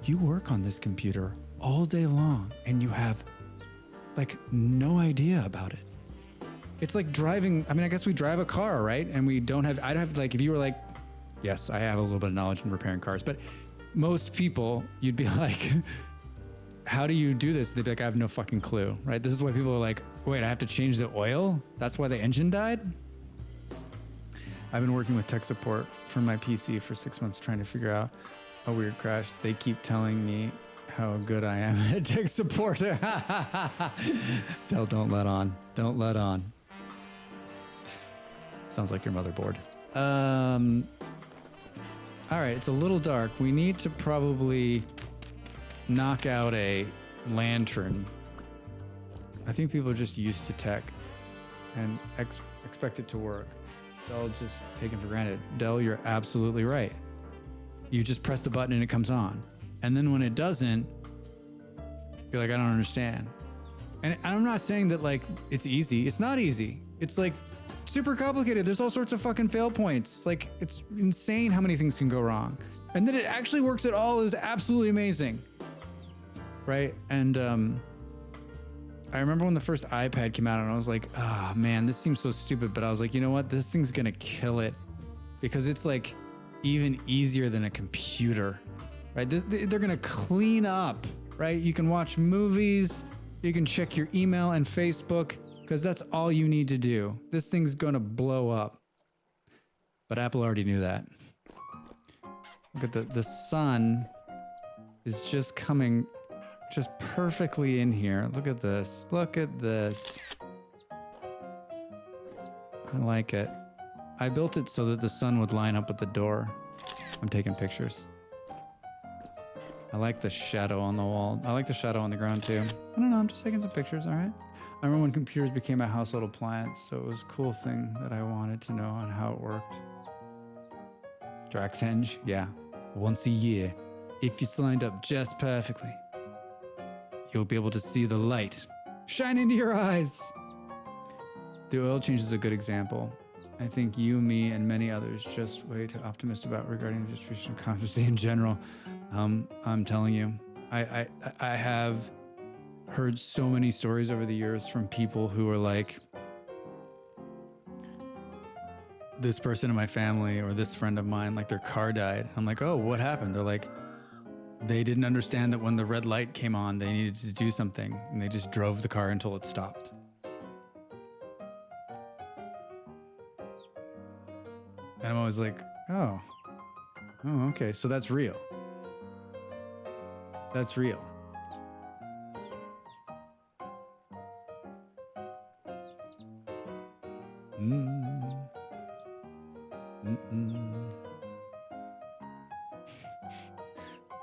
you work on this computer all day long and you have like no idea about it. It's like driving. I mean, I guess we drive a car, right? And I'd have like, if you were like, yes, I have a little bit of knowledge in repairing cars, but most people, you'd be like, how do you do this? They'd be like, I have no fucking clue, right? This is why people are like, wait, I have to change the oil? That's why the engine died? I've been working with tech support for my PC for 6 months trying to figure out a weird crash. They keep telling me how good I am at tech support. Don't let on. Don't let on. Sounds like your motherboard. All right, it's a little dark. We need to probably knock out a lantern. I think people are just used to tech and expect it to work. It's all just taken for granted. Del, you're absolutely right. You just press the button and it comes on. And then when it doesn't, you're like, I don't understand. And I'm not saying that like it's easy. It's not easy. It's like super complicated. There's all sorts of fucking fail points. Like it's insane how many things can go wrong. And that it actually works at all is absolutely amazing. Right? And I remember when the first iPad came out and I was like, oh man, this seems so stupid. But I was like, you know what? This thing's gonna kill it because it's like even easier than a computer, right? They're gonna clean up, right? You can watch movies, you can check your email and Facebook because that's all you need to do. This thing's gonna blow up. But Apple already knew that. Look at the sun is just coming just perfectly in here. Look at this. Look at this. I like it. I built it so that the sun would line up with the door. I'm taking pictures. I like the shadow on the wall. I like the shadow on the ground too. I don't know, I'm just taking some pictures, all right? I remember when computers became a household appliance, so it was a cool thing that I wanted to know on how it worked. Draxhenge, yeah. Once a year, if it's lined up just perfectly, you'll be able to see the light shine into your eyes. The oil change is a good example. I think you, me, and many others just way too optimistic about regarding the distribution of consciousness in general. I'm telling you, I have heard so many stories over the years from people who are like, this person in my family or this friend of mine, like their car died. I'm like, oh, what happened? They're like, they didn't understand that when the red light came on, they needed to do something, and they just drove the car until it stopped. And I'm always like, oh, okay, so that's real. That's real.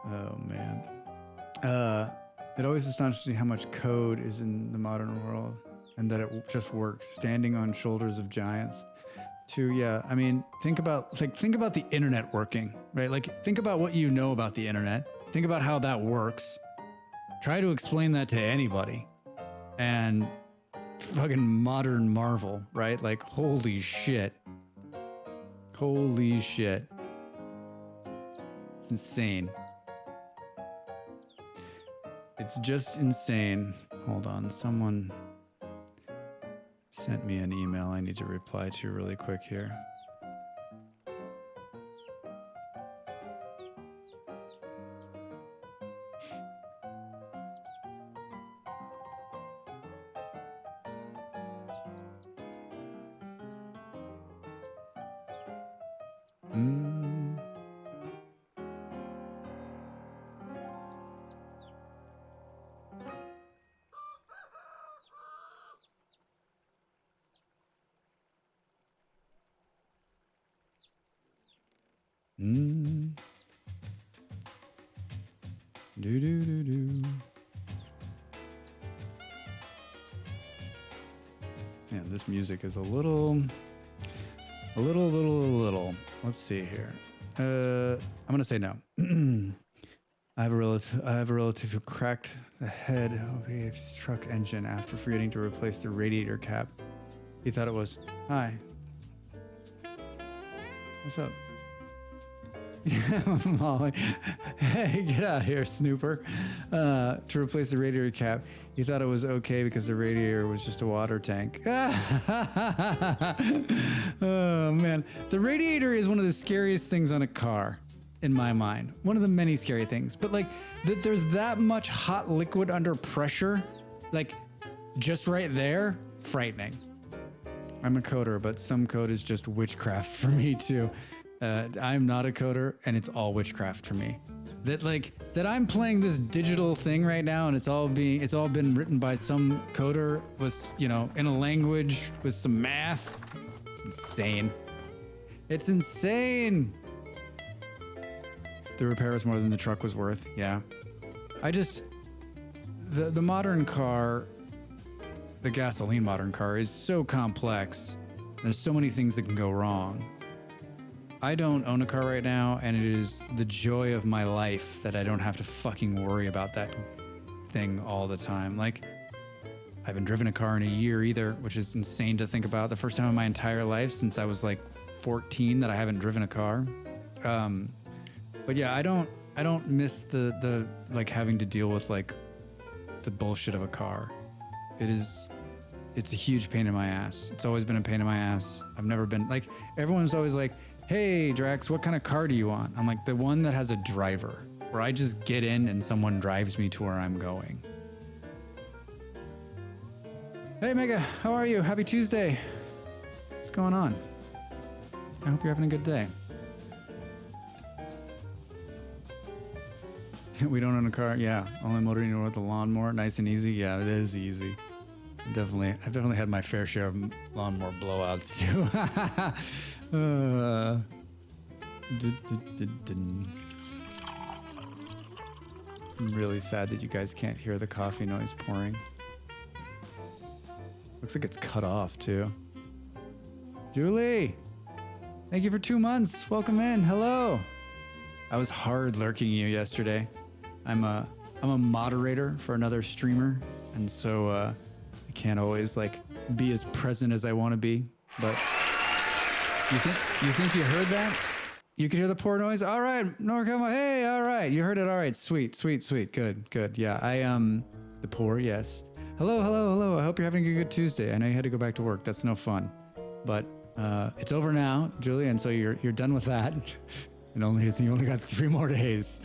Oh man. It always astonishes me how much code is in the modern world and that it just works, standing on shoulders of giants. Yeah, I mean, think about the internet working, right? Like think about what you know about the internet. Think about how that works. Try to explain that to anybody. And fucking modern marvel, right? Like holy shit. Holy shit. It's insane. It's just insane. Hold on, someone sent me an email I need to reply to really quick here. Mm. Do do do do. Man, this music is a little. Let's see here. I'm gonna say no. I have a relative who cracked the head of his truck engine after forgetting to replace the radiator cap. He thought it was, hi. What's up? Molly. Hey, get out here, snooper. To replace the radiator cap. He thought it was okay because the radiator was just a water tank. Oh, man. The radiator is one of the scariest things on a car, in my mind. One of the many scary things. But, like, there's that much hot liquid under pressure, like, just right there, frightening. I'm a coder, but some code is just witchcraft for me, too. I'm not a coder, and it's all witchcraft for me. That I'm playing this digital thing right now, and it's all been written by some coder with, you know, in a language with some math. It's insane. It's insane. The repair was more than the truck was worth. Yeah. The modern car, the gasoline modern car is so complex. There's so many things that can go wrong. I don't own a car right now, and it is the joy of my life that I don't have to fucking worry about that thing all the time. Like, I haven't driven a car in a year either, which is insane to think about. The first time in my entire life since I was like 14 that I haven't driven a car. But yeah, I don't miss the like having to deal with like the bullshit of a car. It's a huge pain in my ass. It's always been a pain in my ass. I've never been like, everyone's always like, hey, Drax, what kind of car do you want? I'm like, the one that has a driver, where I just get in and someone drives me to where I'm going. Hey, Mega, how are you? Happy Tuesday. What's going on? I hope you're having a good day. We don't own a car. Yeah, only motoring with a lawnmower. Nice and easy. Yeah, it is easy. I've definitely had my fair share of lawnmower blowouts too. I'm really sad that you guys can't hear the coffee noise pouring. Looks like it's cut off too. Julie, thank you for 2 months. Welcome in. Hello. I was hard lurking you yesterday. I'm a moderator for another streamer, and so I can't always like be as present as I want to be. But you think you heard that? You could hear the pour noise? All right, Norcom. Hey, all right. You heard it. All right. Sweet. Good. Yeah, the pour, yes. Hello. I hope you're having a good Tuesday. I know you had to go back to work. That's no fun. But it's over now, Julie, and so you're done with that. You only got 3 more days.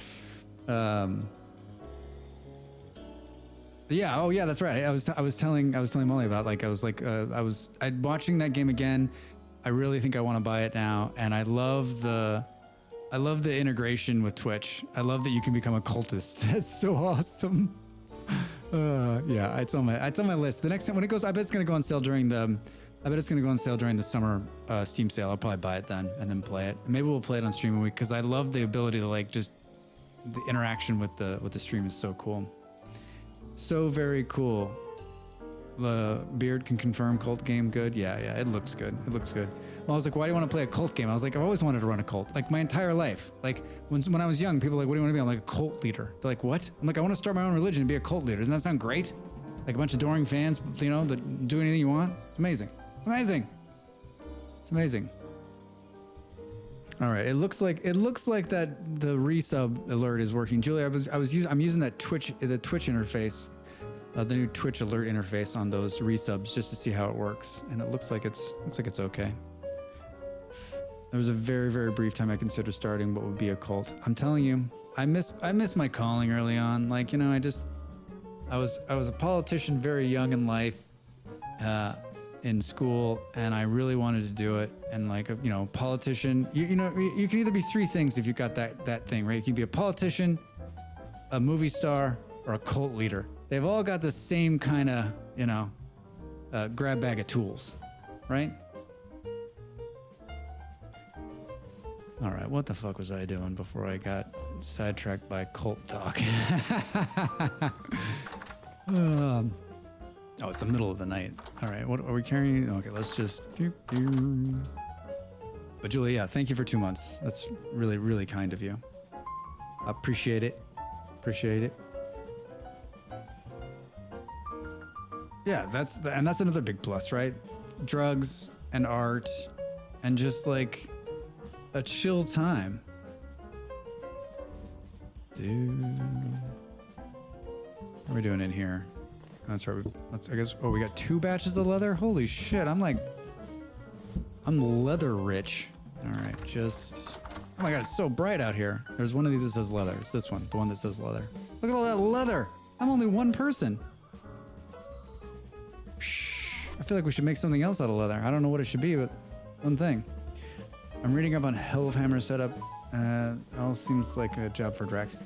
Yeah. Oh, yeah. That's right. I was telling Molly about I'm watching that game again. I really think I want to buy it now, and I love the integration with Twitch. I love that you can become a cultist. That's so awesome. Yeah, it's on my list. The next time when it goes, I bet it's gonna go on sale during the summer Steam sale. I'll probably buy it then and then play it. Maybe we'll play it on Stream a Week because I love the ability to like just the interaction with the stream is so cool. So very cool. The Beard can confirm cult game good. Yeah, it looks good. Well, I was like, why do you want to play a cult game? I was like, I've always wanted to run a cult, like my entire life. Like when I was young, people were like, what do you want to be? I'm like a cult leader. They're like, what? I'm like, I want to start my own religion and be a cult leader. Doesn't that sound great? Like a bunch of adoring fans, you know, that do anything you want. It's amazing. It's amazing. All right, it looks like that the resub alert is working. Julie, I'm using the Twitch interface. The new Twitch alert interface on those resubs just to see how it works, and it looks like it's okay. There was a very, very brief time I considered starting what would be a cult. I'm telling you, I miss my calling early on. Like, you know, I was a politician very young in life, in school, and I really wanted to do it. And like, you know, politician, you know, you can either be 3 things if you got that thing, right? You can be a politician, a movie star, or a cult leader. They've all got the same kind of, you know, grab bag of tools, right? All right, what the fuck was I doing before I got sidetracked by cult talk? Oh, it's the middle of the night. All right, what are we carrying? Okay, let's just... But Julie, yeah, thank you for 2 months. That's really, really kind of you. Appreciate it. Appreciate it. Yeah, that's another big plus, right? Drugs and art and just like a chill time. Dude. What are we doing in here? That's right. Let's, I guess, oh, we got 2 batches of leather? Holy shit, I'm leather rich. All right, just, oh my God, it's so bright out here. There's one of these that says leather. It's this one, the one that says leather. Look at all that leather. I'm only one person. Shh. I feel like we should make something else out of leather. I don't know what it should be, but one thing. I'm reading up on Hellhammer setup. All seems like a job for Drax.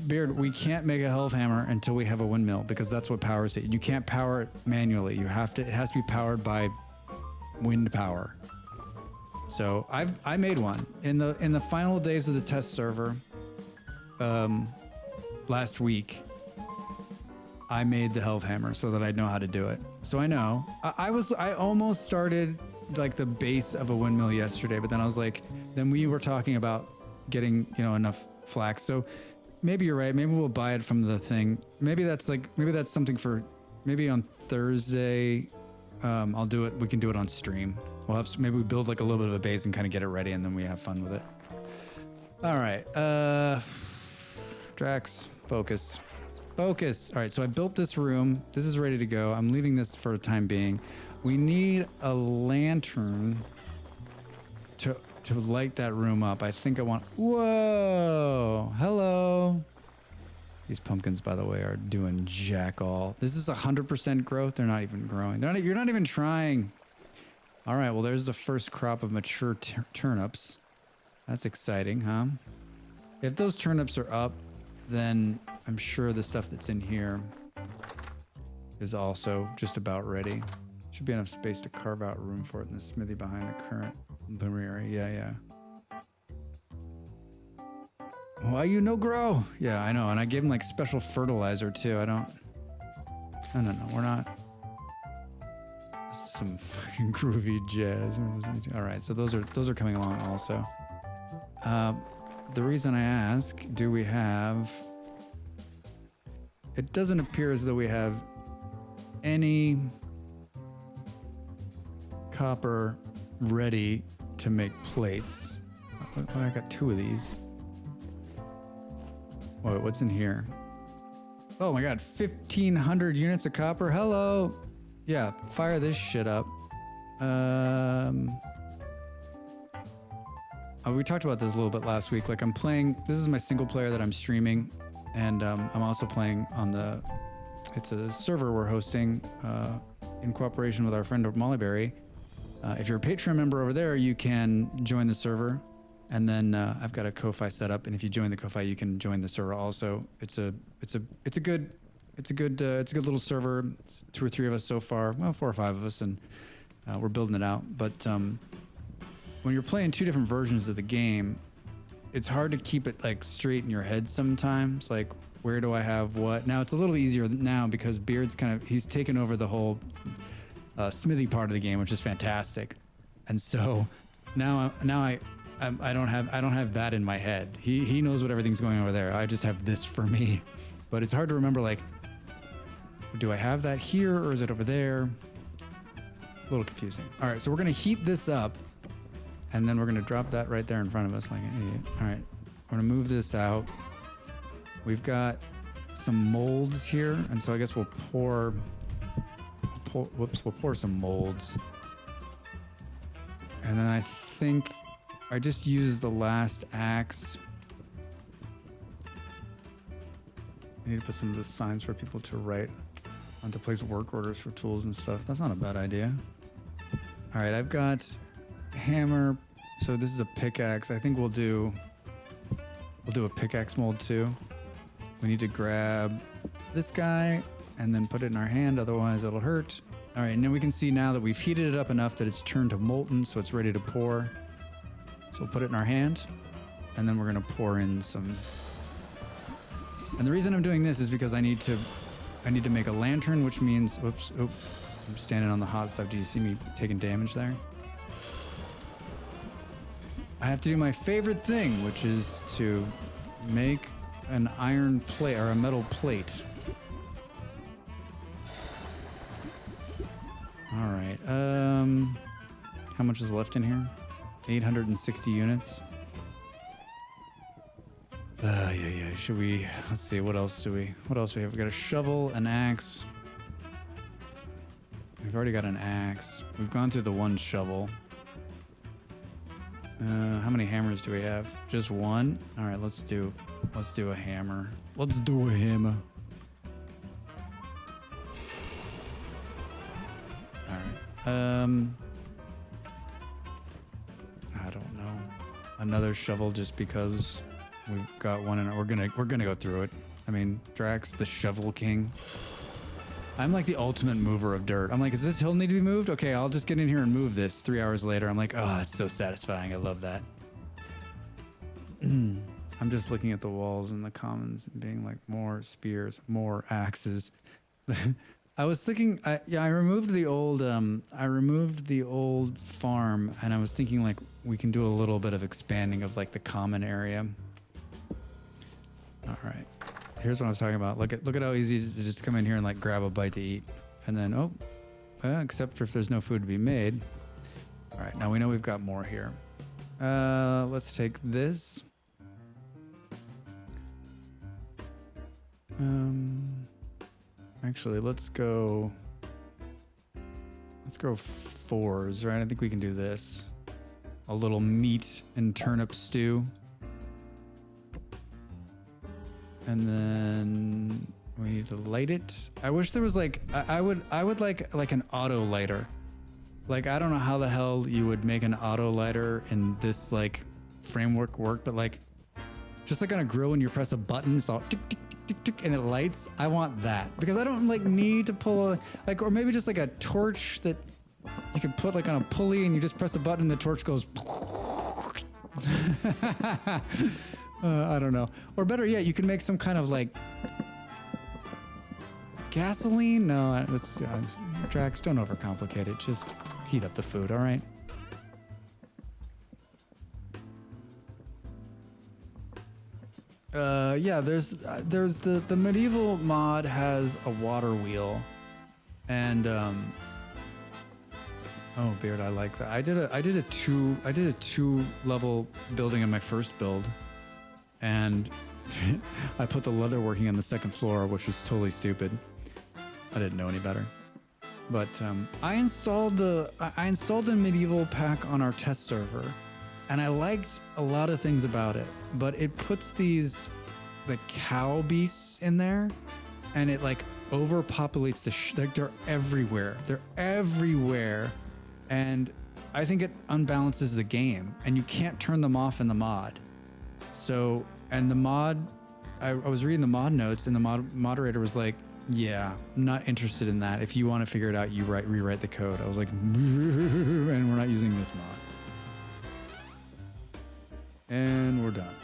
Beard, we can't make a Hellhammer until we have a windmill because that's what powers it. You can't power it manually. You have to. It has to be powered by wind power. So I made one in the final days of the test server. Last week, I made the Hellhammer so that I'd know how to do it. So I know. I almost started like the base of a windmill yesterday, but then I was like, then we were talking about getting, enough flax. So maybe you're right. Maybe we'll buy it from the thing. Maybe that's something for maybe on Thursday. I'll do it. We can do it on stream. Maybe we build like a little bit of a base and kind of get it ready, and then we have fun with it. All right. Drax, focus. Focus. All right, so I built this room. This is ready to go. I'm leaving this for the time being. We need a lantern to light that room up. I think I want... Whoa! Hello! These pumpkins, by the way, are doing jack all. This is 100% growth. They're not even growing. You're not even trying. All right, well, there's the first crop of mature turnips. That's exciting, huh? If those turnips are up, then I'm sure the stuff that's in here is also just about ready. Should be enough space to carve out room for it in the smithy behind the current area. Yeah. Why you no grow? Yeah, I know. And I gave him like special fertilizer too. No, we're not. This is some fucking groovy jazz. All right, so those are coming along also. The reason I ask, do we have... It doesn't appear as though we have any copper ready to make plates. I got 2 of these. Wait, what's in here? Oh my God, 1,500 units of copper. Hello. Yeah, fire this shit up. We talked about this a little bit last week. Like I'm playing, this is my single player that I'm streaming, and I'm also playing on it's a server we're hosting in cooperation with our friend Mollyberry. If you're a Patreon member over there, you can join the server, and then I've got a Kofi set up, and if you join the Kofi, you can join the server also. It's a good little server. It's 2 or 3 of us so far, well, 4 or 5 of us, and we're building it out. But when you're playing 2 different versions of the game, it's hard to keep it like straight in your head sometimes. Like, where do I have what? Now it's a little easier now because Beard's he's taken over the whole Smithy part of the game, which is fantastic. And so now I don't have that in my head. He knows what everything's going over there. I just have this for me. But it's hard to remember, like, do I have that here or is it over there? A little confusing. All right, so we're gonna heat this up, and then we're gonna drop that right there in front of us like an idiot. All right, we're gonna move this out. We've got some molds here, and so I guess we'll pour some molds. And then I think I just used the last axe. I need to put some of the signs for people to write on to place work orders for tools and stuff. That's not a bad idea. All right, I've got hammer. So this is a pickaxe. I think we'll do a pickaxe mold too. We need to grab this guy and then put it in our hand, otherwise it'll hurt. All right, and then we can see now that we've heated it up enough that it's turned to molten, so it's ready to pour. So So we'll put it in our hand, and then we're gonna pour in some. And the reason I'm doing this is because I need to make a lantern, which means, whoops, oh, I'm standing on the hot stuff. Do you see me taking damage there? I have to do my favorite thing, which is to make an iron plate or a metal plate. All right. How much is left in here? 860 units. Yeah. Should we? Let's see. What else do we have? We got a shovel, an axe. We've already got an axe. We've gone through the one shovel. How many hammers do we have? Just one? All right, let's do a hammer. Let's do a hammer. All right. I don't know. Another shovel just because we've got one and we're gonna go through it. I mean, Drax, the shovel king. I'm like the ultimate mover of dirt. I'm like, does this hill need to be moved? Okay, I'll just get in here and move this. 3 hours later, I'm like, oh, it's so satisfying. I love that. I'm just looking at the walls in the commons and being like, more spears, more axes. I was thinking, I removed the old farm, and I was thinking like we can do a little bit of expanding of like the common area. All right. Here's what I was talking about. Look at how easy it is to just come in here and like grab a bite to eat. And then, except for if there's no food to be made. All right, now we know we've got more here. Let's take this. Actually, let's go 4s, right? I think we can do this. A little meat and turnip stew. And then we need to light it. I wish there was like, I would like an auto lighter. Like, I don't know how the hell you would make an auto lighter in this like framework work, but like just like on a grill when you press a button, it's all tick, tick, tick, tick, tick, and it lights. I want that because I don't like need to pull like, or maybe just like a torch that you could put like on a pulley and you just press a button and the torch goes. I don't know. Or better yet, you can make some kind of like gasoline. No, let's Drax, don't overcomplicate it. Just heat up the food, all right? Yeah, there's the medieval mod has a water wheel, and oh, Beard, I like that. I did a 2 level building in my first build. And I put the leather working on the second floor, which was totally stupid. I didn't know any better. But I installed the medieval pack on our test server, and I liked a lot of things about it. But it puts the cow beasts in there, and it like overpopulates like they're everywhere. They're everywhere, and I think it unbalances the game, and you can't turn them off in the mod. So, and the mod, I was reading the mod notes, and the moderator was like, yeah, I'm not interested in that. If you want to figure it out, you rewrite the code. I was like, and we're not using this mod. And we're done.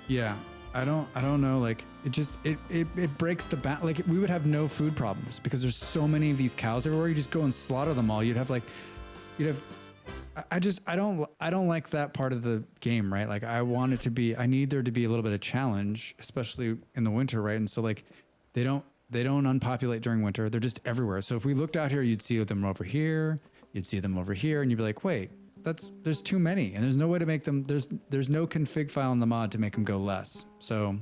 Yeah. I don't know, like it breaks the like we would have no food problems because there's so many of these cows everywhere. You just go and slaughter them all. I don't like that part of the game, right? Like I need there to be a little bit of challenge, especially in the winter, right? And so like they don't unpopulate during winter. They're just everywhere. So if we looked out here, you'd see them over here, you'd see them over here, and you'd be like, wait, there's too many, and there's no way to make them, there's no config file in the mod to make them go less. So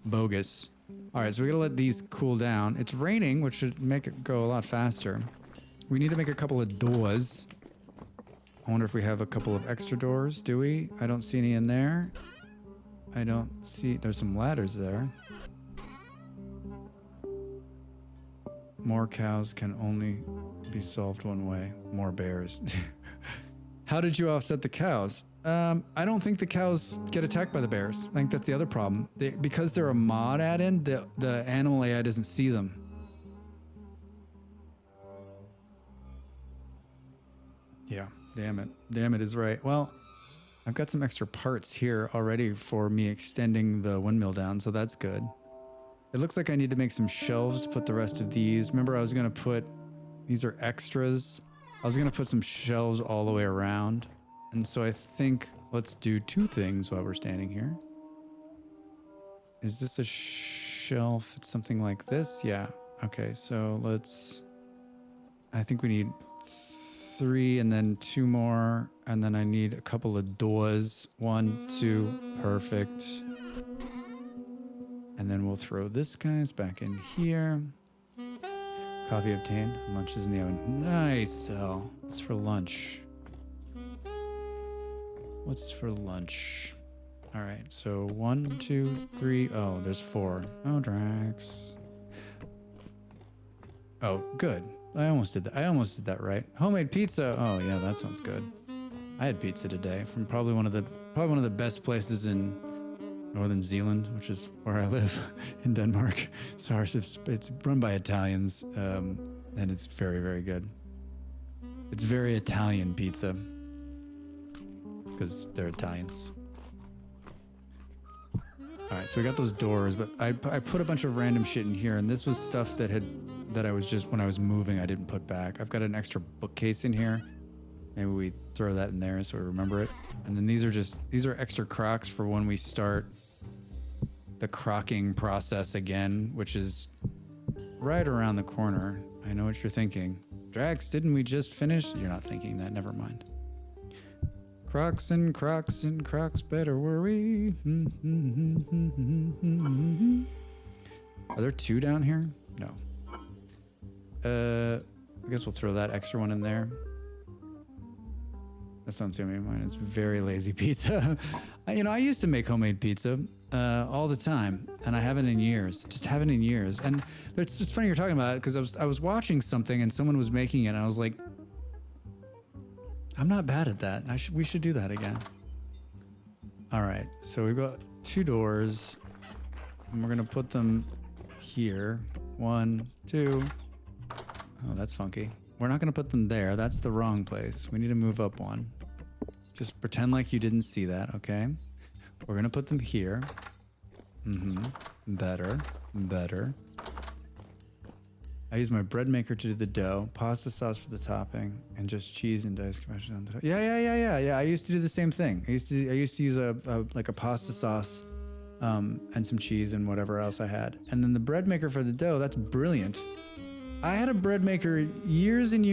bogus. All right, so we gotta let these cool down. It's raining, which should make it go a lot faster. We need to make a couple of doors. I wonder if we have a couple of extra doors. Do we? I don't see any in there. I don't see, there's some ladders there. More cows can only be solved one way. More bears. How did you offset the cows? I don't think the cows get attacked by the bears. I think that's the other problem. Because they're a mod add-in, the animal AI doesn't see them. Yeah, damn it. Damn it is right. Well, I've got some extra parts here already for me extending the windmill down, so that's good. It looks like I need to make some shelves to put the rest of these. Remember, I was going to put... These are extras. I was going to put some shelves all the way around. And so I think let's do two things while we're standing here. Is this a shelf? It's something like this? Yeah. Okay, so let's... I think we need 3 and then 2 more. And then I need a couple of doors. 1, 2, perfect. And then we'll throw this guys back in here. Coffee obtained. Lunch is in the oven. Nice. So what's for lunch? What's for lunch? All right. So 1, 2, 3. Oh, there's 4. Oh, Drax. Oh, good. I almost did that. I almost did that right. Homemade pizza. Oh yeah, that sounds good. I had pizza today from probably one of the best places in Northern Zealand, which is where I live in Denmark. So it's run by Italians, and it's very, very good. It's very Italian pizza because they're Italians. All right, so we got those doors, but I put a bunch of random shit in here, and this was stuff that I was just, when I was moving, I didn't put back. I've got an extra bookcase in here. Maybe we throw that in there so we remember it. And then these are extra crocs for when we start the crocking process again, which is right around the corner. I know what you're thinking. Drax, didn't we just finish? You're not thinking that, never mind. Crocs and crocs and crocs better worry. Are there 2 down here? No. I guess we'll throw that extra one in there. That sounds to me. Mine is very lazy pizza. I used to make homemade pizza all the time, and I haven't in years. Just haven't in years. And it's funny you're talking about it because I was watching something and someone was making it, and I was like, I'm not bad at that. We should do that again. All right, so we've got 2 doors, and we're gonna put them here. 1, 2. Oh, that's funky. We're not gonna put them there. That's the wrong place. We need to move up 1. Just pretend like you didn't see that, okay? We're gonna put them here. Better. I use my bread maker to do the dough, pasta sauce for the topping, and just cheese and diced tomatoes on the top. Yeah. I used to do the same thing. I used to use a pasta sauce, and some cheese and whatever else I had. And then the bread maker for the dough, that's brilliant. I had a bread maker years ago,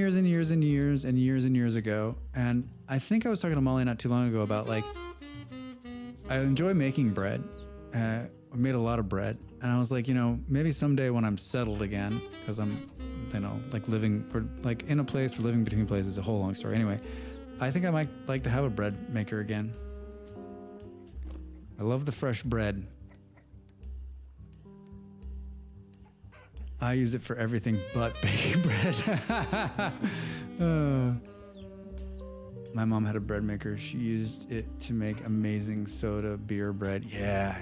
and I think I was talking to Molly not too long ago about I enjoy making bread. I made a lot of bread, and I was like, maybe someday when I'm settled again, because I'm, we're in a place, we're living between places, a whole long story. Anyway, I think I might like to have a bread maker again. I love the fresh bread. I use it for everything but baking bread. My mom had a bread maker. She used it to make amazing soda beer bread. Yeah.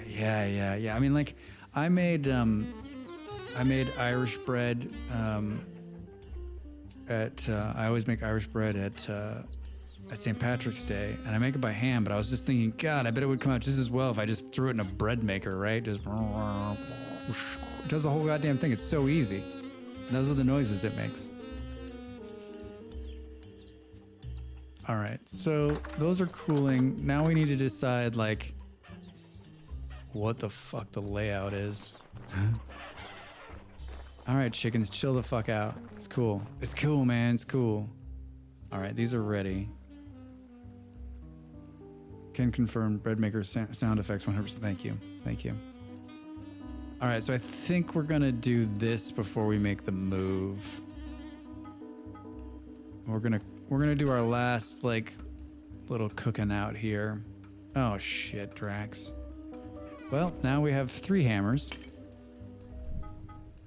I mean, I made Irish bread I always make Irish bread at St. Patrick's Day, and I make it by hand, but I was just thinking, God, I bet it would come out just as well if I just threw it in a bread maker, right? Just it does the whole goddamn thing. It's so easy. And those are the noises it makes. All right, so those are cooling. Now we need to decide what the fuck the layout is. All right, chickens, chill the fuck out. It's cool. It's cool, man. It's cool. All right, these are ready. Can confirm bread maker sound effects 100%. Thank you. All right, so I think we're gonna do this before we make the move. We're gonna do our last little cooking out here. Oh shit, Drax. Well, now we have 3 hammers.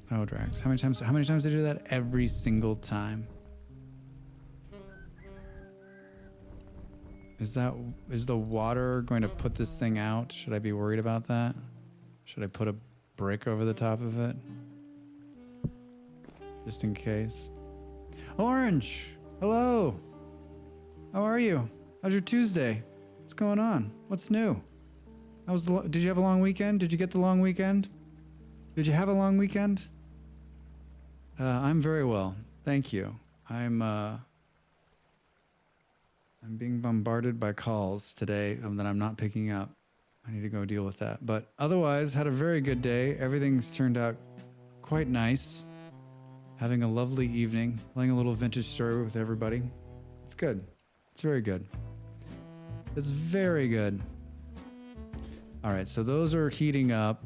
Oh, Drax, how many times did you do that? Every single time. Is the water going to put this thing out? Should I be worried about that? Should I put a brick over the top of it? Just in case. Orange! Hello! How are you? How's your Tuesday? What's going on? What's new? Did you have a long weekend? Did you get the long weekend? Did you have a long weekend? I'm very well. Thank you. I'm being bombarded by calls today that I'm not picking up. I need to go deal with that. But otherwise, had a very good day. Everything's turned out quite nice. Having a lovely evening, playing a little Vintage Story with everybody. It's good. It's very good. It's very good. All right, so those are heating up.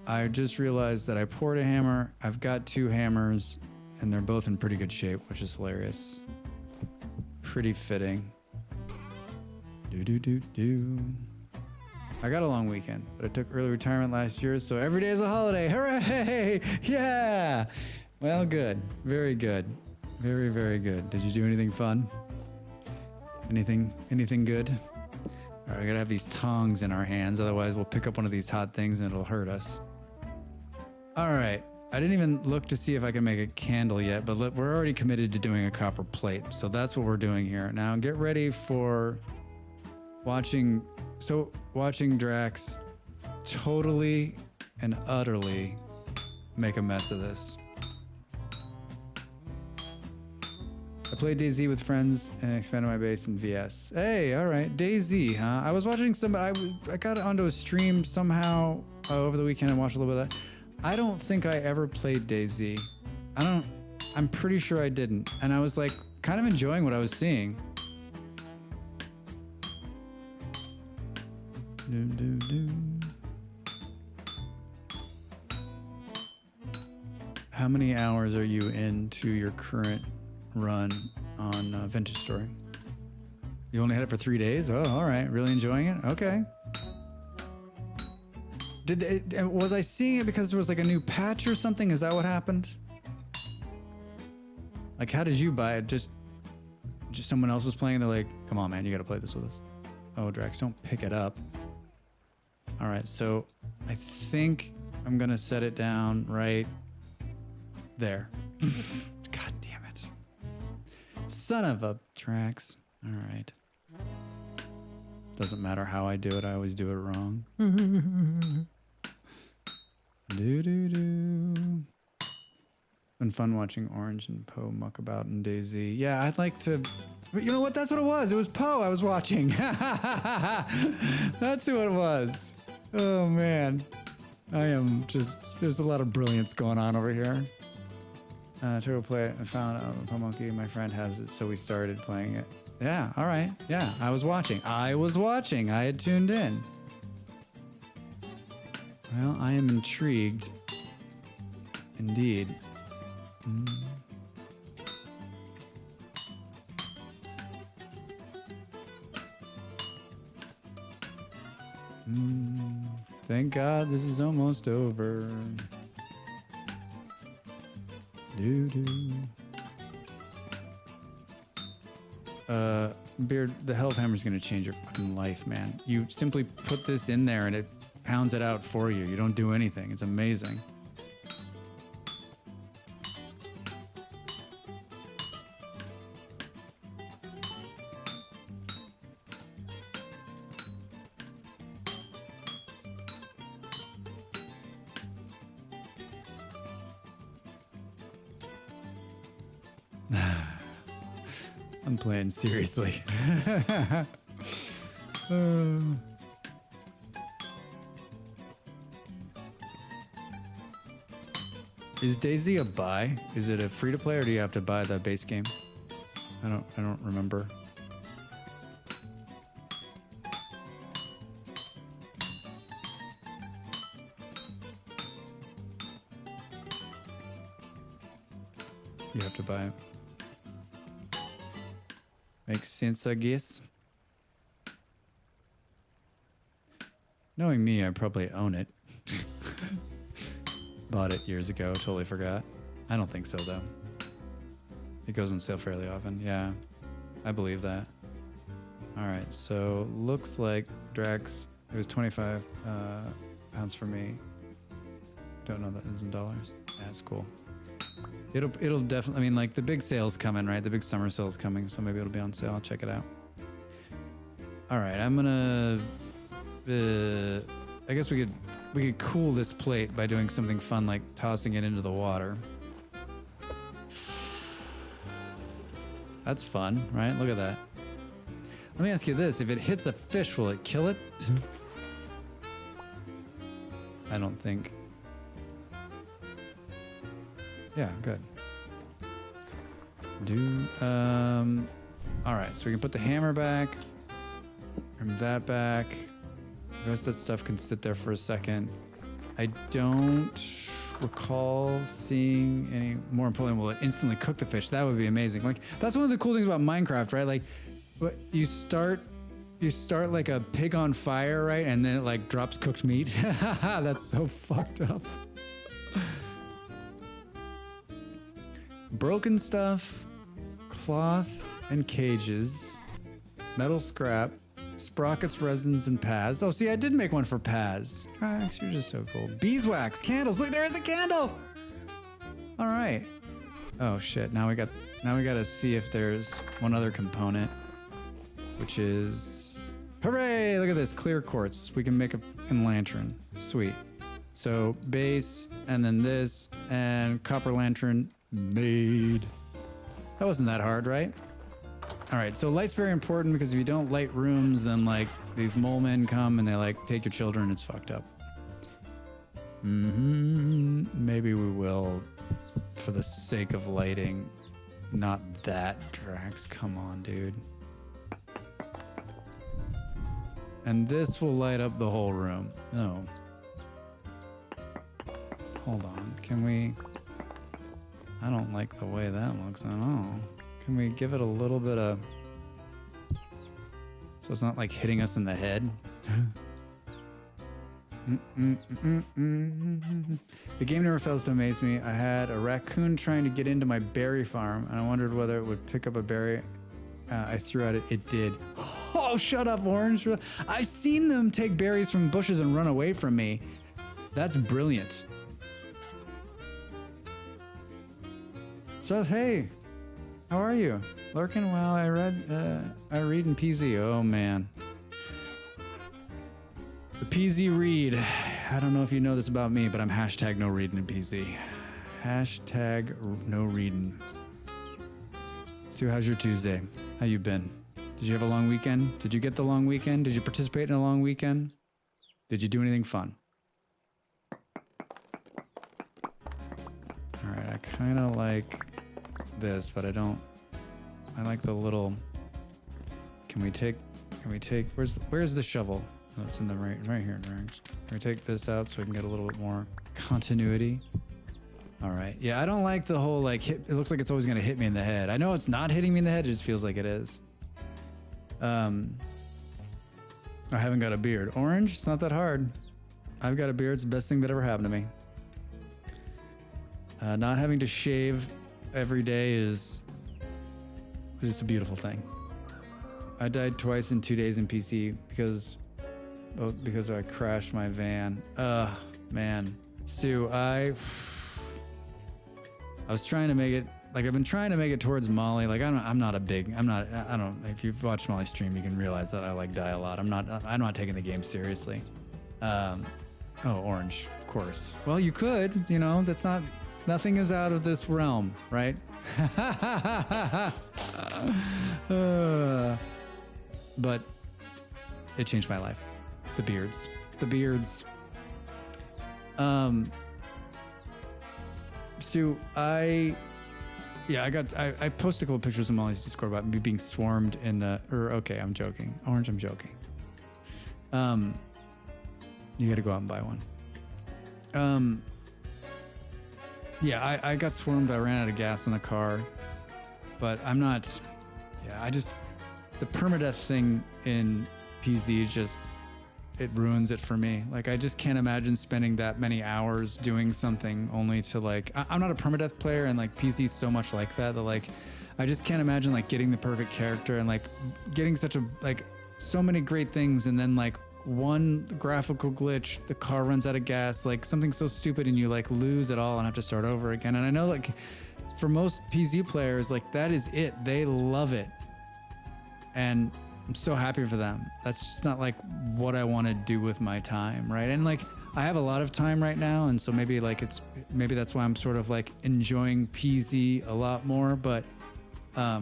I just realized that I poured a hammer. I've got 2 hammers, and they're both in pretty good shape, which is hilarious. Pretty fitting. Do. I got a long weekend, but I took early retirement last year, so every day is a holiday. Hooray! Yeah! Well, good. Very good. Very, very good. Did you do anything fun? Anything good? All right, we gotta have these tongs in our hands, otherwise we'll pick up one of these hot things and it'll hurt us. All right, I didn't even look to see if I can make a candle yet, but we're already committed to doing a copper plate, so that's what we're doing here. Now get ready for watching Drax totally and utterly make a mess of this. I played DayZ with friends and expanded my base in VS. Hey, all right, DayZ, huh? I was watching I got onto a stream somehow over the weekend and watched a little bit of that. I don't think I ever played DayZ. I'm pretty sure I didn't. And I was like kind of enjoying what I was seeing. How many hours are you into your current run on Vintage Story? You only had it for 3 days? Oh, all right. Really enjoying it? Okay. Was I seeing it because there was like a new patch or something? Is that what happened? Like, how did you buy it? Just someone else was playing? They're like, come on, man, you got to play this with us. Oh, Drax, don't pick it up. All right, so I think I'm going to set it down right there. God damn it. Son of a Drax. All right. Doesn't matter how I do it. I always do it wrong. Been fun watching Orange and Poe muck about in DayZ. Yeah, I'd like to... You know what? That's what it was. It was Poe I was watching. That's who it was. Oh, man. I am just... There's a lot of brilliance going on over here. Turbo play it. I found Poe Monkey. My friend has it, so we started playing it. Yeah, all right. Yeah, I was watching. I had tuned in. Well, I am intrigued. Indeed. Thank God this is almost over. Beard, the Hell of Hammer is going to change your fucking life, man. You simply put this in there and it pounds it out for you. You don't do anything. It's amazing. I'm playing seriously. Is DayZ a buy? Is it a free to play or do you have to buy the base game? I don't remember. You have to buy it. Makes sense, I guess. Knowing me, I probably own it. Bought it years ago, totally forgot. I don't think so, though. It goes on sale fairly often. Yeah, I believe that. All right, so looks like Drax, it was 25 pounds for me. Don't know that is in dollars. Yeah, that's cool. It'll definitely, I mean, like the big sale's coming, right? The big summer sale's coming, so maybe it'll be on sale. I'll check it out. All right, I'm gonna, I guess we could cool this plate by doing something fun like tossing it into the water. That's fun, right? Look at that. Let me ask you this. If it hits a fish, will it kill it? I don't think. Yeah, good. All right, so we can put the hammer back. Bring that back. The rest of that stuff can sit there for a second. I don't recall seeing any. More importantly, will it instantly cook the fish? That would be amazing. Like, that's one of the cool things about Minecraft, right? Like, what you start like a pig on fire, right? And then it like drops cooked meat. That's so fucked up. Broken stuff, cloth and cages, metal scrap, sprockets, resins, and paths. Oh, see, I did make one for paths. Rex, you're just so cool. Beeswax, candles. Look, there is a candle. All right. Oh shit. Now we got to see if there's one other component, which is, hooray! Look at this, clear quartz. We can make a lantern. Sweet. So base, and then this, and copper lantern made. That wasn't that hard, right? All right, so light's very important because if you don't light rooms, then like these mole men come and they like take your children. It's fucked up. Maybe we will, for the sake of lighting. Not that, Drax. Come on, dude. And this will light up the whole room. No. Hold on. Can we? I don't like the way that looks at all. Can we give it a little bit of... So it's not like hitting us in the head? The game never fails to amaze me. I had a raccoon trying to get into my berry farm, and I wondered whether it would pick up a berry. I threw at it. It did. Oh, shut up, Orange. I've seen them take berries from bushes and run away from me. That's brilliant. So, hey, how are you? Lurking? Well, I read in PZ. Oh, man. The PZ read. I don't know if you know this about me, but I'm hashtag no reading in PZ. Hashtag no reading. Sue, how's your Tuesday? How you been? Did you have a long weekend? Did you get the long weekend? Did you participate in a long weekend? Did you do anything fun? All right, I kind of like this, but I don't. I like the little. Can we take? Where's the shovel? Oh, it's in the right here. Can we take this out so we can get a little bit more continuity? All right. Yeah, I don't like the whole like hit. It looks like it's always gonna hit me in the head. I know it's not hitting me in the head. It just feels like it is. I haven't got a beard. Orange. It's not that hard. I've got a beard. It's the best thing that ever happened to me. Not having to shave every day is just a beautiful thing. I died twice in 2 days in PC because I crashed my van. Man. Stu, I was trying to make it, like I've been trying to make it towards Molly. Like I don't, if you've watched Molly's stream, you can realize that I like die a lot. I'm not taking the game seriously. Oh, Orange, of course. Well, you could, nothing is out of this realm, right? But it changed my life. The beards. Stu, I posted a couple pictures of Molly's Discord about me being swarmed in the, okay, I'm joking. Orange, I'm joking. You gotta go out and buy one. Yeah, I got swarmed. I ran out of gas in the car, but I'm not, the permadeath thing in PZ it ruins it for me. Like, I just can't imagine spending that many hours doing something only to like, I'm not a permadeath player, and like PZ's so much like that like, I just can't imagine like getting the perfect character and like getting such a like so many great things and then like one graphical glitch, the car runs out of gas, like something so stupid and you like lose it all and have to start over again. And I know like for most PZ players, like that is it. They love it. And I'm so happy for them. That's just not like what I want to do with my time, right? And like I have a lot of time right now, and so maybe like maybe that's why I'm sort of like enjoying PZ a lot more. But I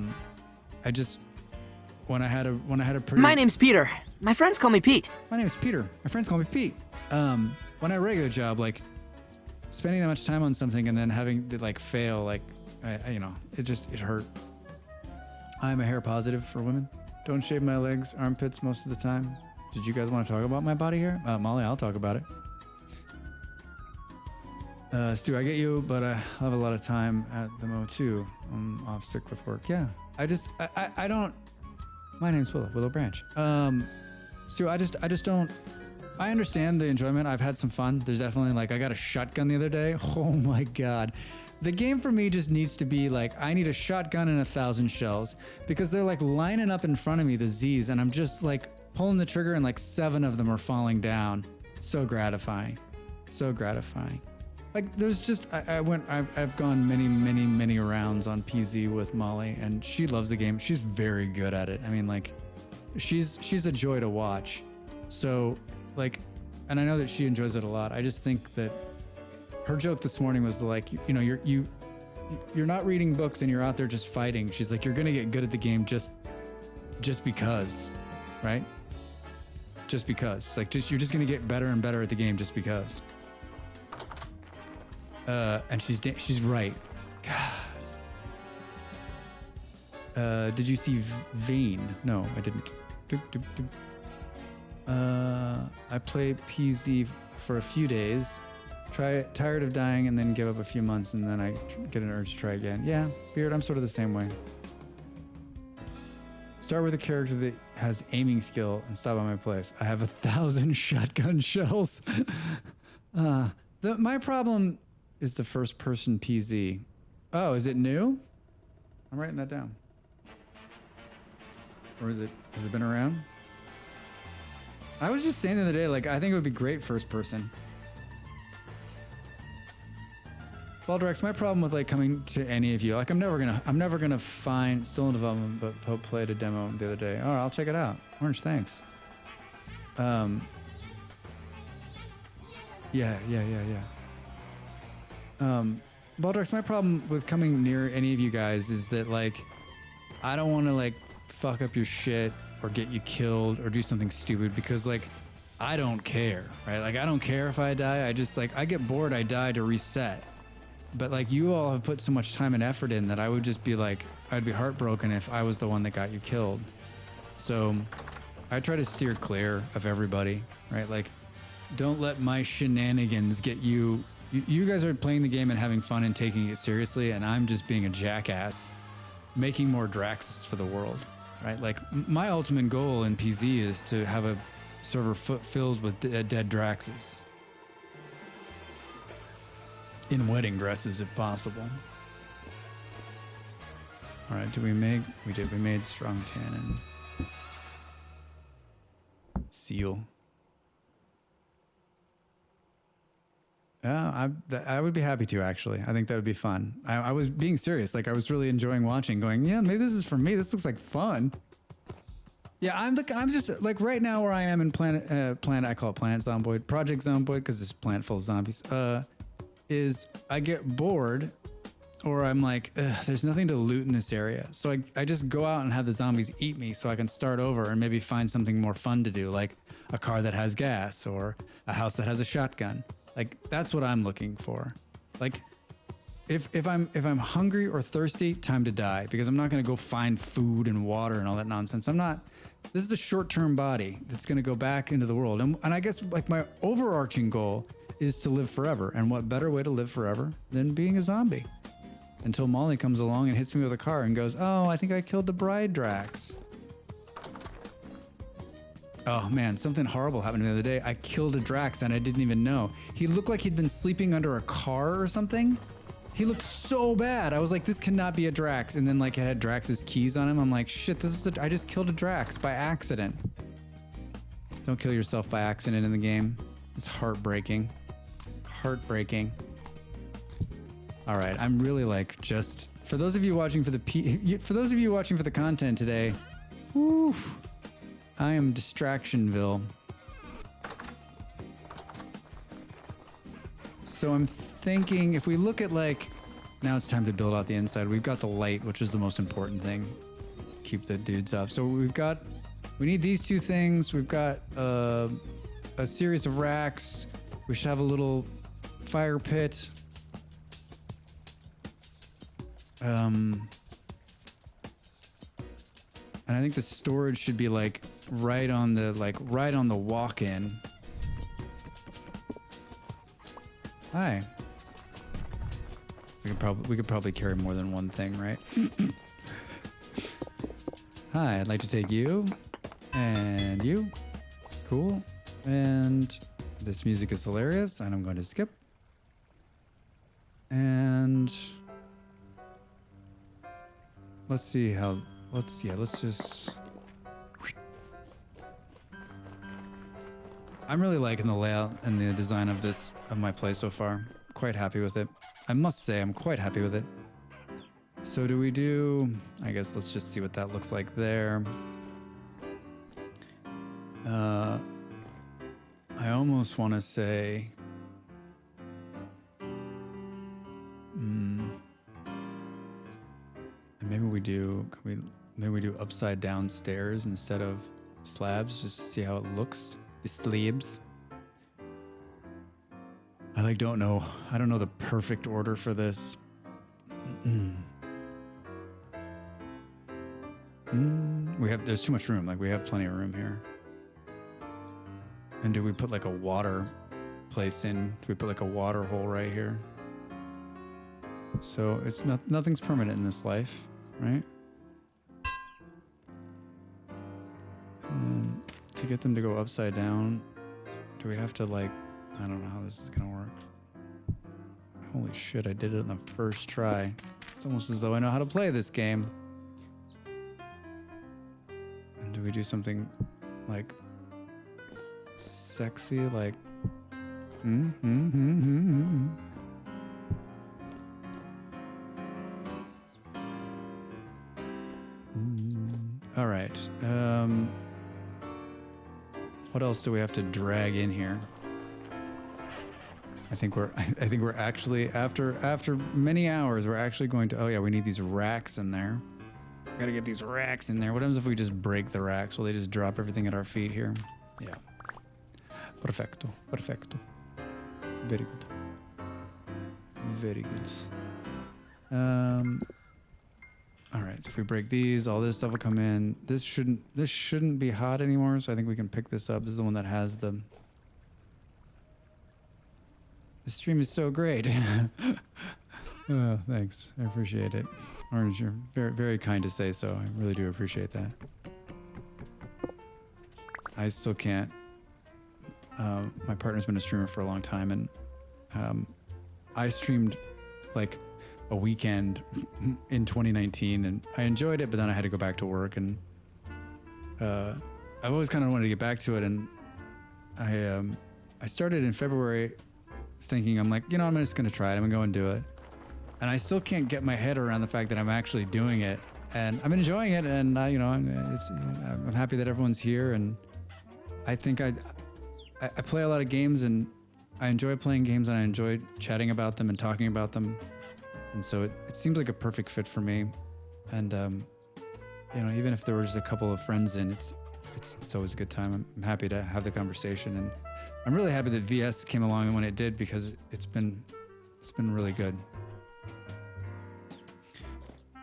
just when I had a pretty. My name's Peter. My friends call me Pete. My name is Peter. My friends call me Pete. When I had a regular job, like spending that much time on something and then having to like fail, like you know, it hurt. I'm a hair positive for women. Don't shave my legs, armpits most of the time. Did you guys want to talk about my body hair? Molly, I'll talk about it. Stu, I get you, but I have a lot of time at the Mo too. I'm off sick with work. Yeah, I don't. My name's Willow Branch. Stu, I just don't. I understand the enjoyment. I've had some fun. There's definitely like I got a shotgun the other day. Oh my god. The game for me just needs to be like, I need a shotgun and 1,000 shells because they're like lining up in front of me, the Z's, and I'm just like pulling the trigger and like 7 of them are falling down. So gratifying. So gratifying. Like there's just, I've gone many rounds on PZ with Molly and she loves the game. She's very good at it. I mean like, she's a joy to watch. So like, and I know that she enjoys it a lot. I just think that her joke this morning was like, you know, you're not reading books and you're out there just fighting. She's like, you're gonna get good at the game just because, right? Just because, like, you're just gonna get better and better at the game just because. And she's right. God. Did you see Vane? No, I didn't. I play PZ for a few days. Tired of dying and then give up a few months and then I get an urge to try again. Yeah, Beard, I'm sort of the same way. Start with a character that has aiming skill and stop at my place. I have 1,000 shotgun shells. My problem is the first person PZ. Oh, is it new? I'm writing that down. Or has it been around? I was just saying the other day, like, I think it would be great first person. Baldrax, my problem with like coming to any of you, like I'm never gonna find, still in development, but Pope played a demo the other day. All right, I'll check it out. Orange, thanks. Yeah. Baldrax, my problem with coming near any of you guys is that like, I don't want to like fuck up your shit or get you killed or do something stupid because like, I don't care, right? Like I don't care if I die. I just like, I get bored, I die to reset. But like you all have put so much time and effort in that I would just be like, I'd be heartbroken if I was the one that got you killed. So I try to steer clear of everybody, right? Like don't let my shenanigans get you. You guys are playing the game and having fun and taking it seriously. And I'm just being a jackass, making more Draxes for the world, right? Like my ultimate goal in PZ is to have a server filled with dead Draxes. In wedding dresses, if possible. All right, we made strong tannin. Seal. Yeah, I would be happy to actually. I think that would be fun. I was being serious. Like I was really enjoying watching, going, yeah, maybe this is for me. This looks like fun. Yeah, I'm just like right now where I am in Planet, I call it Planet Zomboid, Project Zomboid, because it's a planet full of zombies. Is I get bored or I'm like, there's nothing to loot in this area. So I just go out and have the zombies eat me so I can start over and maybe find something more fun to do, like a car that has gas or a house that has a shotgun. Like that's what I'm looking for. Like if I'm hungry or thirsty, time to die because I'm not going to go find food and water and all that nonsense. This is a short-term body that's going to go back into the world. And I guess like my overarching goal is to live forever. And what better way to live forever than being a zombie? Until Molly comes along and hits me with a car and goes, oh, I think I killed the bride Drax. Oh man, something horrible happened to me the other day. I killed a Drax and I didn't even know. He looked like he'd been sleeping under a car or something. He looked so bad. I was like, this cannot be a Drax. And then like it had Drax's keys on him. I'm like, shit, I just killed a Drax by accident. Don't kill yourself by accident in the game. It's heartbreaking. Heartbreaking. All right, I'm really like just for those of you watching for the content today. Woo, I am Distractionville. So I'm thinking if we look at like, now it's time to build out the inside. We've got the light, which is the most important thing. Keep the dudes off. So we need these two things. We've got a series of racks. We should have a little fire pit. And I think the storage should be like right on the walk-in. Hi. We could probably carry more than one thing, right? Hi, I'd like to take you and you. Cool. And this music is hilarious, and I'm going to skip. And let's see how. Let's just. I'm really liking the layout and the design of my place so far. Quite happy with it. I must say I'm quite happy with it. So do we do, I guess let's just see what that looks like there. I almost want to say, and maybe we do upside down stairs instead of slabs, just to see how it looks. The slabs. I don't know the perfect order for this. There's too much room. Like we have plenty of room here. And do we put like a water place in? Do we put like a water hole right here? So it's nothing's permanent in this life, right? And to get them to go upside down, do we have to like, I don't know how this is gonna work. Holy shit, I did it on the first try. It's almost as though I know how to play this game. And do we do something like sexy, like All right. What else do we have to drag in here? I think we're actually after many hours we're actually going to, oh yeah, we need these racks in there. We gotta get these racks in there. What happens if we just break the racks? Will they just drop everything at our feet here? Yeah. Perfecto. Perfecto. Very good. Very good. All right, so if we break these, all this stuff will come in. This shouldn't be hot anymore, so I think we can pick this up. This is the one that has the stream is so great. Oh, thanks. I appreciate it. Orange, you're very, very kind to say so. I really do appreciate that. I still can't. My partner's been a streamer for a long time, and I streamed like a weekend in 2019, and I enjoyed it, but then I had to go back to work, and I've always kind of wanted to get back to it, and I started in February thinking, I'm like, I'm just going to try it. I'm going to go and do it. And I still can't get my head around the fact that I'm actually doing it, and I'm enjoying it, and I'm happy that everyone's here, and I think I play a lot of games, and I enjoy playing games, and I enjoy chatting about them and talking about them. And so it seems like a perfect fit for me. And, even if there was a couple of friends in, it's always a good time. I'm happy to have the conversation. And I'm really happy that VS came along when it did, because it's been really good.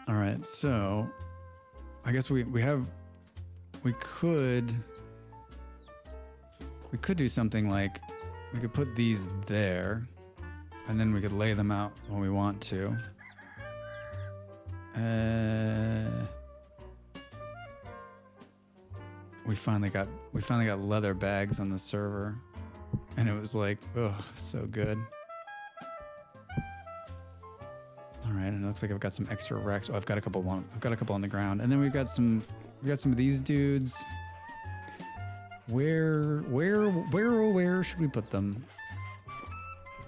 All right. So I guess we could do something like we could put these there, and then we could lay them out when we want to. We finally got leather bags on the server, and it was like, oh, so good. looks like I've got some extra racks. Oh, I've got a couple on the ground. And then we've got some of these dudes. Where should we put them?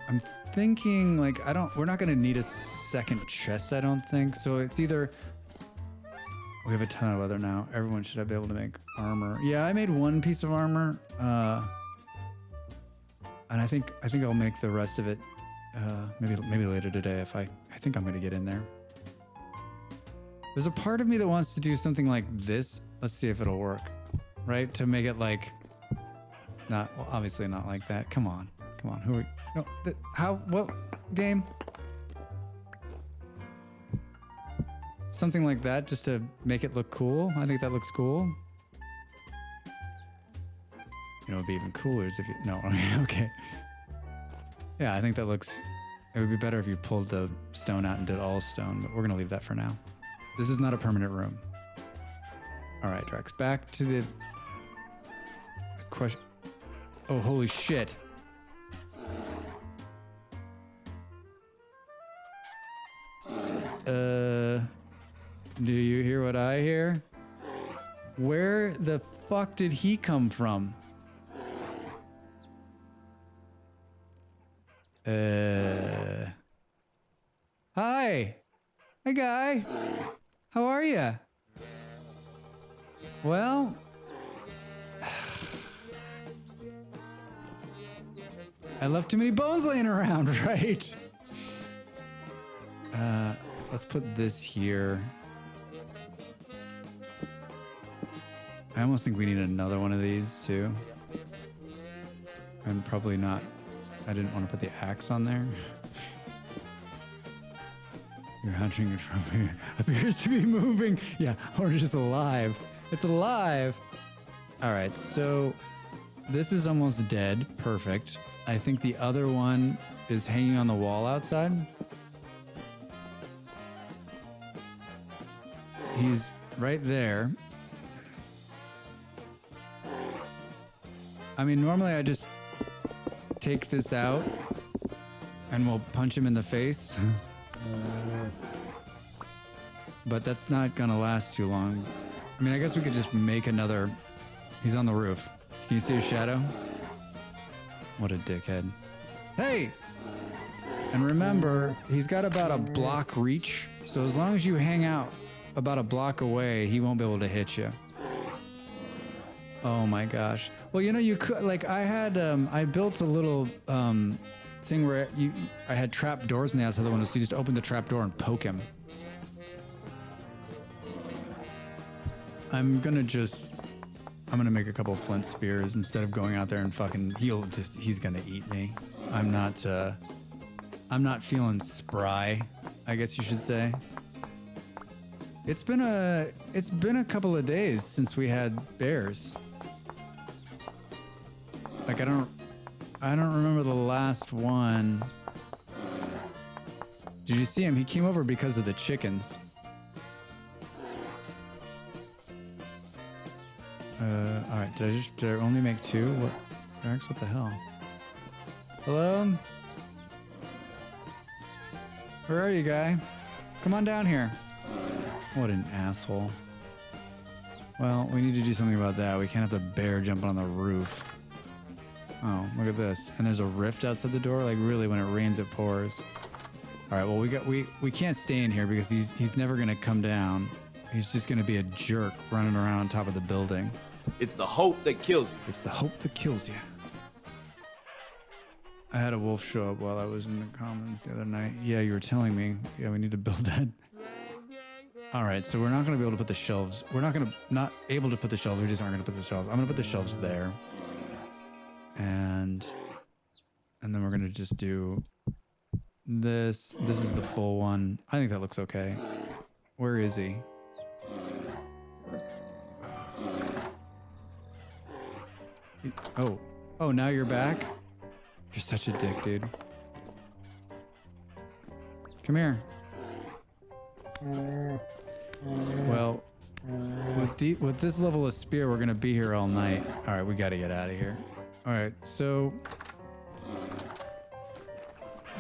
I'm thinking like we're not gonna need a second chest, I don't think. So it's either we have a ton of leather now. Everyone should be able to make armor. Yeah, I made one piece of armor. And I think I'll make the rest of it maybe later today if I think I'm gonna get in there. There's a part of me that wants to do something like this. Let's see if it'll work. Right? To make it like obviously not like that. Come on. Who are we? No, what game? Something like that just to make it look cool. I think that looks cool. You know, it'd be even cooler is if you, no, okay. Yeah, I think that looks, it would be better if you pulled the stone out and did all stone, but we're gonna leave that for now. This is not a permanent room. All right, Drex, back to the question. Oh, holy shit. Do you hear what I hear? Where the fuck did he come from? Hi. Hey, guy. How are you? Well, I left too many bones laying around, right? Let's put this here. I almost think we need another one of these too. I'm probably not, I didn't want to put the axe on there. You're hunting it from here. Appears to be moving. Yeah, or just alive. It's alive. All right, so this is almost dead. Perfect. I think the other one is hanging on the wall outside. He's right there. I mean, normally I just take this out and we'll punch him in the face. But that's not gonna last too long. I mean, I guess we could just make another. He's on the roof. Can you see his shadow? What a dickhead. Hey! And remember, he's got about a block reach. So as long as you hang out about a block away, he won't be able to hit you. Oh my gosh. Well, you know, you could, like, I built a little thing where I had trap doors on the outside of the window, so you just open the trap door and poke him. I'm gonna make a couple of flint spears instead of going out there and fucking, he's gonna eat me. I'm not feeling spry, I guess you should say. It's been a couple of days since we had bears. Like, I don't remember the last one. Did you see him? He came over because of the chickens. All right. Did I only make two? What? Rex, what the hell? Hello? Where are you, guy? Come on down here. What an asshole. Well, we need to do something about that. We can't have the bear jumping on the roof. Oh, look at this. And there's a rift outside the door. Like, really, when it rains, it pours. All right, well, we can't stay in here because he's never gonna come down. He's just gonna be a jerk running around on top of the building. It's the hope that kills you. It's the hope that kills you. I had a wolf show up while I was in the commons the other night. Yeah, you were telling me. Yeah, we need to build that. All right, so we're not gonna be able to put the shelves. We're not able to put the shelves. We just aren't gonna put the shelves. I'm gonna put the shelves there. And then we're gonna just do this. This is the full one. I think that looks okay. Where is he? Oh, now you're back? You're such a dick, dude. Come here. Well, with this level of spear, we're gonna be here all night. All right, we gotta get out of here. All right, so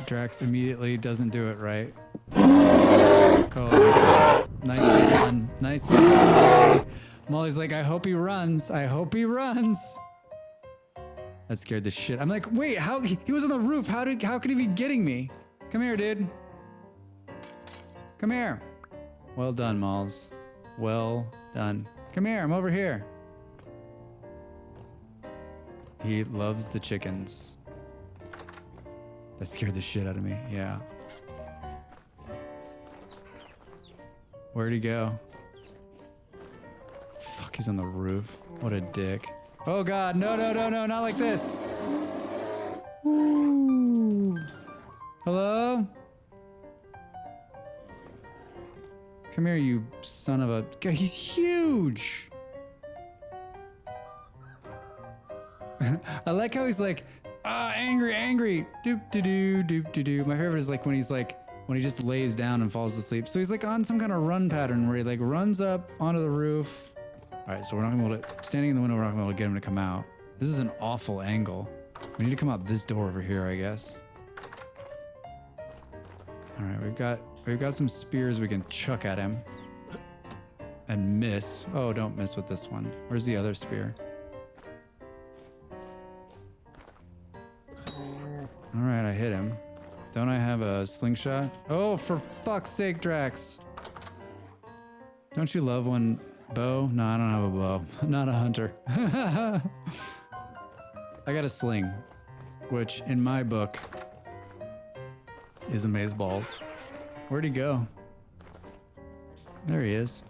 Drax immediately doesn't do it right. Oh, nicely done. Nicely done, Molly. Molly's like, I hope he runs. I hope he runs. That scared the shit. I'm like, wait, how he was on the roof? How could he be getting me? Come here, dude. Come here. Well done, Malls. Well done. Come here, I'm over here. He loves the chickens. That scared the shit out of me, yeah. Where'd he go? Fuck, he's on the roof. What a dick. Oh god, no, no, no, no, not like this. Ooh. Hello? Come here, you son of a... God, he's huge! I like how he's like, angry, angry. Doop de doo, doop de doo. My favorite is like when he's like, when he just lays down and falls asleep. So he's like on some kind of run pattern where he like runs up onto the roof. All right, so we're not gonna be able to, standing in the window, we're not gonna be able to get him to come out. This is an awful angle. We need to come out this door over here, I guess. All right, we've got some spears we can chuck at him and miss. Oh, don't miss with this one. Where's the other spear? All right, I hit him. Don't I have a slingshot? Oh, for fuck's sake, Drax. Don't you love when bow? No, I don't have a bow. I'm not a hunter. I got a sling, which in my book is amazeballs. Where'd he go? There he is.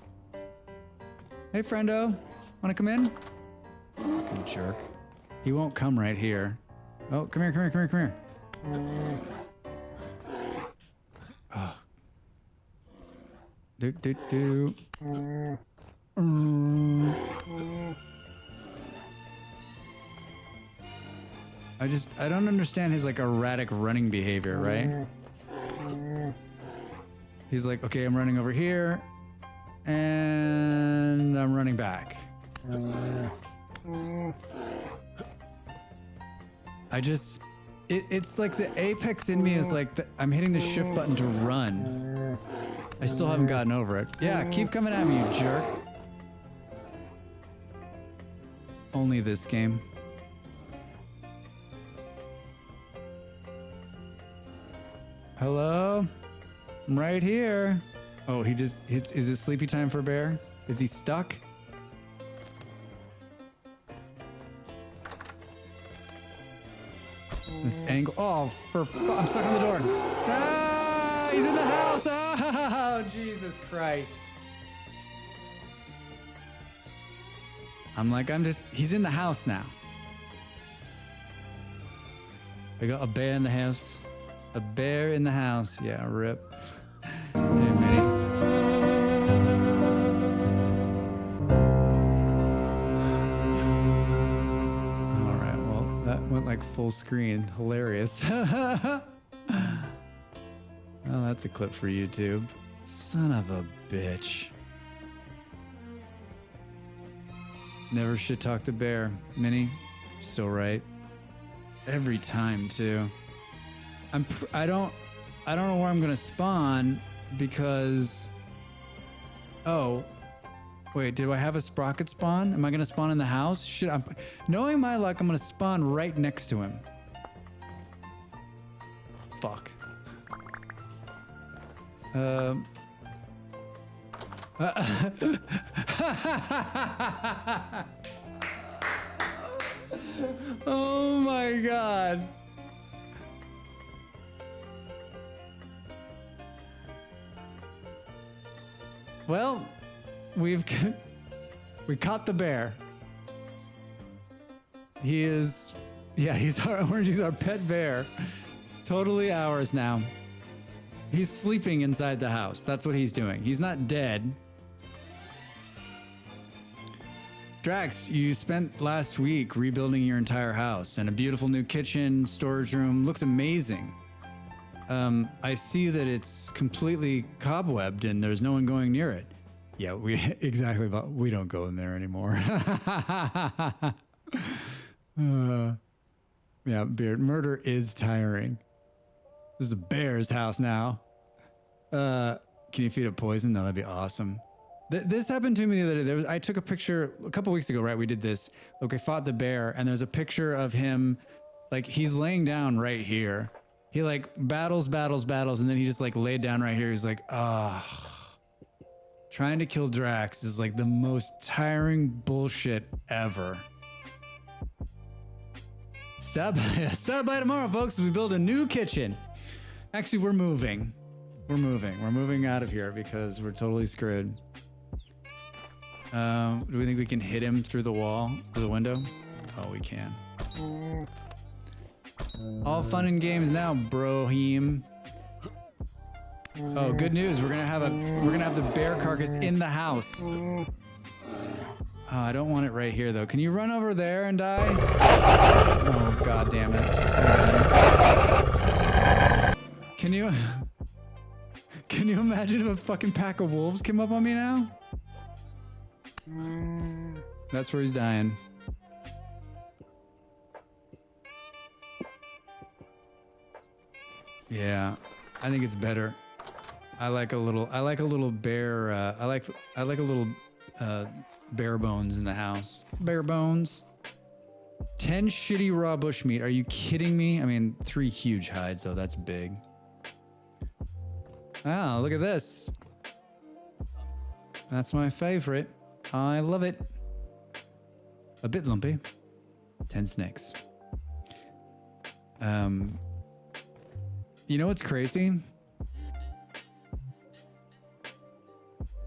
Hey, friendo. Wanna come in? Fucking jerk. He won't come right here. Oh, come here, come here, come here, come here. Oh. Do, do, do. I don't understand his like erratic running behavior, right? He's like, okay, I'm running over here and I'm running back. It's like the apex in me is like, I'm hitting the shift button to run. I still haven't gotten over it. Yeah, keep coming at me, you jerk. Only this game. Hello? I'm right here. Oh, he just hits. Is it sleepy time for Bear? Is he stuck? This angle. Oh, I'm stuck on the door. Ah, he's in the house. Oh, Jesus Christ. He's in the house now. We got a bear in the house. A bear in the house. Yeah, rip. Hey, Minnie. All right, well, that went like full screen. Hilarious. Well, that's a clip for YouTube. Son of a bitch. Never shit talk the bear. Minnie, so right. Every time, too. I don't know where I'm gonna spawn because. Oh, wait. Do I have a sprocket spawn? Am I gonna spawn in the house? Knowing my luck, I'm gonna spawn right next to him. Fuck. Oh my god. Well, we caught the bear. He's our pet bear. Totally ours now. He's sleeping inside the house. That's what he's doing. He's not dead. Drax, you spent last week rebuilding your entire house and a beautiful new kitchen, storage room. Looks amazing. I see that it's completely cobwebbed and there's no one going near it. Yeah, exactly. But we don't go in there anymore. Yeah, Beard, murder is tiring. This is a bear's house now. Can you feed it poison? No, that'd be awesome. This happened to me the other day. I took a picture a couple weeks ago, right? We did this. Like, I fought the bear, and there's a picture of him, like, he's laying down right here. He, like, battles, and then he just, like, laid down right here. He's like, trying to kill Drax is, like, the most tiring bullshit ever. Stop by tomorrow, folks, as we build a new kitchen. Actually, we're moving. We're moving out of here because we're totally screwed. Do we think we can hit him through the wall, through the window? Oh, we can. All fun and games now, broheem. Oh, good news. We're gonna have the bear carcass in the house. Oh, I don't want it right here though. Can you run over there and die? Oh, god damn it. Can you imagine if a fucking pack of wolves came up on me now? That's where he's dying. Yeah, I think it's better. I like a little bear. I like a little bare bones in the house. Bare bones. 10 shitty raw bushmeat. Are you kidding me? I mean, 3 huge hides though. That's big. Ah, look at this. That's my favorite. I love it. A bit lumpy. 10 snakes. You know what's crazy?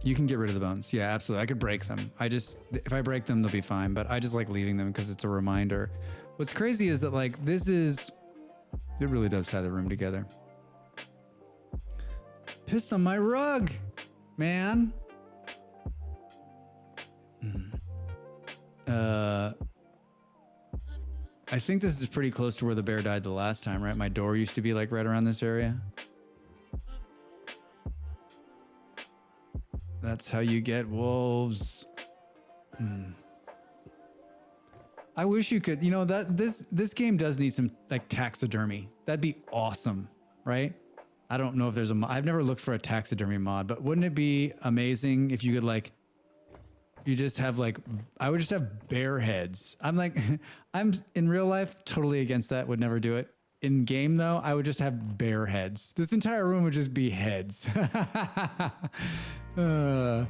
You can get rid of the bones. Yeah, absolutely. I could break them. If I break them, they'll be fine, but I just like leaving them because it's a reminder. What's crazy is that, like, it really does tie the room together. Piss on my rug, man. I think this is pretty close to where the bear died the last time, right? My door used to be like right around this area. That's how you get wolves. I wish you could, that this game does need some like taxidermy. That'd be awesome, right? I don't know if there's I've never looked for a taxidermy mod, but wouldn't it be amazing if you could I would just have bear heads. I'm in real life totally against that, would never do it. In game though, I would just have bear heads. This entire room would just be heads. All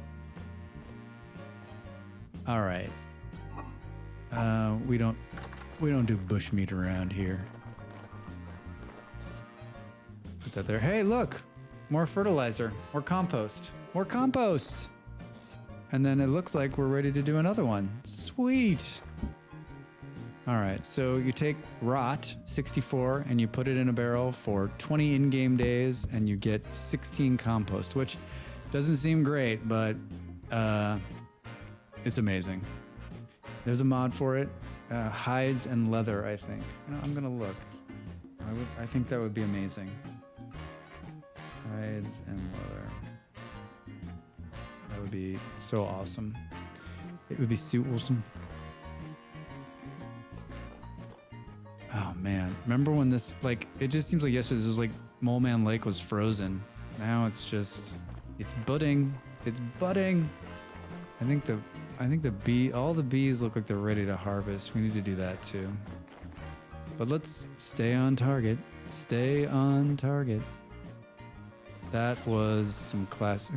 right. We don't do bushmeat around here. Put that there. Hey, look, more fertilizer, more compost. And then it looks like we're ready to do another one. Sweet. All right, so you take rot 64 and you put it in a barrel for 20 in-game days and you get 16 compost, which doesn't seem great, but it's amazing. There's a mod for it. Hides and leather, I think. I'm gonna look. I think that would be amazing. Hides and leather. That would be so awesome. It would be so awesome. Oh man, remember when this, it just seems like yesterday this was like Mole Man Lake was frozen. Now it's budding. It's budding. I think all the bees look like they're ready to harvest. We need to do that too. But let's stay on target. Stay on target. That was some classic.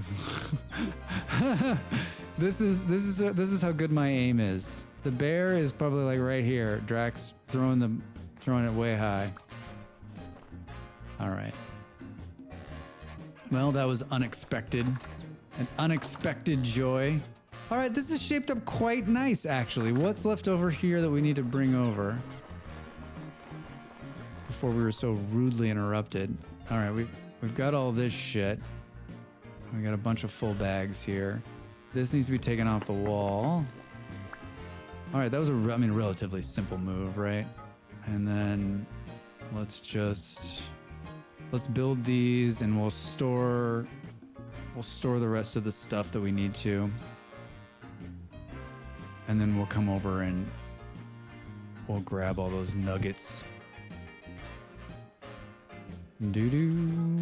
This is how good my aim is. The bear is probably like right here. Drax throwing it way high. All right. Well, that was unexpected. An unexpected joy. All right, this is shaped up quite nice, actually. What's left over here that we need to bring over before we were so rudely interrupted? All right, we've got all this shit. We got a bunch of full bags here. This needs to be taken off the wall. All right, that was a relatively simple move, right? And then let's build these and we'll store the rest of the stuff that we need to. And then we'll come over and we'll grab all those nuggets. Doo-doo.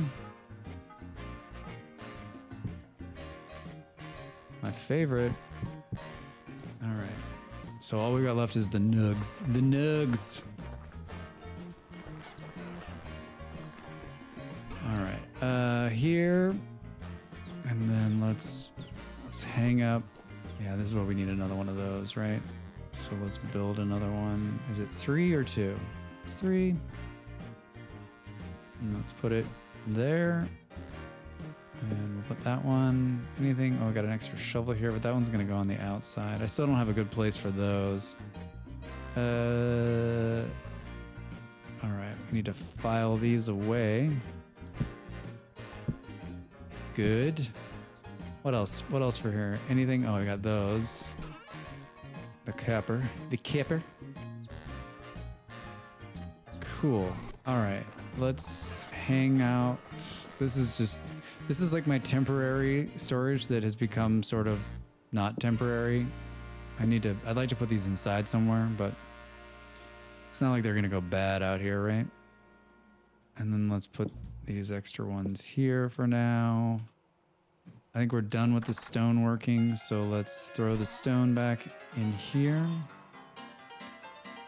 My favorite. All right. So all we got left is the nugs. The nugs. All right. Here. And then let's hang up. Yeah, this is where we need another one of those, right? So let's build another one. Is it 3 or 2? It's 3. And let's put it there. And we'll put that one. Anything? Oh, I got an extra shovel here, but that one's going to go on the outside. I still don't have a good place for those. All right. We need to file these away. Good. What else? What else for here? Anything? Oh, we got those. The capper. The capper. Cool. All right. Let's hang out. This is like my temporary storage that has become sort of not temporary. I'd like to put these inside somewhere, but it's not like they're going to go bad out here, right? And then let's put these extra ones here for now. I think we're done with the stone working, so let's throw the stone back in here.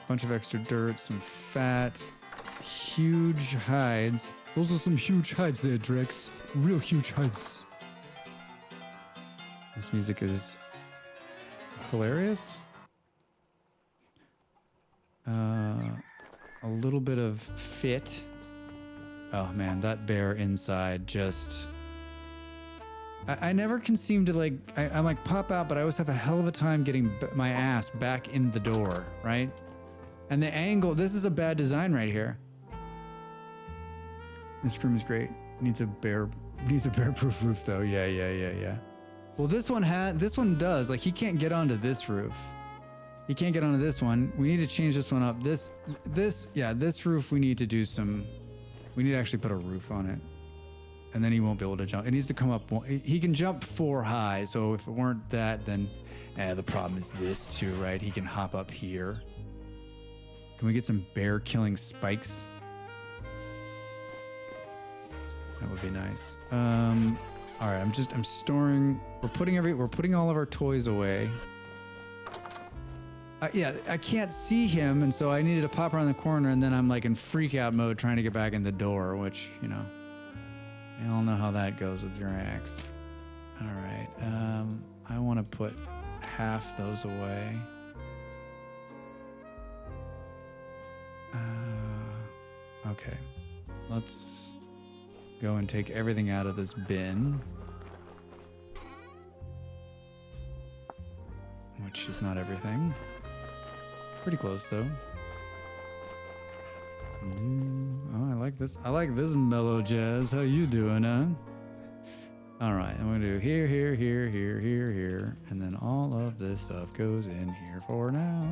Bunch of extra dirt, some fat, huge hides. Those are some huge hides there, Drex. Real huge hides. This music is hilarious. A little bit of fit. Oh man, that bear inside just... I never can seem to like, I'm like pop out, but I always have a hell of a time getting my ass back in the door, right? And the angle, this is a bad design right here. This room is great. Needs a bear-proof roof though. Yeah. Well, this one does. Like he can't get onto this roof. He can't get onto this one. We need to change this one up. This roof we need to do some, we need to actually put a roof on it. And then he won't be able to jump. It needs to come up. He can jump 4 high. So if it weren't that, then the problem is this too, right? He can hop up here. Can we get some bear killing spikes? That would be nice. All right, I'm storing. We're putting all of our toys away. I can't see him, and so I needed to pop around the corner, and then I'm like in freak out mode trying to get back in the door, which, you know, you all know how that goes with your axe. All right, I want to put half those away. Okay, let's go and take everything out of this bin. Which is not everything. Pretty close though. Oh, I like this. I like this mellow jazz. How you doing, huh? All right, I'm gonna do here, and then all of this stuff goes in here for now.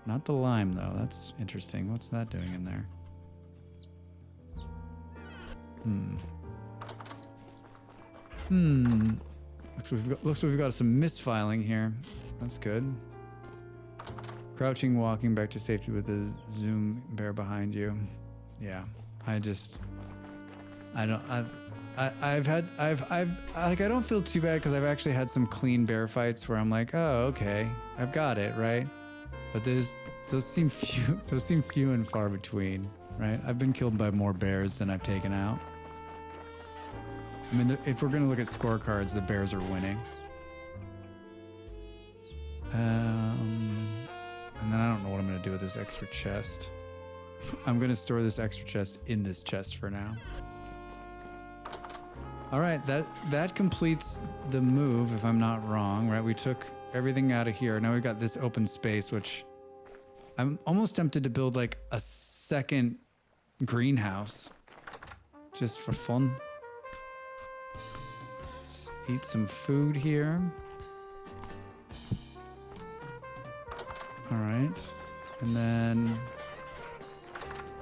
Not the lime though. That's interesting. What's that doing in there? Looks like we've got some misfiling here. That's good. Crouching, walking back to safety with the zoom bear behind you. Yeah, I don't feel too bad because I've actually had some clean bear fights where I'm like, oh, okay, I've got it, right? But those seem few and far between, right? I've been killed by more bears than I've taken out. I mean, if we're gonna look at scorecards, the bears are winning. And then I don't know what I'm gonna do with this extra chest. I'm gonna store this extra chest in this chest for now. All right, that completes the move, if I'm not wrong, right? We took everything out of here. Now we've got this open space, which I'm almost tempted to build like a second greenhouse just for fun. Let's eat some food here. All right, and then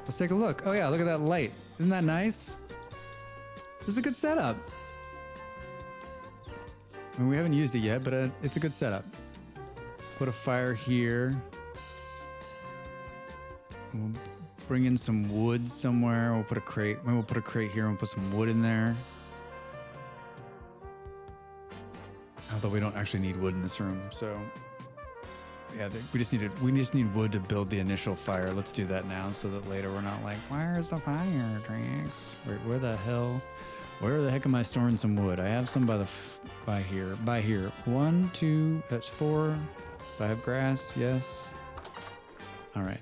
let's take a look. Oh yeah, look at that light. Isn't that nice? This is a good setup. I mean, we haven't used it yet, but it's a good setup. Put a fire here. We'll bring in some wood somewhere. We'll put a crate. Maybe we'll put a crate here and put some wood in there. Although we don't actually need wood in this room, so yeah, we just need wood to build the initial fire. Let's do that now, so that later we're not like, where's the fire, Trix? Wait, where the heck am I storing some wood? I have some by here. 1, 2, that's 4. Do I have grass? Yes. All right.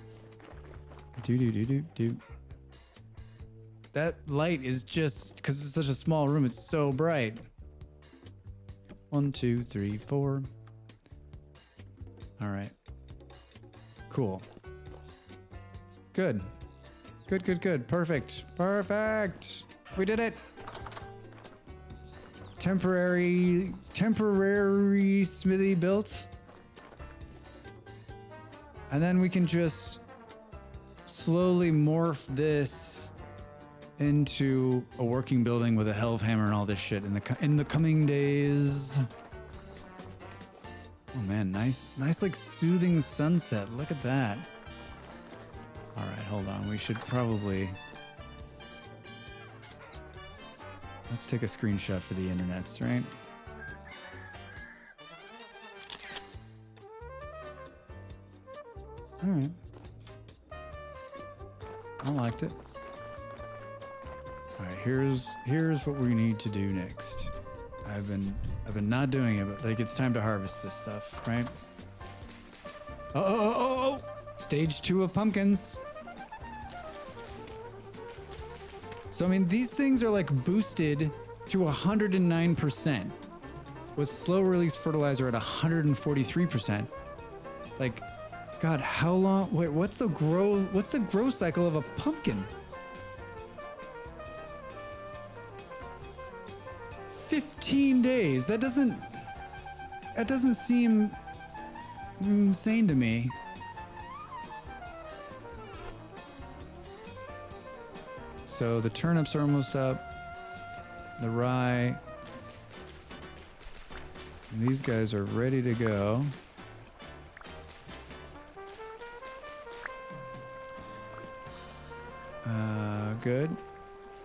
Do. That light is just, because it's such a small room, it's so bright. 1, 2, 3, 4. All right. Cool. Good. Perfect. We did it. Temporary smithy built. And then we can just slowly morph this into a working building with a hell of hammer and all this shit in the coming days. Oh man, nice like soothing sunset. Look at that. All right, hold on. We should probably let's take a screenshot for the internets, right? All right. I liked it. All right, here's what we need to do next. I've been not doing it, but like it's time to harvest this stuff, right? Oh! Stage 2 of pumpkins. So I mean, these things are like boosted to 109%, with slow release fertilizer at 143%. Like, God, how long? Wait, what's the grow cycle of a pumpkin? 15 days. That doesn't seem insane to me. So the turnips are almost up. The rye. These guys are ready to go. Good.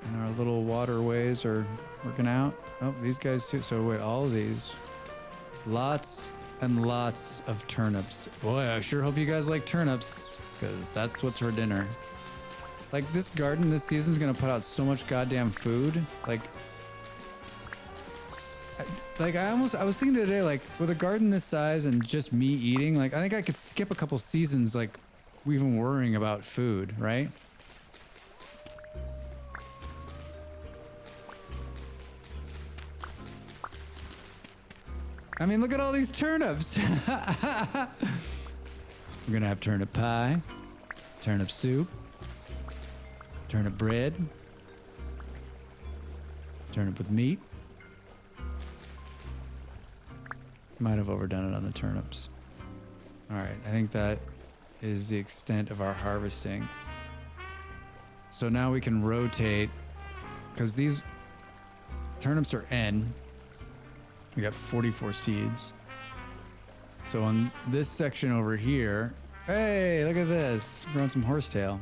And our little waterways are working out. Oh, these guys too. So wait, all of these. Lots and lots of turnips. Boy, I sure hope you guys like turnips, because that's what's for dinner. Like, this garden this season is going to put out so much goddamn food. I was thinking today, like, with a garden this size and just me eating, like, I think I could skip a couple seasons, like, even worrying about food, right? I mean, look at all these turnips. We're going to have turnip pie, turnip soup, turnip bread, turnip with meat. Might have overdone it on the turnips. All right, I think that is the extent of our harvesting. So now we can rotate, because these turnips are N. We got 44 seeds. So on this section over here, hey, look at this, growing some horsetail.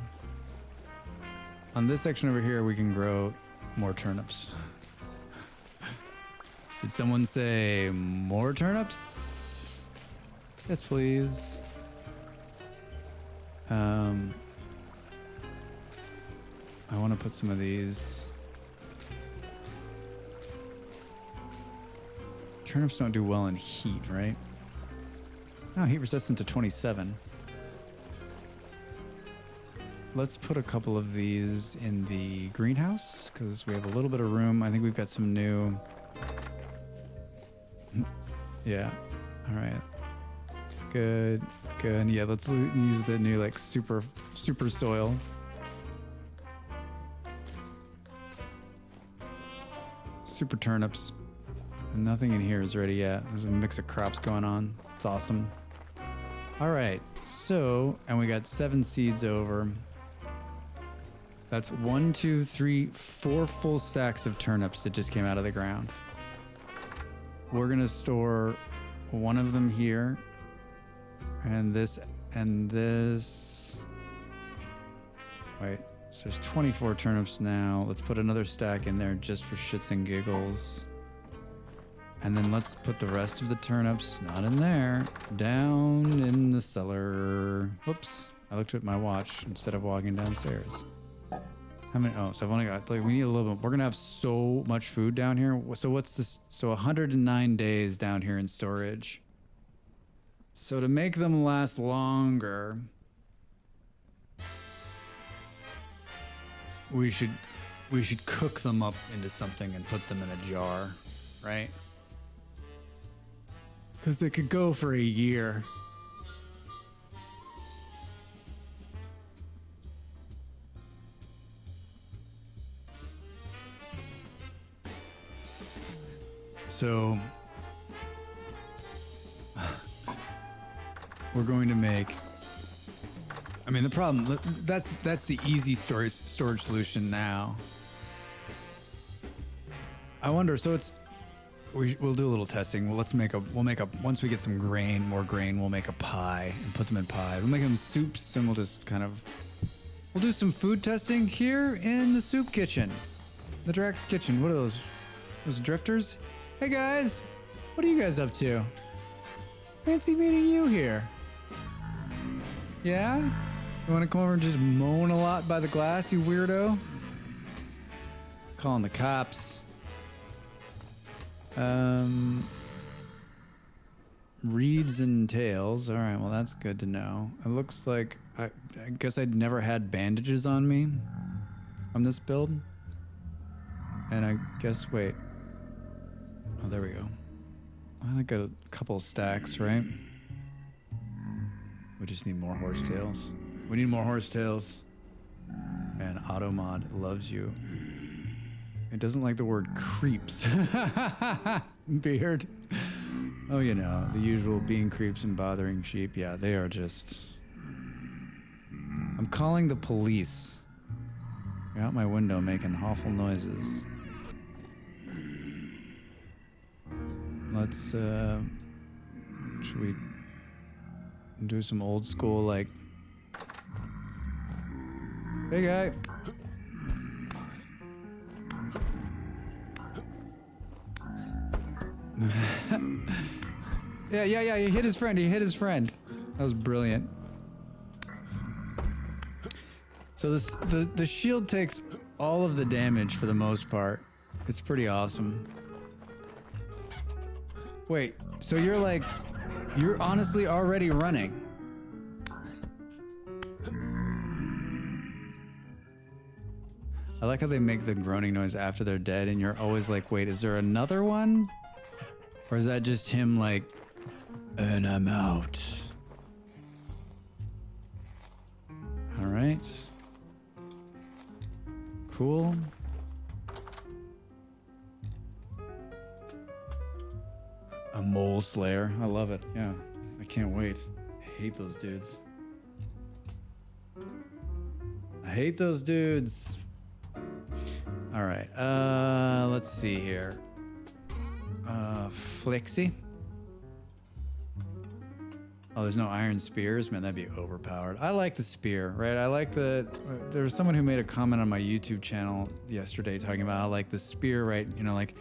On this section over here, we can grow more turnips. Did someone say more turnips? Yes, please. I want to put some of these. Turnips don't do well in heat, right? No, heat resistant to 27. Let's put a couple of these in the greenhouse, because we have a little bit of room. I think we've got some new... Yeah. All right. Good. Yeah, let's use the new, like, super soil. Super turnips. Nothing in here is ready yet. There's a mix of crops going on. It's awesome. All right. So, and we got 7 seeds over. That's 1, 2, 3, 4 full stacks of turnips that just came out of the ground. We're going to store one of them here. And this and this. Wait. So there's 24 turnips now. Let's put another stack in there just for shits and giggles. And then let's put the rest of the turnips, not in there, down in the cellar. Whoops. I looked at my watch instead of walking downstairs. How many? Oh, so I've only got, like, we need a little bit. We're going to have so much food down here. So what's this? So 109 days down here in storage. So to make them last longer, we should cook them up into something and put them in a jar, right? Because they could go for a year. So we're going to make, I mean, the problem, that's the easy storage solution now. I wonder, so it's, we'll do a little testing. Well, we'll make a, once we get some more grain, we'll make a pie and put them in pie. We'll make them soups and we'll just kind of, we'll do some food testing here in the soup kitchen. The Drax kitchen. What are those? Those drifters? Hey guys, what are you guys up to? Fancy meeting you here. Yeah? You wanna come over and just moan a lot by the glass, you weirdo? Calling the cops. Reeds and tails. All right, well, that's good to know. It looks like, I guess I'd never had bandages on me on this build. And I guess, wait. Oh, there we go. I got a couple of stacks, right? We just need more horsetails. We need more horsetails. Man, Automod loves you. It doesn't like the word creeps. Beard. Oh, you know, the usual being creeps and bothering sheep. Yeah, they are just... I'm calling the police. They're out my window making awful noises. Let's, should we do some old school, like... Hey, guy. Yeah, he hit his friend. That was brilliant. So the shield takes all of the damage for the most part. It's pretty awesome. Wait, so you're honestly already running. I like how they make the groaning noise after they're dead and you're always like, wait, is there another one? Or is that just him like, and I'm out? All right. Cool. A mole slayer. I love it. Yeah. I can't wait. I hate those dudes. I hate those dudes. All right. Let's see here. Flexi. Oh, there's no iron spears? Man, that'd be overpowered. I like the spear, right? I like the... there was someone who made a comment on my YouTube channel yesterday talking about how, like, the spear, right? You know, like,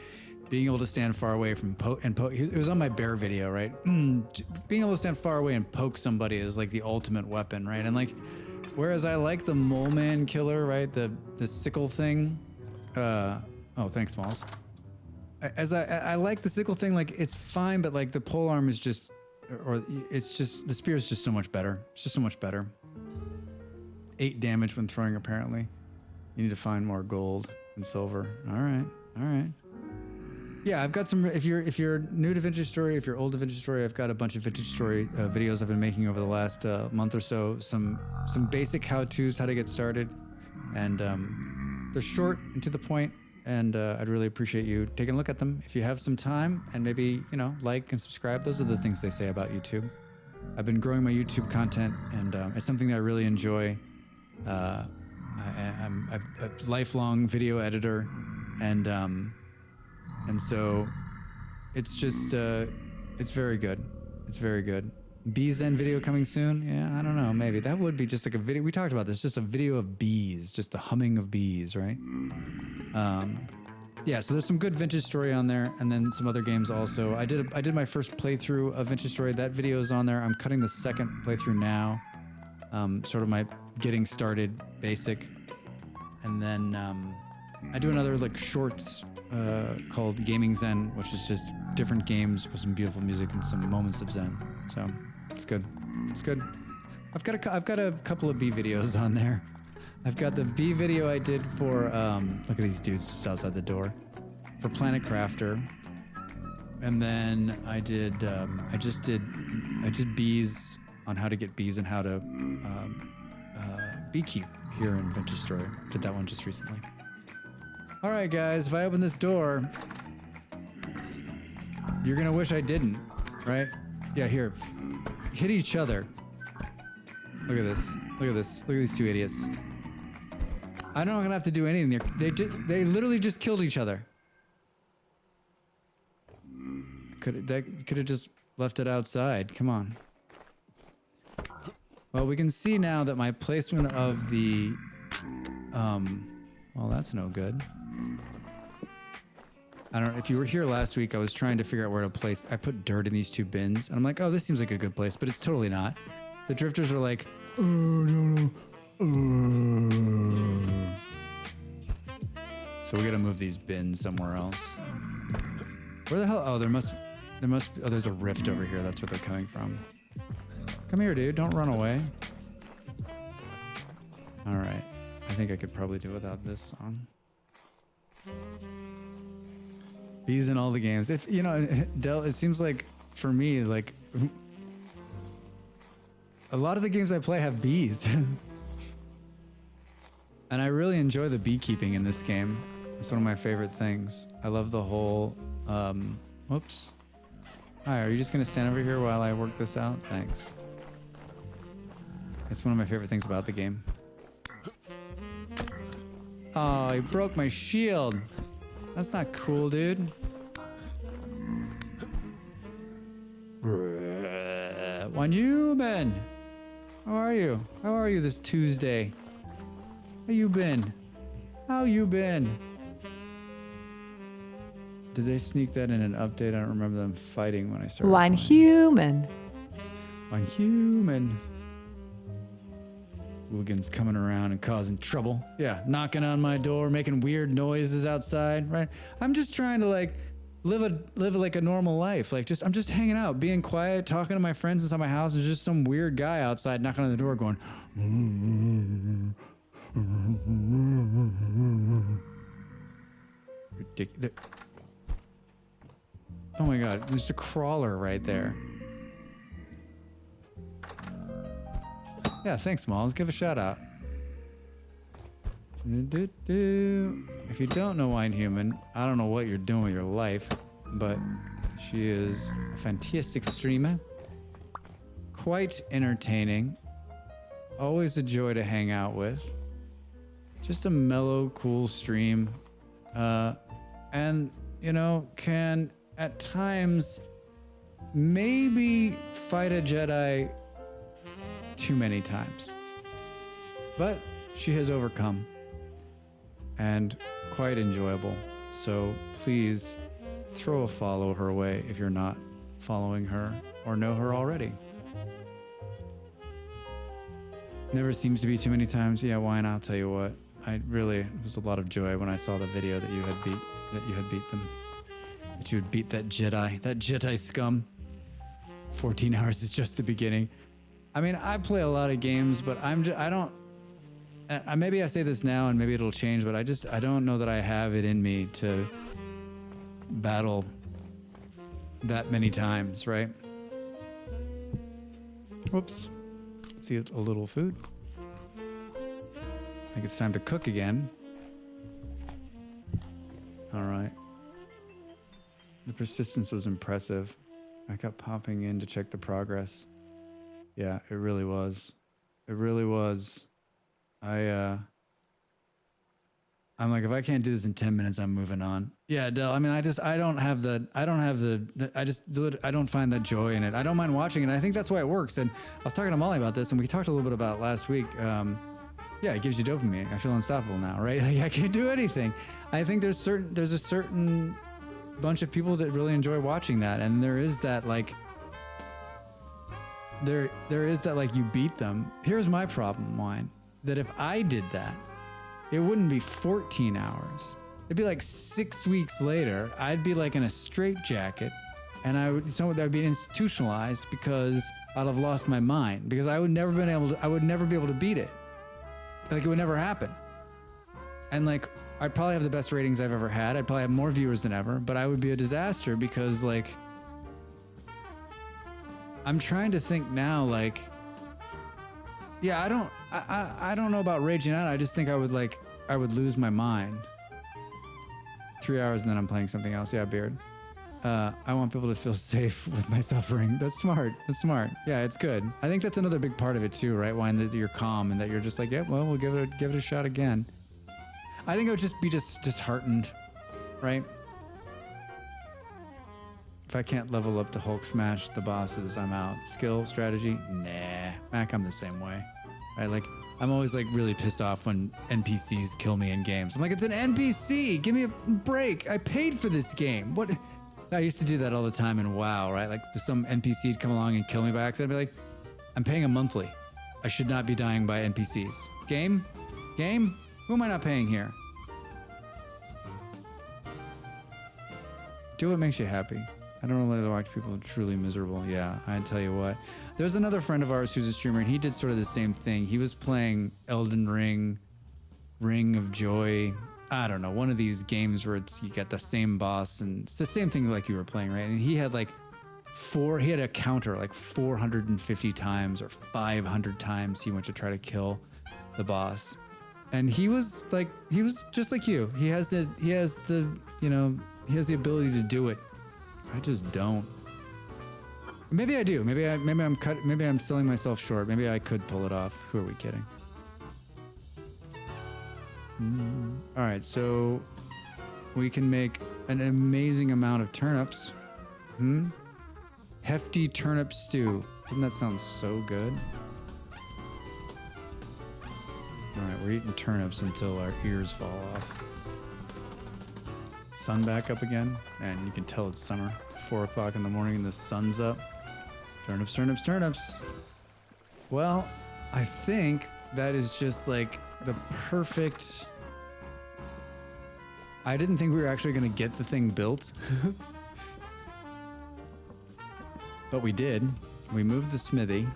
being able to stand far away from it was on my bear video, right? Being able to stand far away and poke somebody is, like, the ultimate weapon, right? And, like, whereas I like the mole man killer, right? The sickle thing. Oh, thanks, Smalls. As I like the sickle thing, like, it's fine, but, like, the polearm is just... or it's just, the spear is just so much better. It's just so much better. 8 damage when throwing, apparently. You need to find more gold and silver. All right. Yeah, I've got some, if you're new to Vintage Story, if you're old to Vintage Story, I've got a bunch of Vintage Story videos I've been making over the last month or so. Some basic how-tos, how to get started. And they're short and to the point. And I'd really appreciate you taking a look at them if you have some time, and maybe, you know, like and subscribe. Those are the things they say about YouTube. I've been growing my YouTube content, and it's something that I really enjoy. I'm a lifelong video editor, and so it's just it's very good. It's very good. Bees End video coming soon? Yeah, I don't know. Maybe that would be just like a video. We talked about this. Just a video of bees, just the humming of bees, right? yeah, so there's some good Vintage Story on there, and then some other games also. I did my first playthrough of Vintage Story. That video is on there. I'm cutting the second playthrough now. Sort of my getting started basic, and then I do another like shorts called Gaming Zen, which is just different games with some beautiful music and some moments of Zen. So it's good. It's good. I've got a couple of B videos on there. I've got the B video I did for look at these dudes just outside the door for Planet Crafter, and then I did bees on how to get bees and how to beekeep here in Vintage Story. Did that one just recently. All right, guys, if I open this door, you're gonna wish I didn't, right? Yeah, here, hit each other. Look at this. Look at this. Look at these two idiots. I'm not gonna have to do anything. They literally just killed each other. Could have just left it outside. Come on. Well, we can see now that my placement of the well, that's no good. I don't know if you were here last week. I was trying to figure out where to place. I put dirt in these two bins, and I'm like, oh, this seems like a good place, but it's totally not. The drifters are like, oh no. So we gotta move these bins somewhere else. Where the hell? Oh, there must be, oh, there's a rift over here. That's where they're coming from. Come here, dude. Don't run away. All right. I think I could probably do without this song. Bees in all the games. It's, you know, Del, it seems like for me, like a lot of the games I play have bees. And I really enjoy the beekeeping in this game. It's one of my favorite things. I love the whole, whoops. Hi, are you just gonna stand over here while I work this out? Thanks. It's one of my favorite things about the game. Oh, he broke my shield. That's not cool, dude. One human. How are you? How are you this Tuesday? How you been? How you been? Did they sneak that in an update? I don't remember them fighting when I started. One playing. human. One human. Hooligans coming around and causing trouble. Yeah, knocking on my door, making weird noises outside, right? I'm just trying to like live like a normal life. Like I'm just hanging out, being quiet, talking to my friends inside my house, and there's just some weird guy outside knocking on the door going ridiculous. Oh my god, there's a crawler right there. Yeah, thanks, Malls. Give a shout out. If you don't know Wine Human, I don't know what you're doing with your life, but she is a fantastic streamer. Quite entertaining. Always a joy to hang out with. Just a mellow, cool stream. And, you know, can at times maybe fight a Jedi too many times. But she has overcome. And quite enjoyable. So please throw a follow her way if you're not following her or know her already. Never seems to be too many times. Yeah, why not? I'll tell you what. It was a lot of joy when I saw the video that you had beat them. That you had beat that Jedi scum. 14 hours is just the beginning. I mean, I play a lot of games, but maybe I say this now and maybe it'll change, but I don't know that I have it in me to battle that many times, right? Whoops. Let's see a little food. I think it's time to cook again. All right. The persistence was impressive. I kept popping in to check the progress. Yeah, it really was. It really was. I'm like, if I can't do this in 10 minutes, I'm moving on. Yeah, Del, I mean, I don't find that joy in it. I don't mind watching it. I think that's why it works. And I was talking to Molly about this, and we talked a little bit about it last week. Yeah, it gives you dopamine. I feel unstoppable now, right? Like I can do anything. I think there's a certain bunch of people that really enjoy watching that, and there is that like you beat them. Here's my problem, Wine, that if I did that, it wouldn't be 14 hours. It'd be like 6 weeks later, I'd be like in a straitjacket, and I'd be institutionalized because I'd have lost my mind, because I would never be able to beat it. Like it would never happen. And like I'd probably have the best ratings I've ever had. I'd probably have more viewers than ever, but I would be a disaster because like I'm trying to think now, like, yeah, I don't know about raging out. I just think I would lose my mind. 3 hours and then I'm playing something else. Yeah, Beard. I want people to feel safe with my suffering. That's smart. That's smart. Yeah, it's good. I think that's another big part of it too, right? Wine, that you're calm and that you're just like, yeah, well, we'll give it a shot again. I think I would just be disheartened, right? If I can't level up to Hulk smash the bosses, I'm out. Skill, strategy, nah. Mac, I'm the same way, right? Like, I'm always like really pissed off when NPCs kill me in games. I'm like, it's an NPC. Give me a break. I paid for this game. What? I used to do that all the time in WoW, right? Like some NPC'd come along and kill me by accident. I'd be like, I'm paying a monthly. I should not be dying by NPCs. Game? Who am I not paying here? Do what makes you happy. I don't really watch people truly miserable. Yeah, I tell you what. There's another friend of ours who's a streamer, and he did sort of the same thing. He was playing Elden Ring, Ring of Joy. I don't know, one of these games where you get the same boss, and it's the same thing like you were playing, right? And he had like he had a counter like 450 times or 500 times he went to try to kill the boss. And he was just like you. He has the ability to do it. I just don't. Maybe I do. Maybe I'm selling myself short. Maybe I could pull it off. Who are we kidding? All right, so we can make an amazing amount of turnips. Hefty turnip stew. Doesn't that sound so good? All right, we're eating turnips until our ears fall off. Sun back up again, and you can tell it's summer. 4 o'clock in the morning and the sun's up. Turnips, turnips, turnips. Well, I think that is just like the perfect... I didn't think we were actually going to get the thing built. But we did. We moved the smithy.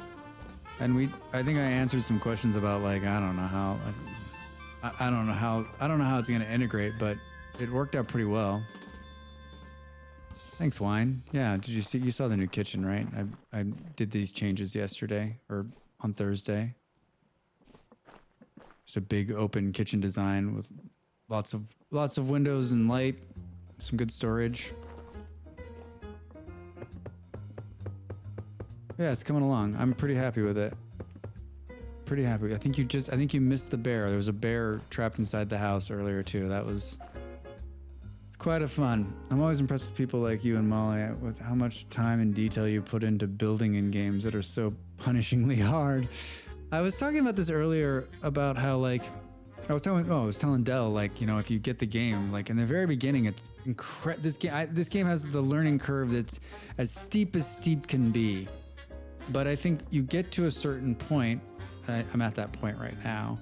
And I think I answered some questions about like, I don't know how it's going to integrate, but it worked out pretty well. Thanks, Wine. Yeah, you saw the new kitchen, right? I did these changes yesterday or on Thursday. Just a big open kitchen design with lots of windows and light, some good storage. Yeah, it's coming along. I'm pretty happy with it. Pretty happy. I think you missed the bear. There was a bear trapped inside the house earlier too. It's quite a fun. I'm always impressed with people like you and Molly with how much time and detail you put into building in games that are so punishingly hard. I was talking about this earlier about how like I was telling Dell, like, you know, if you get the game, like in the very beginning, it's incredible. This game has the learning curve that's as steep can be. But I think you get to a certain point, I'm at that point right now,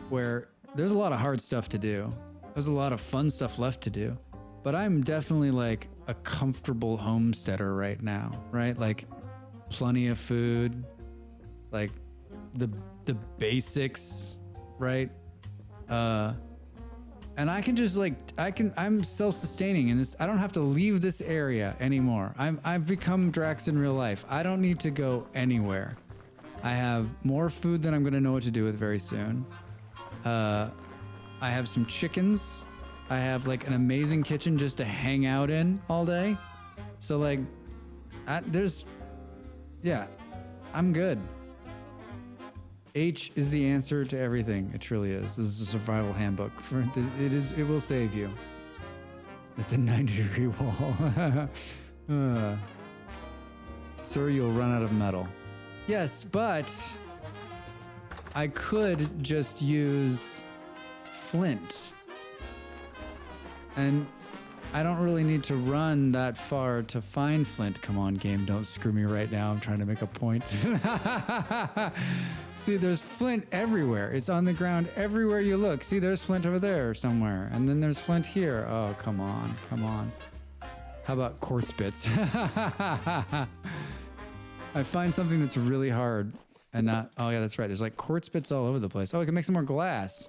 where there's a lot of hard stuff to do. There's a lot of fun stuff left to do. But I'm definitely like a comfortable homesteader right now, right? Like plenty of food, like the basics, right? And I can just I'm self-sustaining in this. I don't have to leave this area anymore. I've become Drax in real life. I don't need to go anywhere. I have more food than I'm going to know what to do with very soon. I have some chickens. I have like an amazing kitchen just to hang out in all day. So like, I'm good. H is the answer to everything. It truly is. This is a survival handbook. It will save you. It's a 90-degree wall. Sir, you'll run out of metal. Yes, but I could just use flint. And I don't really need to run that far to find flint. Come on, game, don't screw me right now. I'm trying to make a point. See, there's flint everywhere. It's on the ground everywhere you look. See, there's flint over there somewhere. And then there's flint here. Oh, come on, come on. How about quartz bits? I find something that's really hard and not, oh yeah, that's right. There's like quartz bits all over the place. Oh, I can make some more glass.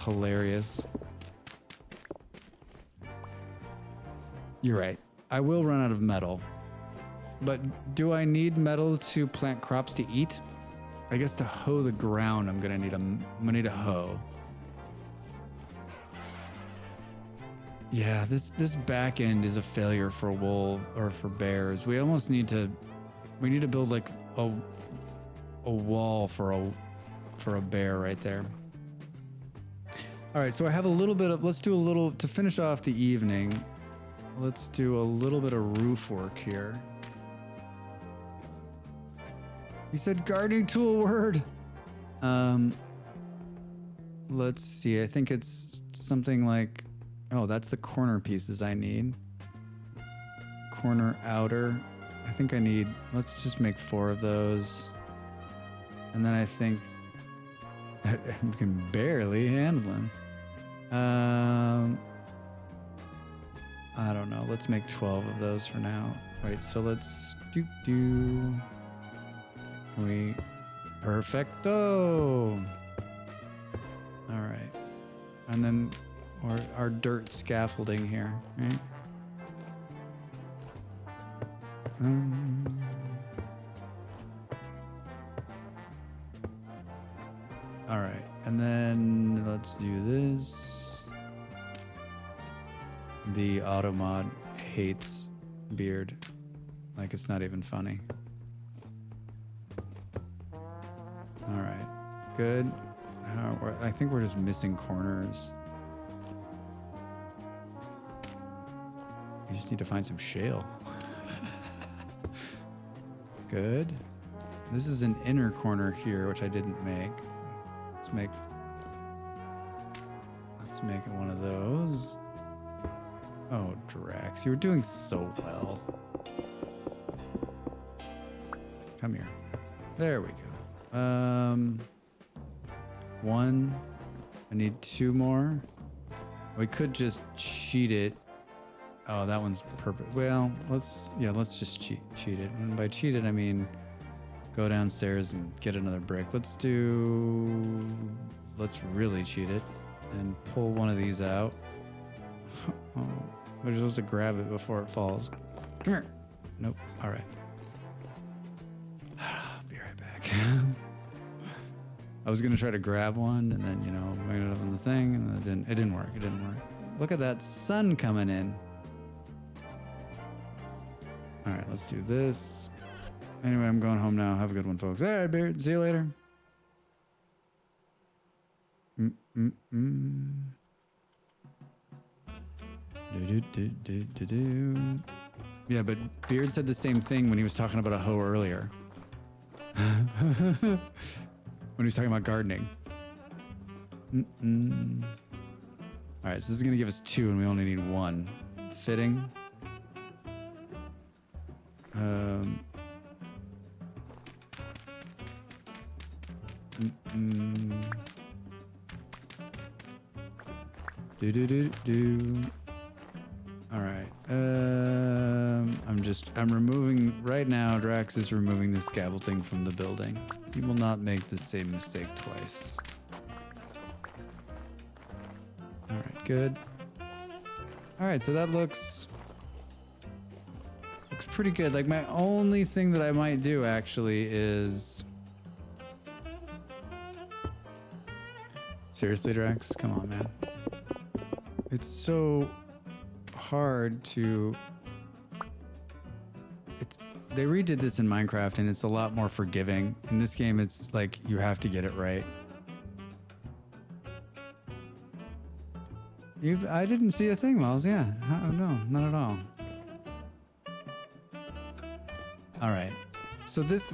Hilarious. You're right. I will run out of metal. But do I need metal to plant crops to eat? I guess to hoe the ground, I'm gonna need a hoe. Yeah, this back end is a failure for wool or for bears. We almost need to build like a wall for a bear right there. All right, so I have a little bit of, let's do a little, to finish off the evening, let's do a little bit of roof work here. He said gardening tool word. Let's see, I think it's something like, oh, that's the corner pieces I need. Corner outer. I think I need, let's just make 4 of those. And then I think I can barely handle them. I don't know. Let's make 12 of those for now. Wait, so let's do. Can we? Perfecto. All right. And then our dirt scaffolding here, right? All right. And then let's do this. The automod hates beard. Like it's not even funny. All right. Good. I think we're just missing corners. You just need to find some shale. Good. This is an inner corner here, which I didn't make. Let's make it one of those. Oh, Drax, you were doing so well. Come here. There we go. 1. I need 2 more. We could just cheat it. Oh, that one's perfect. Well, let's just cheat it. And by cheat it, I mean go downstairs and get another brick. Let's really cheat it and pull one of these out. Oh, we're supposed to grab it before it falls. Come here. Nope. All right. I'll be right back. I was gonna try to grab one and then, bring it up on the thing, and it didn't work. Look at that sun coming in. All right, let's do this. Anyway, I'm going home now. Have a good one, folks. All right, Beard. See you later. Yeah, but Beard said the same thing when he was talking about a hoe earlier. When he was talking about gardening. All right, so this is going to give us 2 and we only need 1. Fitting. All right. I'm removing right now. Drax is removing the scaffolding from the building. He will not make the same mistake twice. All right, good. All right, so that looks pretty good. Like my only thing that I might do actually is, seriously, Drax, come on, man. It's so hard to. They redid this in Minecraft and it's a lot more forgiving. In this game, it's like you have to get it right. I didn't see a thing, Miles. Yeah, no, not at all. All right, So this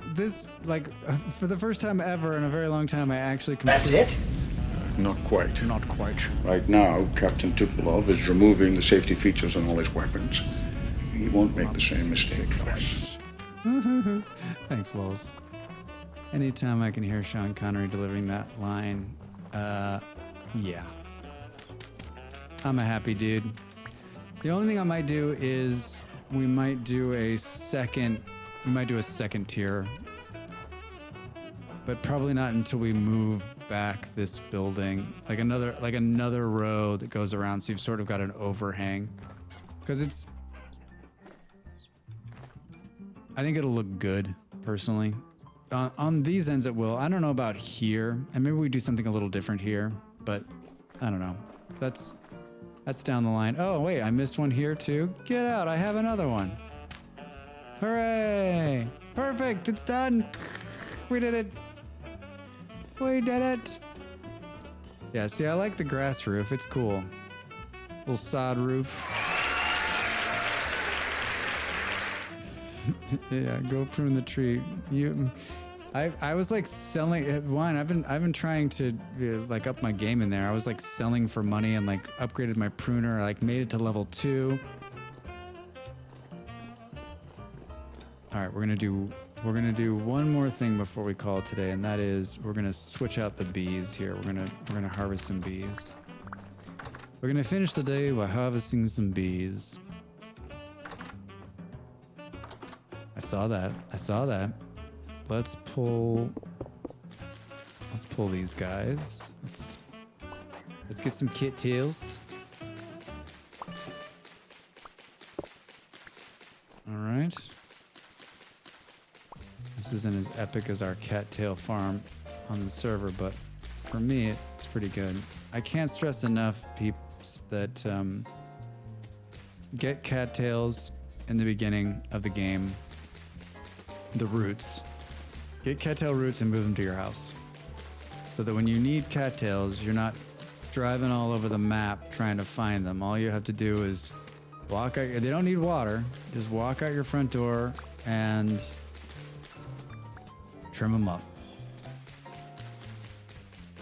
like for the first time ever in a very long time, I actually That's it? Not quite. Not quite. Right now, Captain Tupolev is removing the safety features on all his weapons. He won't make the same mistake twice. Thanks, Wolves. Anytime I can hear Sean Connery delivering that line, yeah. I'm a happy dude. The only thing I might do is we might do a second tier, but probably not until we move back this building, like another row that goes around, so you've sort of got an overhang, because I think it'll look good personally. On these ends it will. I don't know about here, and maybe we do something a little different here, but I don't know. That's down the line. Oh wait, I missed one here too. Get out, I have another one. Hooray! Perfect, it's done. We did it. We did it. Yeah, see, I like the grass roof. It's cool. Little sod roof. Yeah, go prune the tree. I was like selling wine. I've been trying to like up my game in there. I was like selling for money and like upgraded my pruner. I like made it to level 2. All right, we're gonna do one more thing before we call it today, and that is we're gonna switch out the bees here. We're gonna harvest some bees. We're gonna finish the day by harvesting some bees. I saw that. Let's pull these guys. Let's get some cattails. All right. This isn't as epic as our cattail farm on the server, but for me, it's pretty good. I can't stress enough, peeps, that get cattails in the beginning of the game. The roots. Get cattail roots and move them to your house, so that when you need cattails, you're not driving all over the map trying to find them. All you have to do is walk out. They don't need water. Just walk out your front door and trim them up.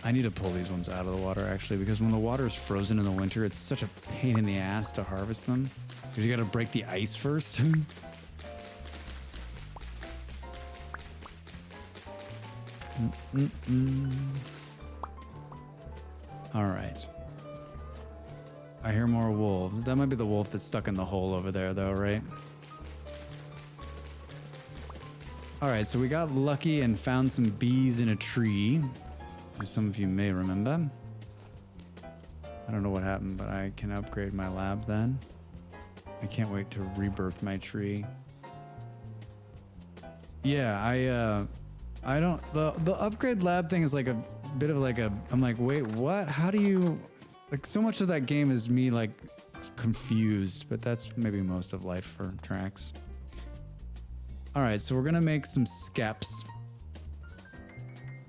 I need to pull these ones out of the water actually, because when the water is frozen in the winter, it's such a pain in the ass to harvest them, because you got to break the ice first. All right. I hear more wolves. That might be the wolf that's stuck in the hole over there, though, right? All right, so we got lucky and found some bees in a tree, as some of you may remember. I don't know what happened, but I can upgrade my lab then. I can't wait to rebirth my tree. Yeah, I don't, the upgrade lab thing is like a bit of like I'm like, wait, what? How do you, like, so much of that game is me like confused, but that's maybe most of life for Trax. All right, so we're gonna make some skeps.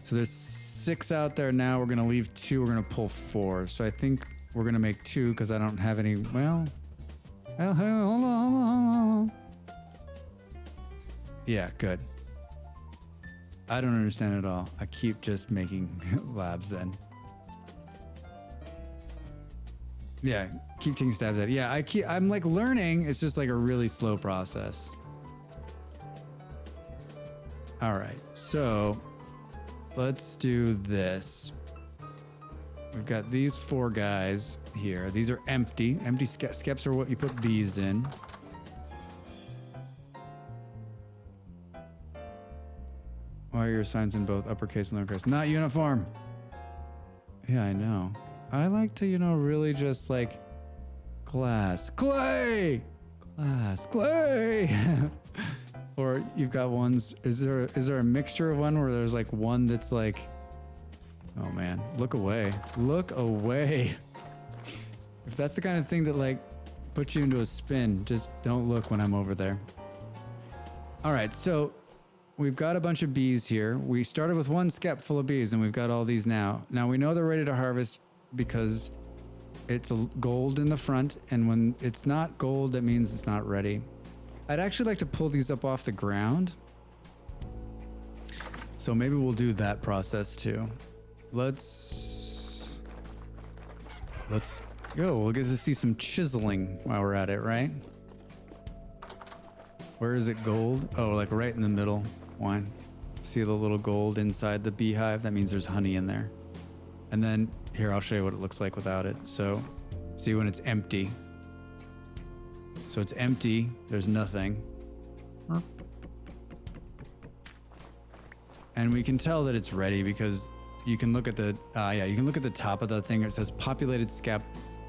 So there's 6 out there now. We're gonna leave 2, we're gonna pull 4. So I think we're gonna make 2 because I don't have any, well, hold on. Yeah, good. I don't understand at all. I keep just making labs then. Yeah, keep taking stabs at it. Yeah, I'm like learning. It's just like a really slow process. All right, so let's do this. We've got these 4 guys here. These are empty. Empty skeps are what you put bees in. Why are your signs in both uppercase and lowercase? Not uniform. Yeah, I know. I like to, you know, really just like glass, clay, glass, clay. Or you've got ones. Is there a mixture of one where there's like one that's like, oh man, look away, look away. If that's the kind of thing that like puts you into a spin, just don't look when I'm over there. All right, so we've got a bunch of bees here. We started with 1 skep full of bees, and we've got all these now. Now we know they're ready to harvest because it's a gold in the front, and when it's not gold, that means it's not ready. I'd actually like to pull these up off the ground So maybe we'll do that process too. Let's go. We'll get to see some chiseling while we're at it, right? Where is it? Gold? Oh, like right in the middle. One. See the little gold inside the beehive? That means there's honey in there. And then here, I'll show you what it looks like without it. So see when it's empty. So it's empty. There's nothing. And we can tell that it's ready because you can look at the, you can look at the top of the thing. It says populated scap.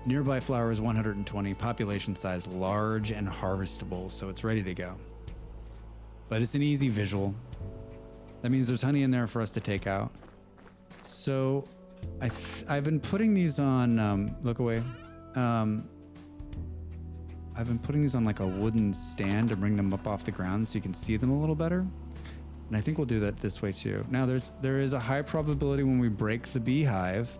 Nearby flower is 120. Population size large and harvestable. So it's ready to go. But it's an easy visual. That means there's honey in there for us to take out. So I've been putting these on, look away. I've been putting these on like a wooden stand to bring them up off the ground so you can see them a little better. And I think we'll do that this way too. Now there is a high probability when we break the beehive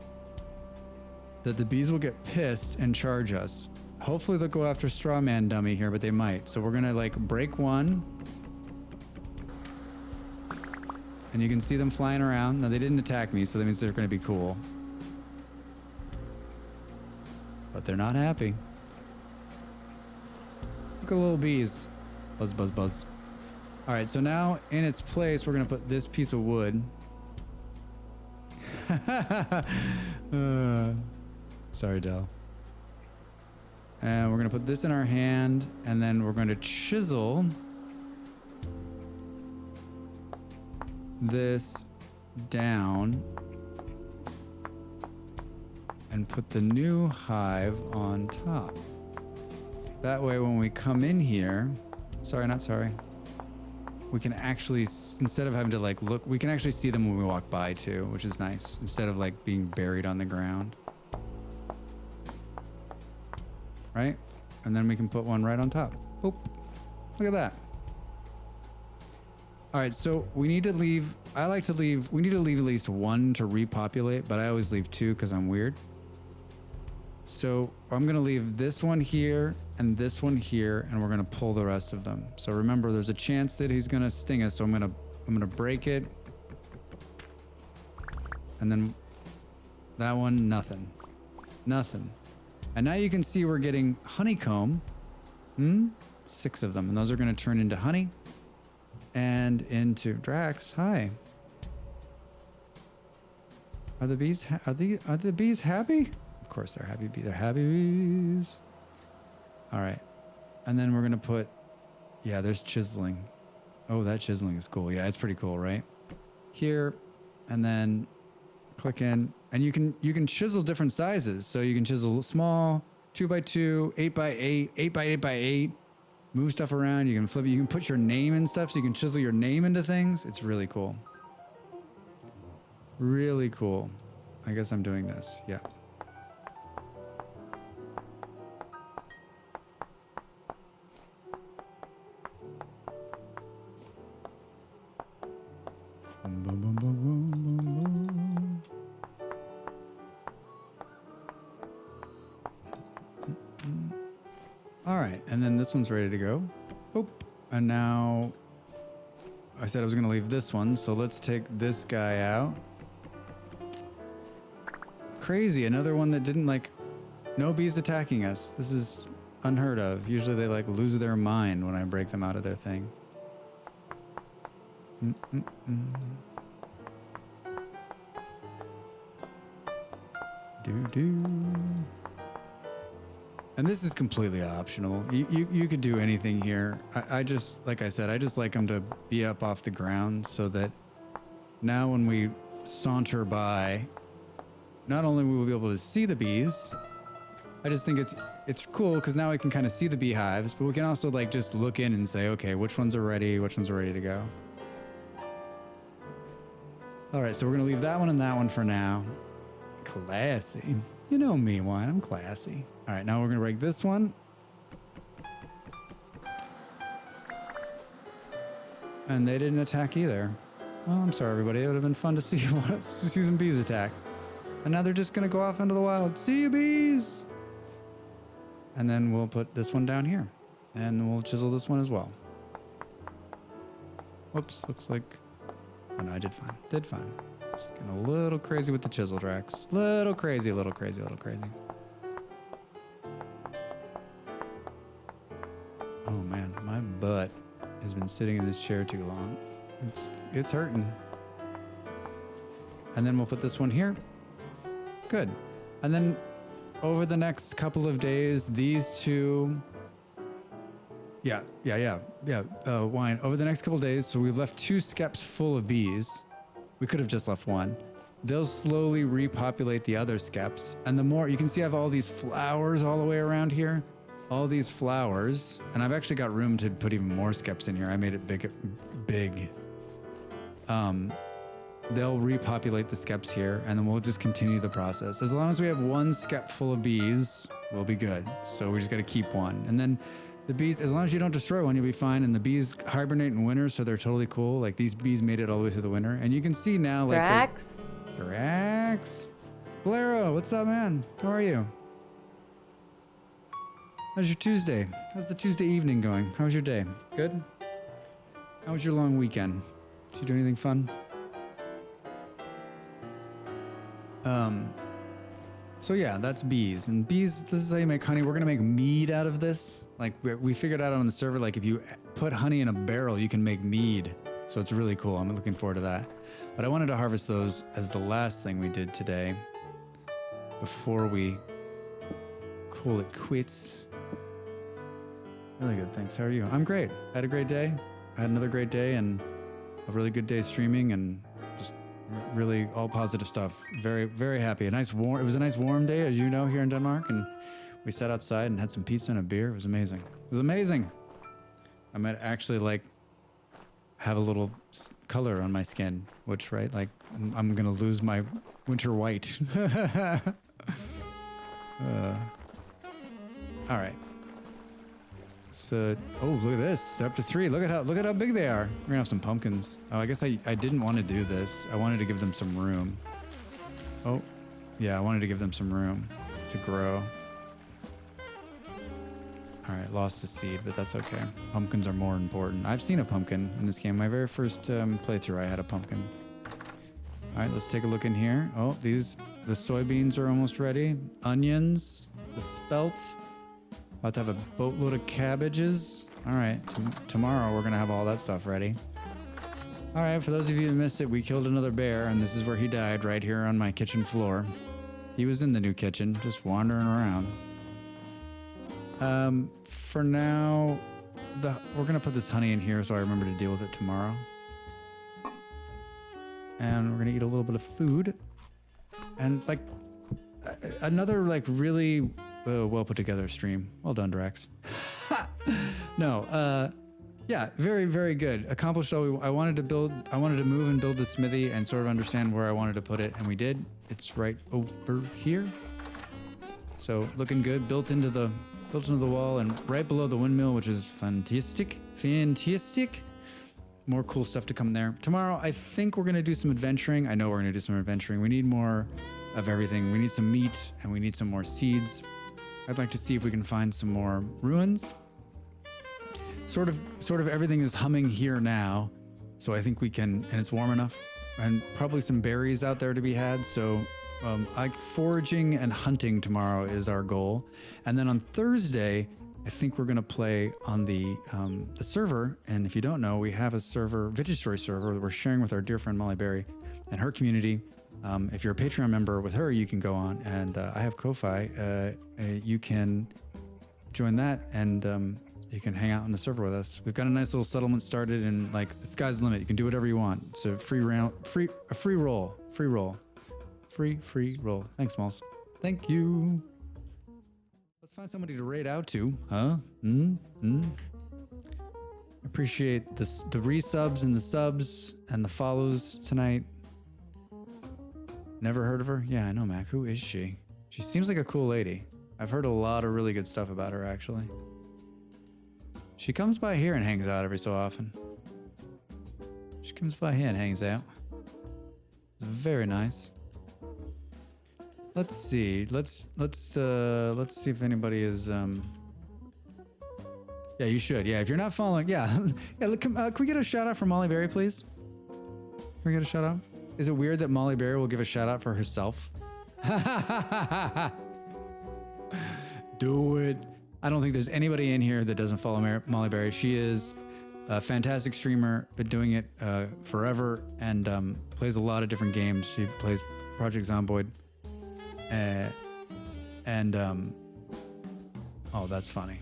that the bees will get pissed and charge us. Hopefully they'll go after Straw Man Dummy here, but they might. So we're gonna like break one. And you can see them flying around. Now they didn't attack me, so that means they're gonna be cool. But they're not happy. Look at little bees. Buzz, buzz, buzz. All right, so now in its place, we're gonna put this piece of wood. Sorry, Del. And we're gonna put this in our hand, and then we're going to chisel this down and put the new hive on top. That way, when we come in here, we can actually, instead of having to like look, we can actually see them when we walk by too, which is nice, instead of like being buried on the ground. Right? And then we can put one right on top. Boop. Look at that. All right, so we need to leave, we need to leave at least one to repopulate, but I always leave two because I'm weird. So I'm gonna leave this one here and this one here, and we're gonna pull the rest of them. So remember, there's a chance that he's gonna sting us, so I'm gonna break it. And then that one, nothing. Nothing. And now you can see we're getting honeycomb. 6 of them, and those are gonna turn into honey. And into Drax, hi. Are the bees are the bees happy? Of course they're happy bees. They're happy bees. All right. And then we're going to put, yeah, there's chiseling. Oh, that chiseling is cool. Yeah, it's pretty cool, right? Here, and then click in, and you can chisel different sizes. So you can chisel small, 2x2, 8x8, 8x8x8, move stuff around. You can flip it. You can put your name in stuff, so you can chisel your name into things. It's really cool. Really cool. I guess I'm doing this. Yeah. All right, and then this one's ready to go. Boop. And now I said I was going to leave this one, so let's take this guy out. Crazy, another one that didn't like, no bees attacking us. This is unheard of. Usually they like lose their mind when I break them out of their thing. And this is completely optional. You could do anything here. I just, like I said, I just like them to be up off the ground so that now when we saunter by, not only will we be able to see the bees, I just think it's cool because now we can kind of see the beehives, but we can also like just look in and say, okay, which ones are ready, which ones are ready to go. All right, so we're gonna leave that one and that one for now. Classy. You know me, Wine, I'm classy. All right, now we're gonna break this one. And they didn't attack either. Well, I'm sorry, everybody. It would have been fun to see some bees attack. And now they're just gonna go off into the wild. See you, bees! And then we'll put this one down here. And we'll chisel this one as well. Whoops, looks like Oh no, I did fine. Did fine. Just getting a little crazy with the chisel, Drax. Little crazy, little crazy, little crazy. Oh man, my butt has been sitting in this chair too long. It's hurting. And then we'll put this one here. Good. And then over the next couple of days, these two. Yeah. Wine. Over the next couple of days, so we've left 2 skeps full of bees. We could have just left 1. They'll slowly repopulate the other skeps. And the more, you can see I have all these flowers all the way around here. All these flowers. And I've actually got room to put even more skeps in here. I made it big. They'll repopulate the skeps here, and then we'll just continue the process. As long as we have 1 skep full of bees, we'll be good. So we just got to keep 1. And then the bees, as long as you don't destroy one, you'll be fine. And the bees hibernate in winter, so they're totally cool. Like these bees made it all the way through the winter. And you can see now, like Drax. Drax. Blaireau, what's up, man? How are you? How's your Tuesday? How's the Tuesday evening going? How was your day? Good? How was your long weekend? Did you do anything fun? So yeah, that's bees. And bees, this is how you make honey. We're gonna make mead out of this. Like we figured out on the server, like if you put honey in a barrel, you can make mead. So it's really cool. I'm looking forward to that. But I wanted to harvest those as the last thing we did today before we call it quits. Really good, thanks. How are you? I'm great. I had a great day. I had another great day and a really good day streaming and just really all positive stuff. Very, very happy. It was a nice warm day, as you know, here in Denmark. And we sat outside and had some pizza and a beer. It was amazing. It was amazing. I might actually like have a little color on my skin, which, right? Like I'm going to lose my winter white. All right. So, oh, look at this. They're up to 3. Look at how big they are. We're gonna have some pumpkins. Oh, I guess I didn't want to do this. I wanted to give them some room. Oh, yeah, I wanted to give them some room to grow. All right, lost a seed, but that's okay. Pumpkins are more important. I've seen a pumpkin in this game. My very first playthrough, I had a pumpkin. All right, let's take a look in here. Oh, the soybeans are almost ready. Onions, the spelt. About to have a boatload of cabbages. All right, tomorrow we're gonna have all that stuff ready. All right, for those of you who missed it, we killed another bear, and this is where he died, right here on my kitchen floor. He was in the new kitchen, just wandering around. For now, we're gonna put this honey in here so I remember to deal with it tomorrow. And we're gonna eat a little bit of food. And like another like really well put together stream. Well done, Drax. No, yeah, very, very good. Accomplished all I wanted to move and build the smithy and sort of understand where I wanted to put it, and we did. It's right over here. So looking good, built into the wall and right below the windmill, which is fantastic. More cool stuff to come there. Tomorrow, I think we're gonna do some adventuring. I know we're gonna do some adventuring. We need more of everything. We need some meat and we need some more seeds. I'd like to see if we can find some more ruins. Sort of everything is humming here now. So I think we can, and it's warm enough, and probably some berries out there to be had. So like foraging and hunting tomorrow is our goal. And then on Thursday, I think we're gonna play on the server. And if you don't know, we have a server, Vintage Story server, that we're sharing with our dear friend Molly Berry and her community. If you're a Patreon member with her, you can go on, and I have Kofi. You can join that, and you can hang out on the server with us. We've got a nice little settlement started, and like the sky's the limit. You can do whatever you want. It's a free roll. Thanks, Malls. Thank you. Let's find somebody to raid out to, huh? Appreciate the resubs and the subs and the follows tonight. Never heard of her? Yeah, I know, Mac. Who is she? She seems like a cool lady. I've heard a lot of really good stuff about her, actually. She comes by here and hangs out every so often. She comes by here and hangs out. It's very nice. Let's see. Let's see if anybody is. Yeah, you should. Yeah, if you're not following, yeah, yeah. Look, can we get a shout out from Molly Berry, please? Can we get a shout out? Is it weird that Molly Berry will give a shout out for herself? Do it. I don't think there's anybody in here that doesn't follow Molly Berry. She is a fantastic streamer, been doing it forever, and plays a lot of different games. She plays Project Zomboid. Oh, that's funny.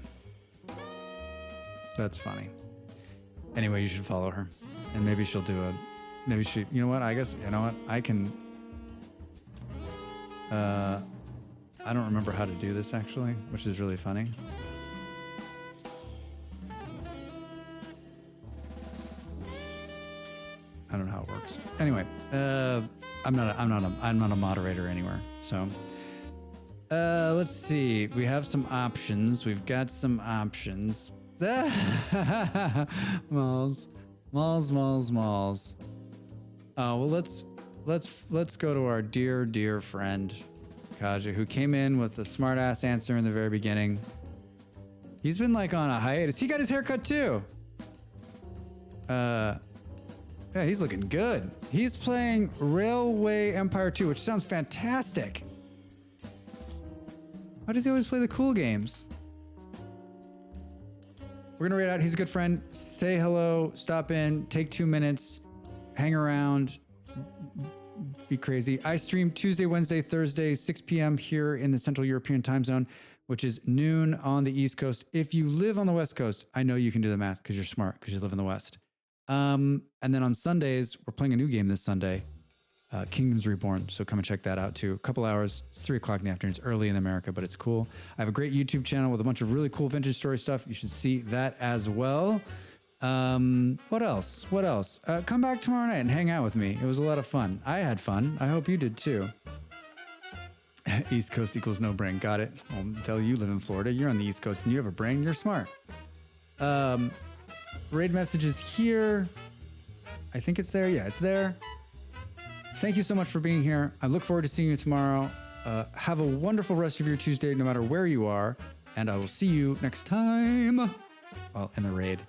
That's funny. Anyway, you should follow her. And maybe she'll do you know what? I guess, you know what? I can, I don't remember how to do this actually, which is really funny. I don't know how it works. Anyway, I'm not a moderator anywhere. So, let's see. We have some options. We've got some options. Malls. Oh, well, let's go to our dear friend Kaja, who came in with a smart ass answer in the very beginning. He's been like on a hiatus. He got his haircut too. Yeah, he's looking good. He's playing Railway Empire 2, which sounds fantastic. Why does he always play the cool games? We're gonna rate out. He's a good friend. Say hello, stop in, take 2 minutes, hang around, be crazy. I stream Tuesday, Wednesday, Thursday, 6 p.m. here in the Central European time zone, which is noon on the East Coast. If you live on the West Coast, I know you can do the math because you're smart, because you live in the West. And then on Sundays, we're playing a new game this Sunday, Kingdoms Reborn. So come and check that out too. A couple hours. It's 3 o'clock in the afternoon. It's early in America, but it's cool. I have a great YouTube channel with a bunch of really cool vintage story stuff. You should see that as well. What else? Come back tomorrow night and hang out with me. It was a lot of fun. I had fun. I hope you did too. East Coast equals no brain. Got it. I'll tell you live in Florida. You're on the East Coast and you have a brain. You're smart. Raid messages here. I think it's there. Yeah, it's there. Thank you so much for being here. I look forward to seeing you tomorrow. Have a wonderful rest of your Tuesday, no matter where you are. And I will see you next time. Well, in the raid.